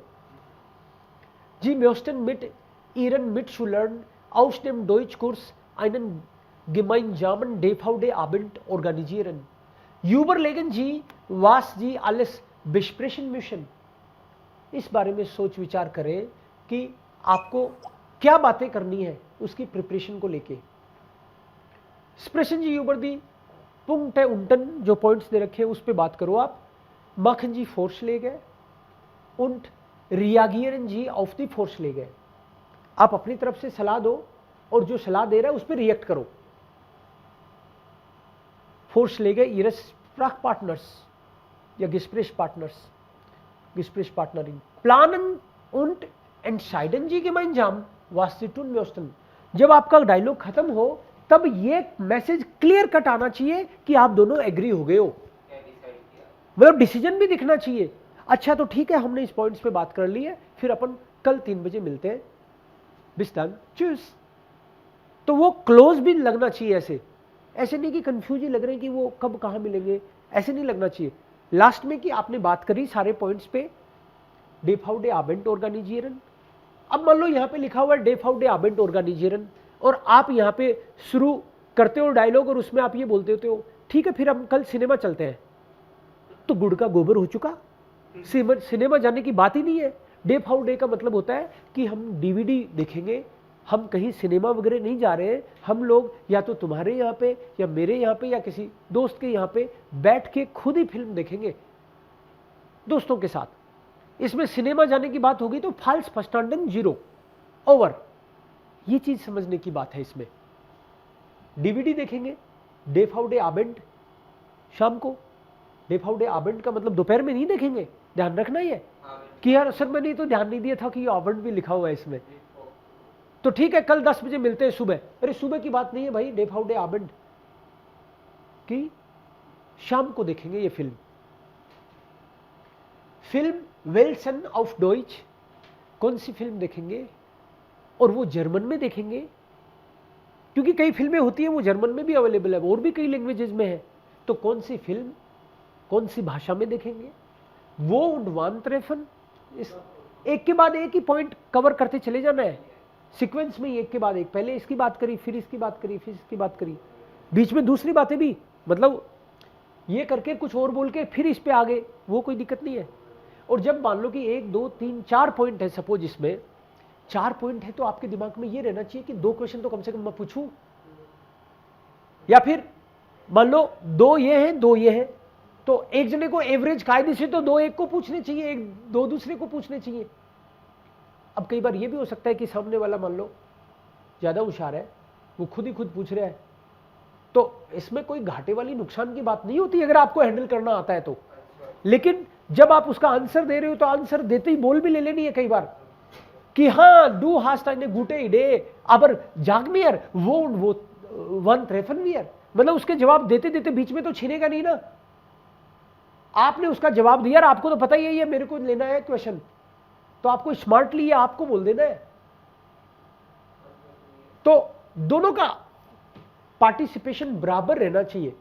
जी म्योस्टन मिट इरन मिट शुलर्न aus dem Deutschkurs einen gemeinsamen DVD-Abend organisieren। Überlegen Sie, was Sie alles besprechen müssen। इस बारे में सोच विचार करें कि आपको क्या बातें करनी है उसकी प्रिपरेशन को लेके। स्प्रेशन जी ऊपर दी पुंक्ट है उल्टन जो पॉइंट्स दे रखे हैं उस पर बात करो आप। माखन जी फोर्सलेग है und reagieren जी ऑफ दी फोर्सलेग है। आप अपनी तरफ से सलाह दो और जो सलाह दे रहा है उस पर रिएक्ट करो। Vorschläge ihres Sprachpartners या Gesprächspartnerin planen und entscheiden ji gemeinsam was sie tun möchten। जब आपका डायलॉग खत्म हो तब ये मैसेज क्लियर कट आना चाहिए कि आप दोनों एग्री हो गए हो, मतलब डिसीजन भी दिखना चाहिए। अच्छा तो ठीक है, हमने इस पॉइंट्स पे बात कर ली है, फिर अपन कल 3 बजे मिलते हैं। bis dann tschüss। तो वो क्लोज भी लगना चाहिए, ऐसे नहीं कि कंफ्यूज ही लग रहे हैं कि वो कब कहाँ मिलेंगे, ऐसे नहीं लगना चाहिए। लास्ट में कि आपने बात करी सारे पॉइंट्स पे डेफाउडे आबेंट ऑर्गेनाइजेरन। अब मान लो यहाँ पे लिखा हुआ है डेफाउडे आबेंट ऑर्गेनाइजेरन और आप यहाँ पे शुरू करते हो डायलॉग और उसमें आप ये बोलते होते हो ठीक है फिर हम कल सिनेमा चलते हैं, तो गुड़ का गोबर हो चुका, सिनेमा जाने की बात ही नहीं है। डेफाउडे का मतलब होता है कि हम डीवीडी देखेंगे, हम कहीं सिनेमा वगैरह नहीं जा रहे हैं, हम लोग या तो तुम्हारे यहाँ पे या मेरे यहाँ पे या किसी दोस्त के यहाँ पे बैठ के खुद ही फिल्म देखेंगे दोस्तों के साथ। इसमें सिनेमा जाने की बात होगी तो फाल्स फर्स्टांडन 0 ओवर, ये चीज समझने की बात है। इसमें डीवीडी देखेंगे डेफाउडे आबेंट शाम को, डेफाउडे आबेंट का मतलब दोपहर में नहीं देखेंगे, ध्यान रखना ही है कि यार सर मैंने तो ध्यान नहीं दिया था कि आबेंट भी लिखा हुआ है इसमें। तो ठीक है कल 10 बजे मिलते हैं सुबह। अरे सुबह की बात नहीं है भाई, डेफाउडे आबेंट की शाम को देखेंगे ये फिल्म। फिल्म वेल्सन ऑफ डॉइच, कौन सी फिल्म देखेंगे और वो जर्मन में देखेंगे, क्योंकि कई फिल्में होती हैं वो जर्मन में भी अवेलेबल है और भी कई लैंग्वेजेस में है। तो कौन सी फिल्म कौन सी भाषा में देखेंगे वो und wann treffen। इस एक के बाद एक ही पॉइंट कवर करते चले जाना है सीक्वेंस में, एक के बाद एक। पहले इसकी बात करी, फिर इसकी बात करी, फिर इसकी बात करी, बीच में दूसरी बातें भी, मतलब ये करके कुछ और बोल के फिर इस पे आ गए, वो कोई दिक्कत नहीं है। और जब मान लो कि 1 2 3 4 पॉइंट है, सपोज इसमें 4 पॉइंट है, तो आपके दिमाग में ये रहना चाहिए कि 2 क्वेश्चन तो कम से कम मैं पूछूं, या फिर मान लो 2 ये हैं 2 ये हैं, तो एक जने को एवरेज कायदे से तो 2 एक को पूछने चाहिए, 1 2 दूसरे को पूछने चाहिए। अब कई बार ये भी हो सकता है कि सामने वाला मान लो ज्यादा होशियार है, वो खुद ही खुद पूछ रहा है, तो इसमें कोई घाटे वाली नुकसान की बात नहीं होती अगर आपको हैंडल करना आता है तो। लेकिन जब आप उसका आंसर दे रहे हो तो आंसर देते ही बोल भी ले लेनी है कई बार कि हाँ do hast eine gute Idee aber sag mir wo wann treffen wir, मतलब उसके जवाब देते देते बीच में तो छीनेगा नहीं ना। आपने उसका जवाब दिया और आपको तो पता ही है ये मेरे को लेना है क्वेश्चन, तो आपको स्मार्टली ये आपको बोल देना है। तो दोनों का पार्टिसिपेशन बराबर रहना चाहिए,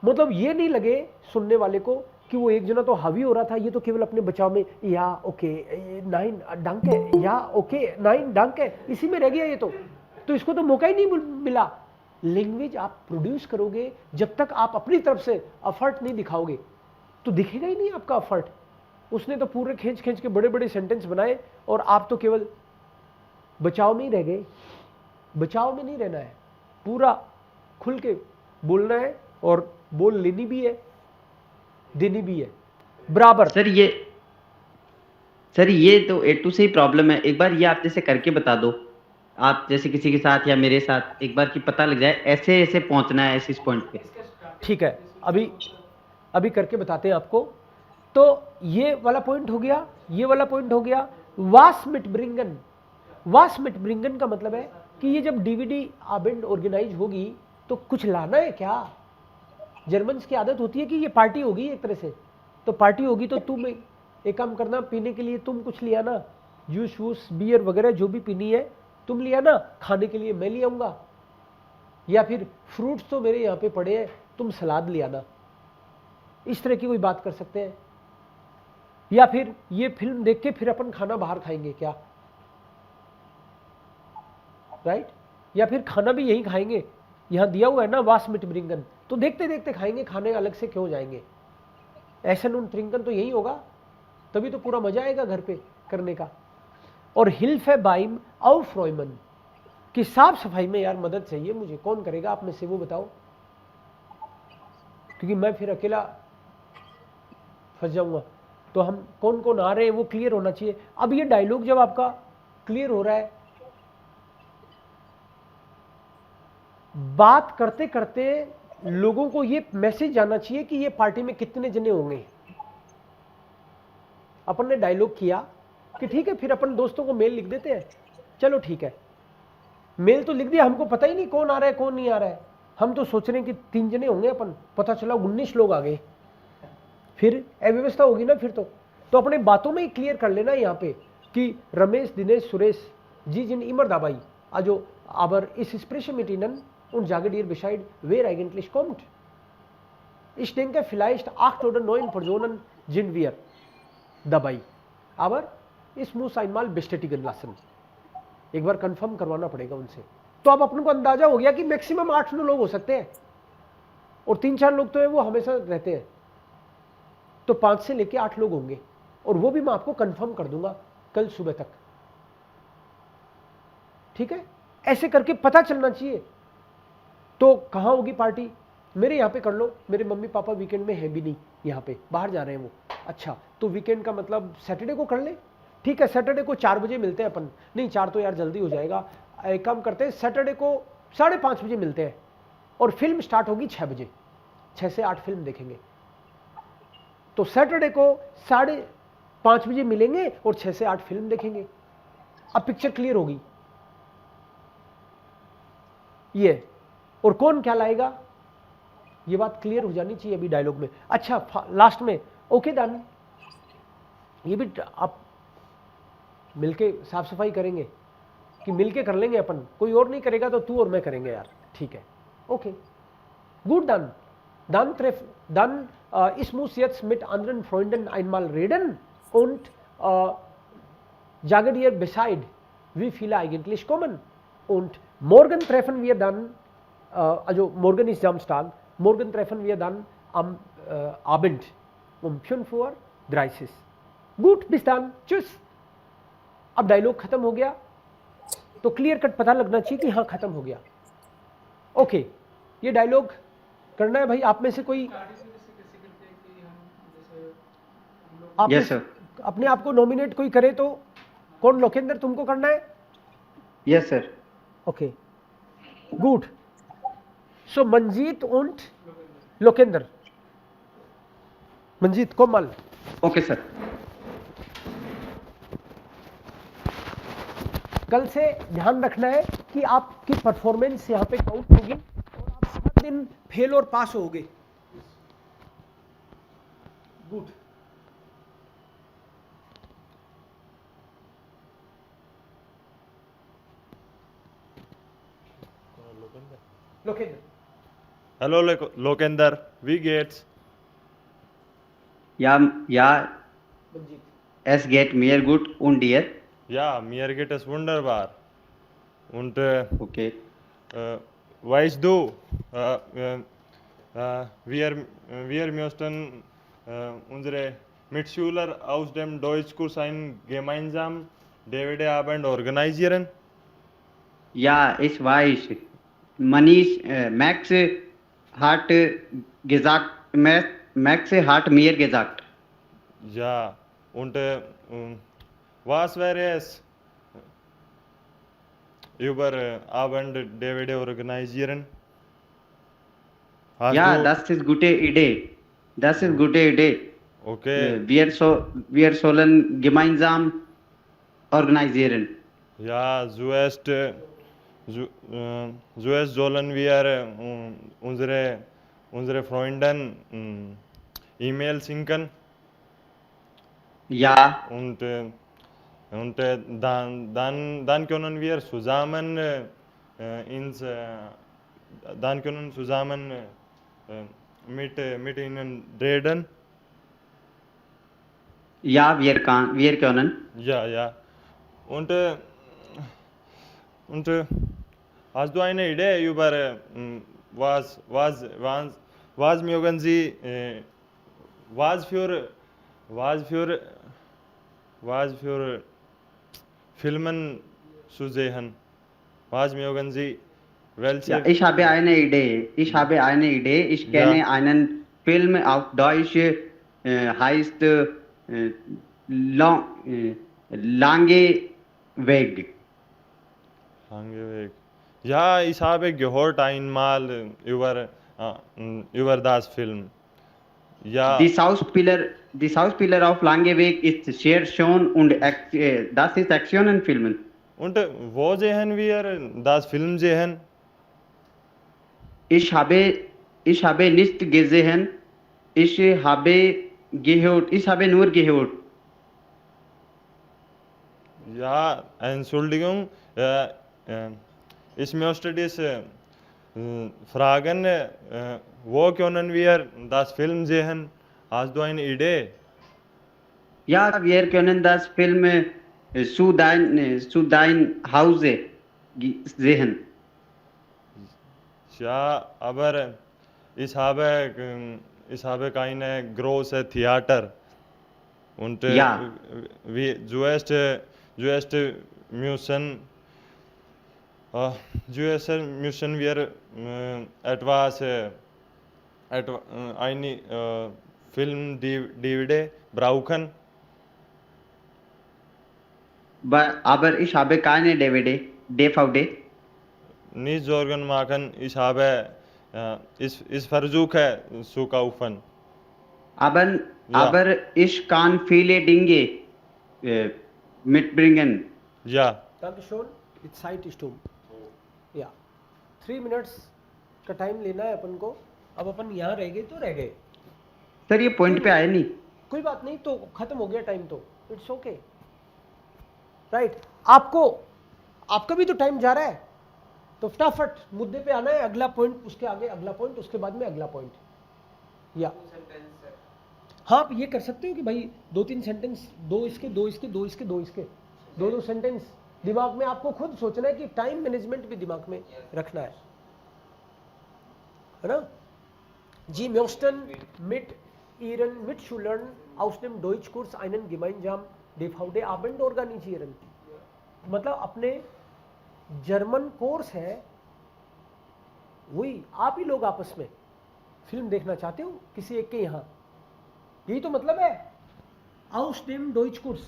मतलब ये नहीं लगे सुनने वाले को कि वो एक जना तो हावी हो रहा था, ये तो केवल अपने बचाव में या ओके 9 डंक है या ओके 9 डंक है, इसी में रह गया ये तो इसको तो मौका ही नहीं मिला। लैंग्वेज आप प्रोड्यूस करोगे जब तक आप अपनी तरफ से एफर्ट नहीं दिखाओगे तो दिखेगा ही नहीं आपका एफर्ट। उसने तो पूरे खींच खींच के बड़े बड़े सेंटेंस बनाए और आप तो केवल बचाव में ही रह गए। बचाव में नहीं रहना है, पूरा खुल के बोलना है और बोल लेनी भी है, देनी भी है बराबर। सर ये तो A2 से ही प्रॉब्लम है। एक बार ये आप जैसे करके बता दो, आप जैसे किसी के साथ या मेरे साथ एक बार की पता लग जाए ऐसे ऐसे पहुंचना है इस पॉइंट पे। ठीक है, अभी करके बताते हैं आपको। तो ये वाला पॉइंट हो गया, ये वाला पॉइंट हो गया। वास मिट ब्रिंगन का मतलब है कि ये जब डीवीडी आबेंड ऑर्गेनाइज होगी तो कुछ लाना है क्या। जर्मन्स की आदत होती है कि ये पार्टी होगी एक तरह से, तो पार्टी होगी तो तुम एक काम करना, पीने के लिए तुम कुछ लिया ना, जूस वूस बियर वगैरह जो भी पीनी है तुम लिया ना, खाने के लिए मैं ले आऊंगा, या फिर फ्रूट्स तो मेरे यहाँ पे पड़े हैं तुम सलाद ले आना। इस तरह की कोई बात कर सकते हैं। या फिर ये फिल्म देख के फिर अपन खाना बाहर खाएंगे क्या, राइट। या फिर खाना भी यहीं खाएंगे, यहाँ दिया हुआ है ना वास मिट ब्रिंगन, तो देखते देखते खाएंगे, खाने अलग से क्यों जाएंगे। एसन und ट्रिंकन तो यही होगा, तभी तो पूरा मजा आएगा घर पे करने का। और हिल्फे बाइम aufräumen, कि साफ सफाई में यार मदद चाहिए मुझे, कौन करेगा आप में से वो बताओ, क्योंकि मैं फिर अकेला फंस जाऊंगा। तो हम कौन कौन आ रहे हैं वो क्लियर होना चाहिए। अब ये डायलॉग जब आपका क्लियर हो रहा है, बात करते करते लोगों को ये मैसेज जाना चाहिए कि ये पार्टी में कितने जने होंगे। अपन ने डायलॉग किया कि ठीक है, फिर अपन दोस्तों को मेल लिख देते हैं, चलो ठीक है, मेल तो लिख दिया, हमको पता ही नहीं कौन आ रहा है कौन नहीं आ रहा है, हम तो सोच रहे हैं कि 3 जने होंगे, अपन पता चला 19 लोग आ गए, फिर अव्यवस्था होगी ना। फिर तो अपने बातों में ही क्लियर कर लेना यहाँ पे कि रमेश, दिनेश, सुरेश जी जिन इमर दाबाई आजो aber ich spreche mit Ihnen und sage dir Bescheid, wer eigentlich kommt. Ich denke vielleicht 8 oder 9 Personen sind wir dabei, aber ich muss einmal bestätigen lassen, एक बार कंफर्म करवाना पड़ेगा उनसे। तो अब अपन को अंदाजा हो गया कि मैक्सिमम 8-9 लोग हो सकते हैं, और 3-4 लोग तो है वो हमेशा रहते हैं, तो 5 से लेके 8 लोग होंगे, और वो भी मैं आपको कंफर्म कर दूंगा कल सुबह तक, ठीक है। ऐसे करके पता चलना चाहिए। तो कहाँ होगी पार्टी, मेरे यहाँ पे कर लो, मेरे मम्मी पापा वीकेंड में है भी नहीं यहाँ पे, बाहर जा रहे हैं वो। अच्छा, तो वीकेंड का मतलब सैटरडे को कर ले, ठीक है। सैटरडे को 4 बजे मिलते हैं अपन, नहीं 4 तो यार जल्दी हो जाएगा, एक काम करते हैं सैटरडे को 5:30 बजे मिलते हैं, और फिल्म स्टार्ट होगी 6 बजे, 6 से 8 फिल्म देखेंगे। तो सैटरडे को 5:30 बजे मिलेंगे और 6 से 8 फिल्म देखेंगे। अब पिक्चर क्लियर होगी ये, और कौन क्या लाएगा ये बात क्लियर हो जानी चाहिए अभी डायलॉग में। अच्छा, लास्ट में ओके डन, ये भी आप मिलके साफ सफाई करेंगे कि मिलके कर लेंगे अपन, कोई और नहीं करेगा तो तू और मैं करेंगे यार, ठीक है, okay good done. Dann ich muss jetzt mit anderen Freunden einmal reden und sage dir Bescheid, wie viele eigentlich kommen. Und morgen treffen wir dann, also morgen ist Samstag, morgen treffen wir dann am Abend um 5:30 Uhr. Gut, bis dann, tschüss. अब dialogue खत्म हो गया तो clear cut पता लगना चाहिए कि हाँ खत्म हो गया। ओके, ये डायलॉग करना है भाई। आप में से कोई आप यस सर। अपने आप को नॉमिनेट कोई करे तो कौन? लोकेंद्र, तुमको करना है? Yes sir. Okay good, so Manjeet und Lokendra, Manjeet Komal. Okay sir. कल से ध्यान रखना है कि आपकी परफॉर्मेंस यहाँ पे काउंट होगी और आप हर दिन फेल और पास होगे। Good, Lokendra. Hallo Lokender, wie geht's? Ja, Manjeet, es geht mir gut und dir? Ja, mir geht es wunderbar. Und Okay. weißt du, wir möchten unsere Mitschüler aus dem Deutschkurs einen gemeinsamen DVD-Abend organisieren? Ja, ich weiß. Manish, Max hat gesagt, Max hat mir gesagt. Ja, und was wäre es über Abend DVD organisieren? Hast Ja, du- das ist gute Idee. Das ist gute Idee. Okay, Wir sollen gemeinsam organisieren. ja, zuerst sollen wir unsere Freunden E-Mail schicken Ja, und dann können wir zusammen mit ihnen reden. ja, wir können. Ja. Und hast du eine Idee über was mögen Sie was für Filmen zu sehen? was mögen Sie Ja, welche ich habe eine Idee. Ich habe eine Idee. Ich kenne einen Film auf Deutsch, heißt Lange Weg. Lange Weg. Ja, ich habe gehört einmal über das Film. Ja, Die Schauspieler auf Lange Weg ist sehr schön und das ist Actionfilm. und wo sehen wir das Film sehen? Ich habe nicht gesehen. Ich habe nur gehört. Ja, Entschuldigung, ich möchte dich fragen, wo können wir das Film sehen? Hast du eine Idee? Ja, wir können das Film zu dein Hause sehen. Ja, aber ich habe keine große Theater und Ja. zuerst müssen wir eine Film DVD brauchen. Aber ich habe keine DVD. Nicht Sorgen machen, ich versuche zu kaufen. Aber ich kann viele Dinge mitbringen. Ja, Dankeschön. Die Zeit ist um. या 3 minutes का time लेना है अपन को. अब अपन यहाँ रह गए तो रह गए, सर ये पॉइंट पे आया नहीं. कोई बात नहीं, तो खत्म हो गया टाइम, तो इट्स ओके राइट. आपका भी तो टाइम जा रहा है, तो फटाफट मुद्दे पे आना है. अगला पॉइंट, उसके आगे अगला पॉइंट, उसके बाद में अगला पॉइंट. या हाँ, आप ये कर सकते हो कि भाई 2-3 सेंटेंस, दो इसके, दो सेंटेंस दिमाग में आपको खुद सोचना है कि टाइम मैनेजमेंट भी दिमाग में रखना है ना. जी म्योस्टन मिट इरन Mitschülern aus dem Deutschkurs einen gemeinsam DVD-Abend organisieren. मतलब अपने जर्मन कोर्स है, वही आप ही लोग आपस में फिल्म देखना चाहते हो किसी एक के यहाँ, यही तो मतलब है. aus dem Deutschkurs,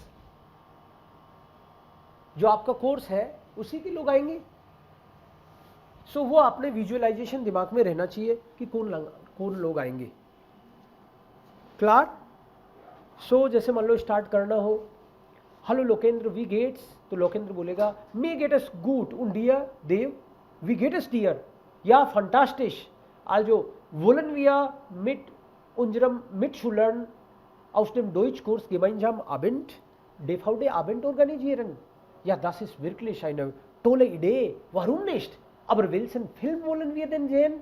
जो आपका कोर्स है उसी के लोग आएंगे. सो वो आपने विजुअलाइजेशन दिमाग में रहना चाहिए कि कौन लोग आएंगे. क्लार. सो जैसे मान लो स्टार्ट करना हो, हेलो लोकेंद्र, वी गेट्स, तो लोकेंद्र बोलेगा मे गेट अस गुड und डियर देव, वी गेट अस डियर. या फंटास्टिश, also wollen wir mit unserem Mitschülern aus dem Deutschkurs gemeinsam DVD-Abend organisieren. Ja, das ist wirklich eine tolle Idee. Warum nicht? Aber welchen Film wollen wir denn sehen?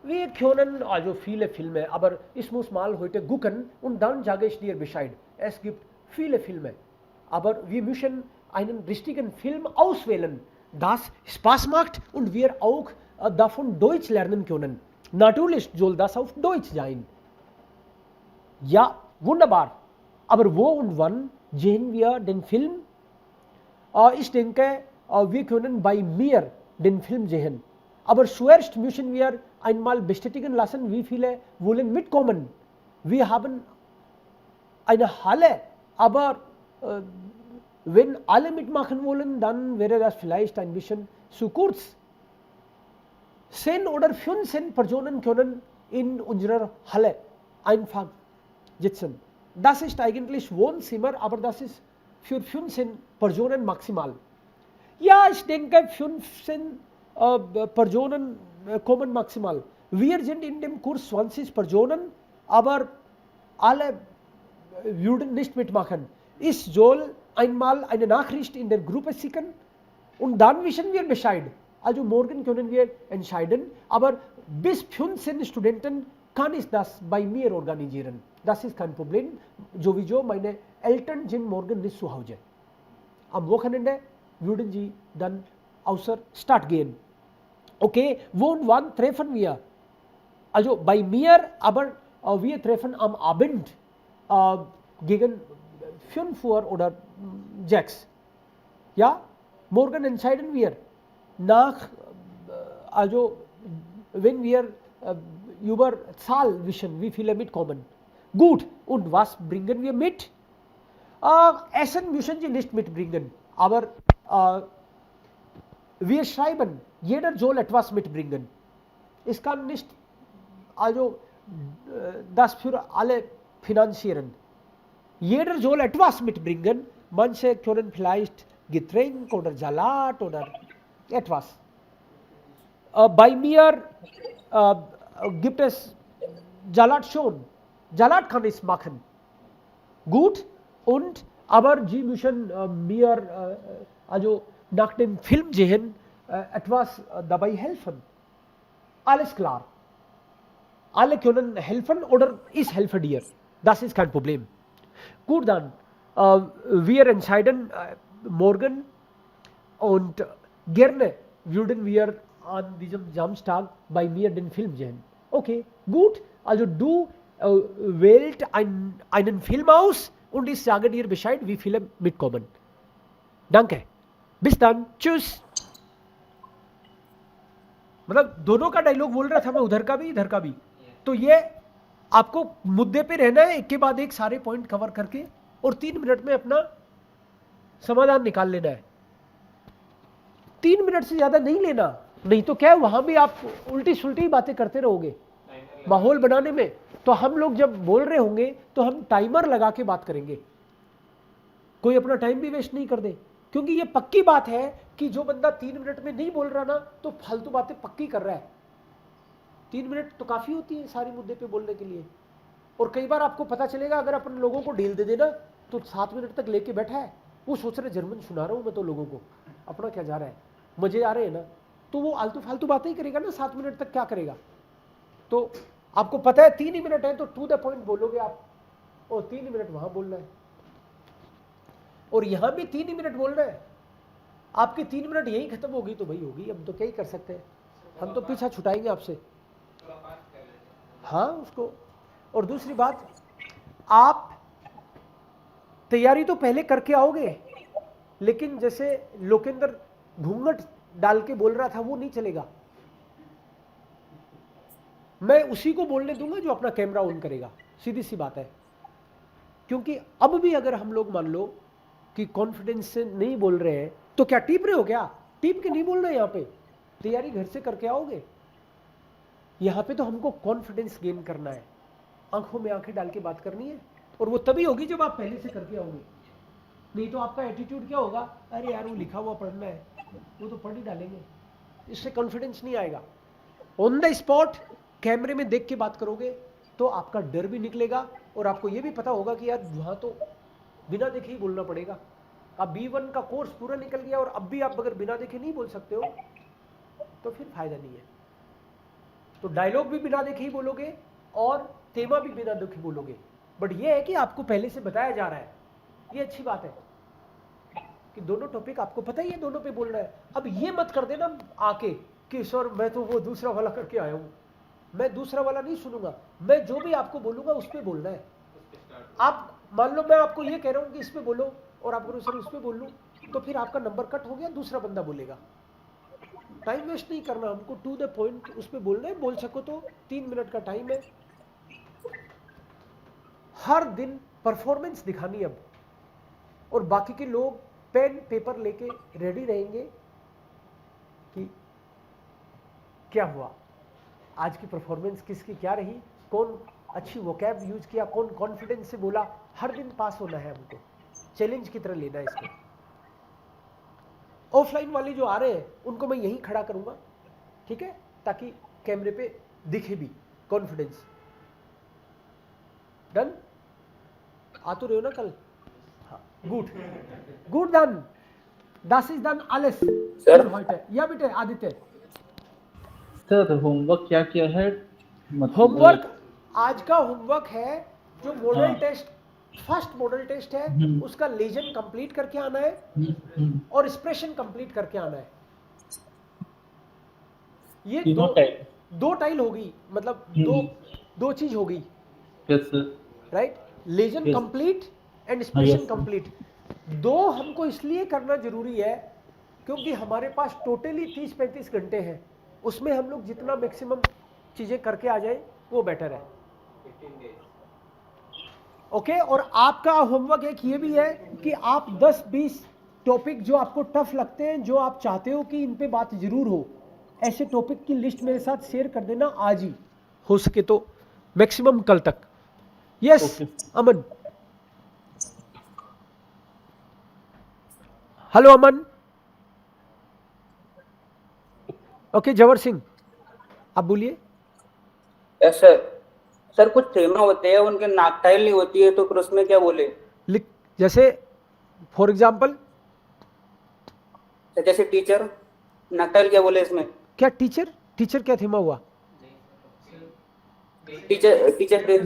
Wir können also viele Filme, aber ich muss mal heute gucken und dann sage ich dir Bescheid. Es gibt viele Filme, aber wir müssen einen richtigen Film auswählen, das Spaß macht und wir auch davon Deutsch lernen können. Natürlich soll das auf Deutsch sein. Ja, wunderbar. Aber wo und wann sehen wir den Film? Ich denke, wir können bei mir den Film sehen. Aber zuerst müssen wir einmal bestätigen lassen, wie viele wollen mitkommen. Wir haben eine Halle, aber wenn alle mitmachen wollen, dann wäre das vielleicht ein bisschen zu kurz. 10 oder 15 Personen können in unserer Halle einfach sitzen. Das ist eigentlich Wohnzimmer, aber das ist für 15 Personen maximal. Ja, ich denke 15 Personen kommen maximal. Wir sind in dem Kurs 20 Personen, aber alle würden nicht mitmachen. Ich soll einmal eine Nachricht in der Gruppe schicken und dann wissen wir Bescheid. Also morgen können wir entscheiden, aber bis 15 Studenten kann ich das bei mir organisieren. Das ist kein Problem. Sowieso meine Eltern sind morgen nicht zu Hause. Am Wochenende würden sie dann außer Stadt gehen. Okay, wo und wann treffen wir? Also bei mir, aber wir treffen am Abend gegen 5 Uhr oder 6. Ja, morgen entscheiden wir. nach also wenn wir über Zahl wischen, wie viele mitkommen. Gut, und was bringen wir mit? Essen müssen Sie nicht mitbringen, aber wir schreiben, jeder soll etwas mitbringen. Ich kann nicht also das für alle finanzieren. Jeder soll etwas mitbringen. Manche können vielleicht Getränk oder Salat oder etwas. Bei mir gibt es Salat schon. Salat kann ich machen. Gut, und aber Sie müssen mir also nach dem Film sehen etwas dabei helfen. Alles klar. Alle können helfen oder ich helfe dir. Das ist kein Problem. Gut, dann wir entscheiden morgen und gerne würden wir an diesem Samstag bei mir den Film sehen. Okay, gut, also du wählst einen Film aus und ich sage dir Bescheid, wie viele mitkommen. Danke. bis dann, tschüss। मतलब दोनों का dialogue बोल रहा था मैं, उधर का भी इधर का भी। तो ये आपको मुद्दे पे रहना है, एक के बाद एक सारे पॉइंट कवर करके और 3 मिनट में अपना समाधान निकाल लेना है। 3 मिनट से ज्यादा नहीं लेना, नहीं तो क्या है वहां भी आप उल्टी सुल्टी बातें करते रहोगे माहौल बनाने में। तो हम लोग जब बोल रहे होंगे तो हम टाइमर लगा के बात करेंगे, कोई अपना टाइम भी वेस्ट नहीं कर दे, क्योंकि ये पक्की बात है कि जो बंदा 3 मिनट में नहीं बोल रहा ना तो फालतू बातें पक्की कर रहा है। 3 मिनट तो काफी होती है सारी मुद्दे पे बोलने के लिए। और कई बार आपको पता चलेगा अगर अपन लोगों को ढील दे देना तो 7 मिनट तक लेके बैठा है, वो सोच रहे जर्मन सुना रहा हूं मैं तो लोगों को, अपना क्या जा रहा है, मजे आ रहे हैं ना, तो वो आलतू फालतू बातें ही करेगा ना 7 मिनट तक, क्या करेगा। तो आपको पता है 3 ही मिनट है तो टू द पॉइंट बोलोगे आप, और 3 मिनट वहां बोलना है और यहां भी 3 ही मिनट बोलना है। आपके 3 मिनट यही खत्म होगी तो भाई होगी, हम तो क्या ही कर सकते हैं, हम तो पीछा छुटाएंगे आपसे। हाँ उसको। और दूसरी बात, आप तैयारी तो पहले करके आओगे, लेकिन जैसे लोकेंद्र घूंघट डाल के बोल रहा था वो नहीं चलेगा। मैं उसी को बोलने दूंगा जो अपना कैमरा ऑन करेगा, सीधी सी बात है। क्योंकि अब भी अगर हम लोग मान लो कि कॉन्फिडेंस से नहीं बोल रहे हैं तो क्या टीप रहे हो, क्या टीप के नहीं बोलना है। यहाँ पे तैयारी घर से करके आओगे, यहाँ पे तो हमको कॉन्फिडेंस गेन करना है, आंखों में आंखें डाल के बात करनी है, और वो तभी होगी जब आप पहले से करके आओगे। नहीं तो आपका एटीट्यूड क्या होगा, अरे यार वो लिखा हुआ पढ़ना है, वो तो पढ़ ही डालेंगे, इससे कॉन्फिडेंस नहीं आएगा। ऑन द स्पॉट कैमरे में देख के बात करोगे तो आपका डर भी निकलेगा और आपको ये भी पता होगा कि यार वहां तो बिना देखे ही बोलना पड़ेगा। अब B1 का कोर्स पूरा निकल गया और अब भी आप अगर बिना देखे नहीं बोल सकते हो तो फिर फायदा नहीं है। तो डायलॉग भी बिना देखे ही बोलोगे और तेमा भी बिना देखे बोलोगे, बट ये है कि आपको पहले से बताया जा रहा है, ये अच्छी बात है कि दोनों टॉपिक आपको पता ही है, दोनों पे बोलना है। अब ये मत कर देना आके कि सर मैं तो वो दूसरा वाला करके आया हूं, मैं दूसरा वाला नहीं सुनूंगा, मैं जो भी आपको बोलूंगा उस पे बोलना है। आप मान लो मैं आपको ये कह रहा हूं कि इस पे बोलो और आप बोलो सर उस पे बोल लूं, तो फिर आपका नंबर कट हो गया, दूसरा बंदा बोलेगा। टाइम वेस्ट नहीं करना, हमको टू द पॉइंट उस पे बोलना है। बोल सको तो 3 मिनट का टाइम है, हर दिन परफॉर्मेंस दिखानी अब, और बाकी के लोग पेन पेपर लेके रेडी रहेंगे कि क्या हुआ, आज की परफॉर्मेंस किसकी क्या रही, कौन अच्छी वोकैब यूज किया, कौन कॉन्फिडेंस से बोला। हर दिन पास होना है हमको, चैलेंज की तरह लेना है इसको। ऑफलाइन वाले जो आ रहे हैं उनको मैं यहीं खड़ा करूंगा, ठीक है, ताकि कैमरे पे दिखे भी कॉन्फिडेंस। डन, आ तो रहे हो ना कल? हाँ, good good, done, das ist dann alles für heute। या बेटे आदित्य सर होमवर्क क्या किया है? होमवर्क आज का होमवर्क है जो model test, first model test है, उसका लेजन कंप्लीट करके आना है और एक्सप्रेशन कंप्लीट करके आना है। ये दो टाइल होगी, मतलब दो चीज होगी, राइट। लेजन कंप्लीट एंड एक्सप्रेशन कंप्लीट। दो हमको इसलिए करना जरूरी है क्योंकि हमारे पास टोटली 30-35 घंटे हैं, उसमें हम लोग जितना मैक्सिमम चीज़ें करके आ जाए वो बेटर है। ओके, और आपका होमवर्क एक ये भी है कि आप 10-20 टॉपिक जो आपको टफ लगते हैं, जो आप चाहते हो कि इन पे बात जरूर हो, ऐसे टॉपिक की लिस्ट मेरे साथ शेयर कर देना आज ही, हो सके तो मैक्सिमम कल तक। यस अमन। हेलो अमन। ओके जवर सिंह आप बोलिए। Yes sir. सर कुछ थेमा होते हैं उनके नाकटाइल नहीं होती है, तो फिर उसमें क्या बोले? लिख, जैसे फॉर एग्जाम्पल जैसे टीचर, नाकटाइल क्या बोले इसमें? क्या टीचर, टीचर क्या थीमा हुआ? Teacher day.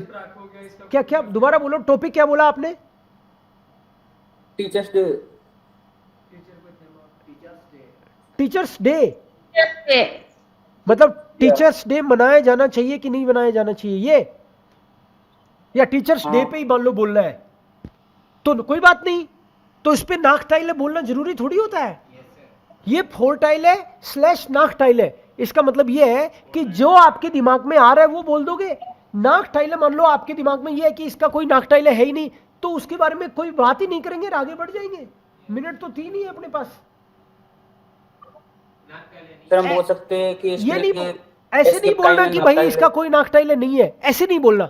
क्या क्या दोबारा बोलो, टॉपिक क्या बोला आपने? Teachers day. टीचर्स डे मतलब टीचर्स डे मनाया जाना चाहिए कि नहीं मनाया जाना चाहिए ये, या टीचर्स डे पे ही मान लो बोलना है तो कोई बात नहीं, तो इस पे नाक टाइल है बोलना जरूरी थोड़ी होता है। ये फोर टाइल है / नाक टाइल है, इसका मतलब ये है कि जो आपके दिमाग में आ रहा है वो बोल दोगे। नाक टाइल है, मान लो आपके दिमाग में ये है कि इसका कोई नाक टाइल है ही नहीं, तो उसके बारे में कोई बात ही नहीं करेंगे और आगे बढ़ जाएंगे। मिनट तो 3 ही है अपने पास। सर हम बोल सकते हैं कि ये नहीं, ऐसे नहीं बोलना कि भाई इसका कोई नाक टाइल है नहीं है, ऐसे नहीं बोलना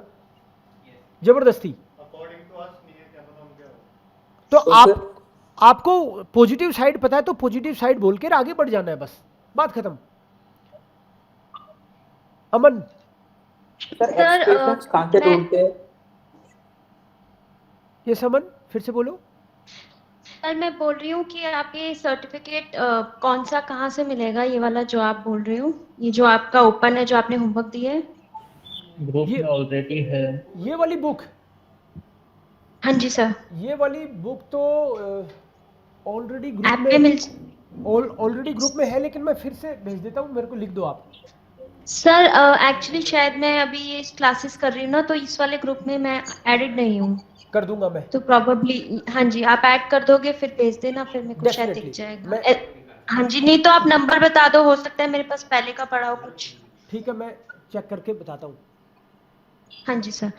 जबरदस्ती। तो आपको पॉजिटिव साइड पता है तो पॉजिटिव साइड बोल के आगे बढ़ जाना है, बस बात खत्म। अमन। सर कहाँ से ढूंढते हैं? ये समन फिर से बोलो। सर मैं बोल रही हूँ कि आप ये सर्टिफिकेट कौन सा कहाँ से मिलेगा, ये वाला जो आप बोल रहे हो, ये जो आपका ओपन है जो आपने होमवर्क दिया है? ग्रुप में ऑलरेडी है ये वाली बुक? हाँ जी सर। ये वाली बुक तो ऑलरेडी ग्रुप ऐप में पे मिल ऑलरेडी ग्रुप में है, लेकिन मैं फिर से भेज देता हूँ, मेरे को लिख दो आप। सर एक्चुअली शायद मैं अभी ये क्लासेस कर रही हूँ ना, तो इस वाले ग्रुप में मैं एडिड नहीं हूँ। कर दूंगा मैं, तो प्रॉबेबली हाँ जी आप ऐड कर दोगे, फिर भेज देना, फिर मेरे को शायद दिख जाएगा। हाँ जी, नहीं तो आप नंबर बता दो, हो सकता है मेरे पास पहले का पड़ा हो कुछ। ठीक है, मैं चेक करके बताता हूँ। हाँ जी सर।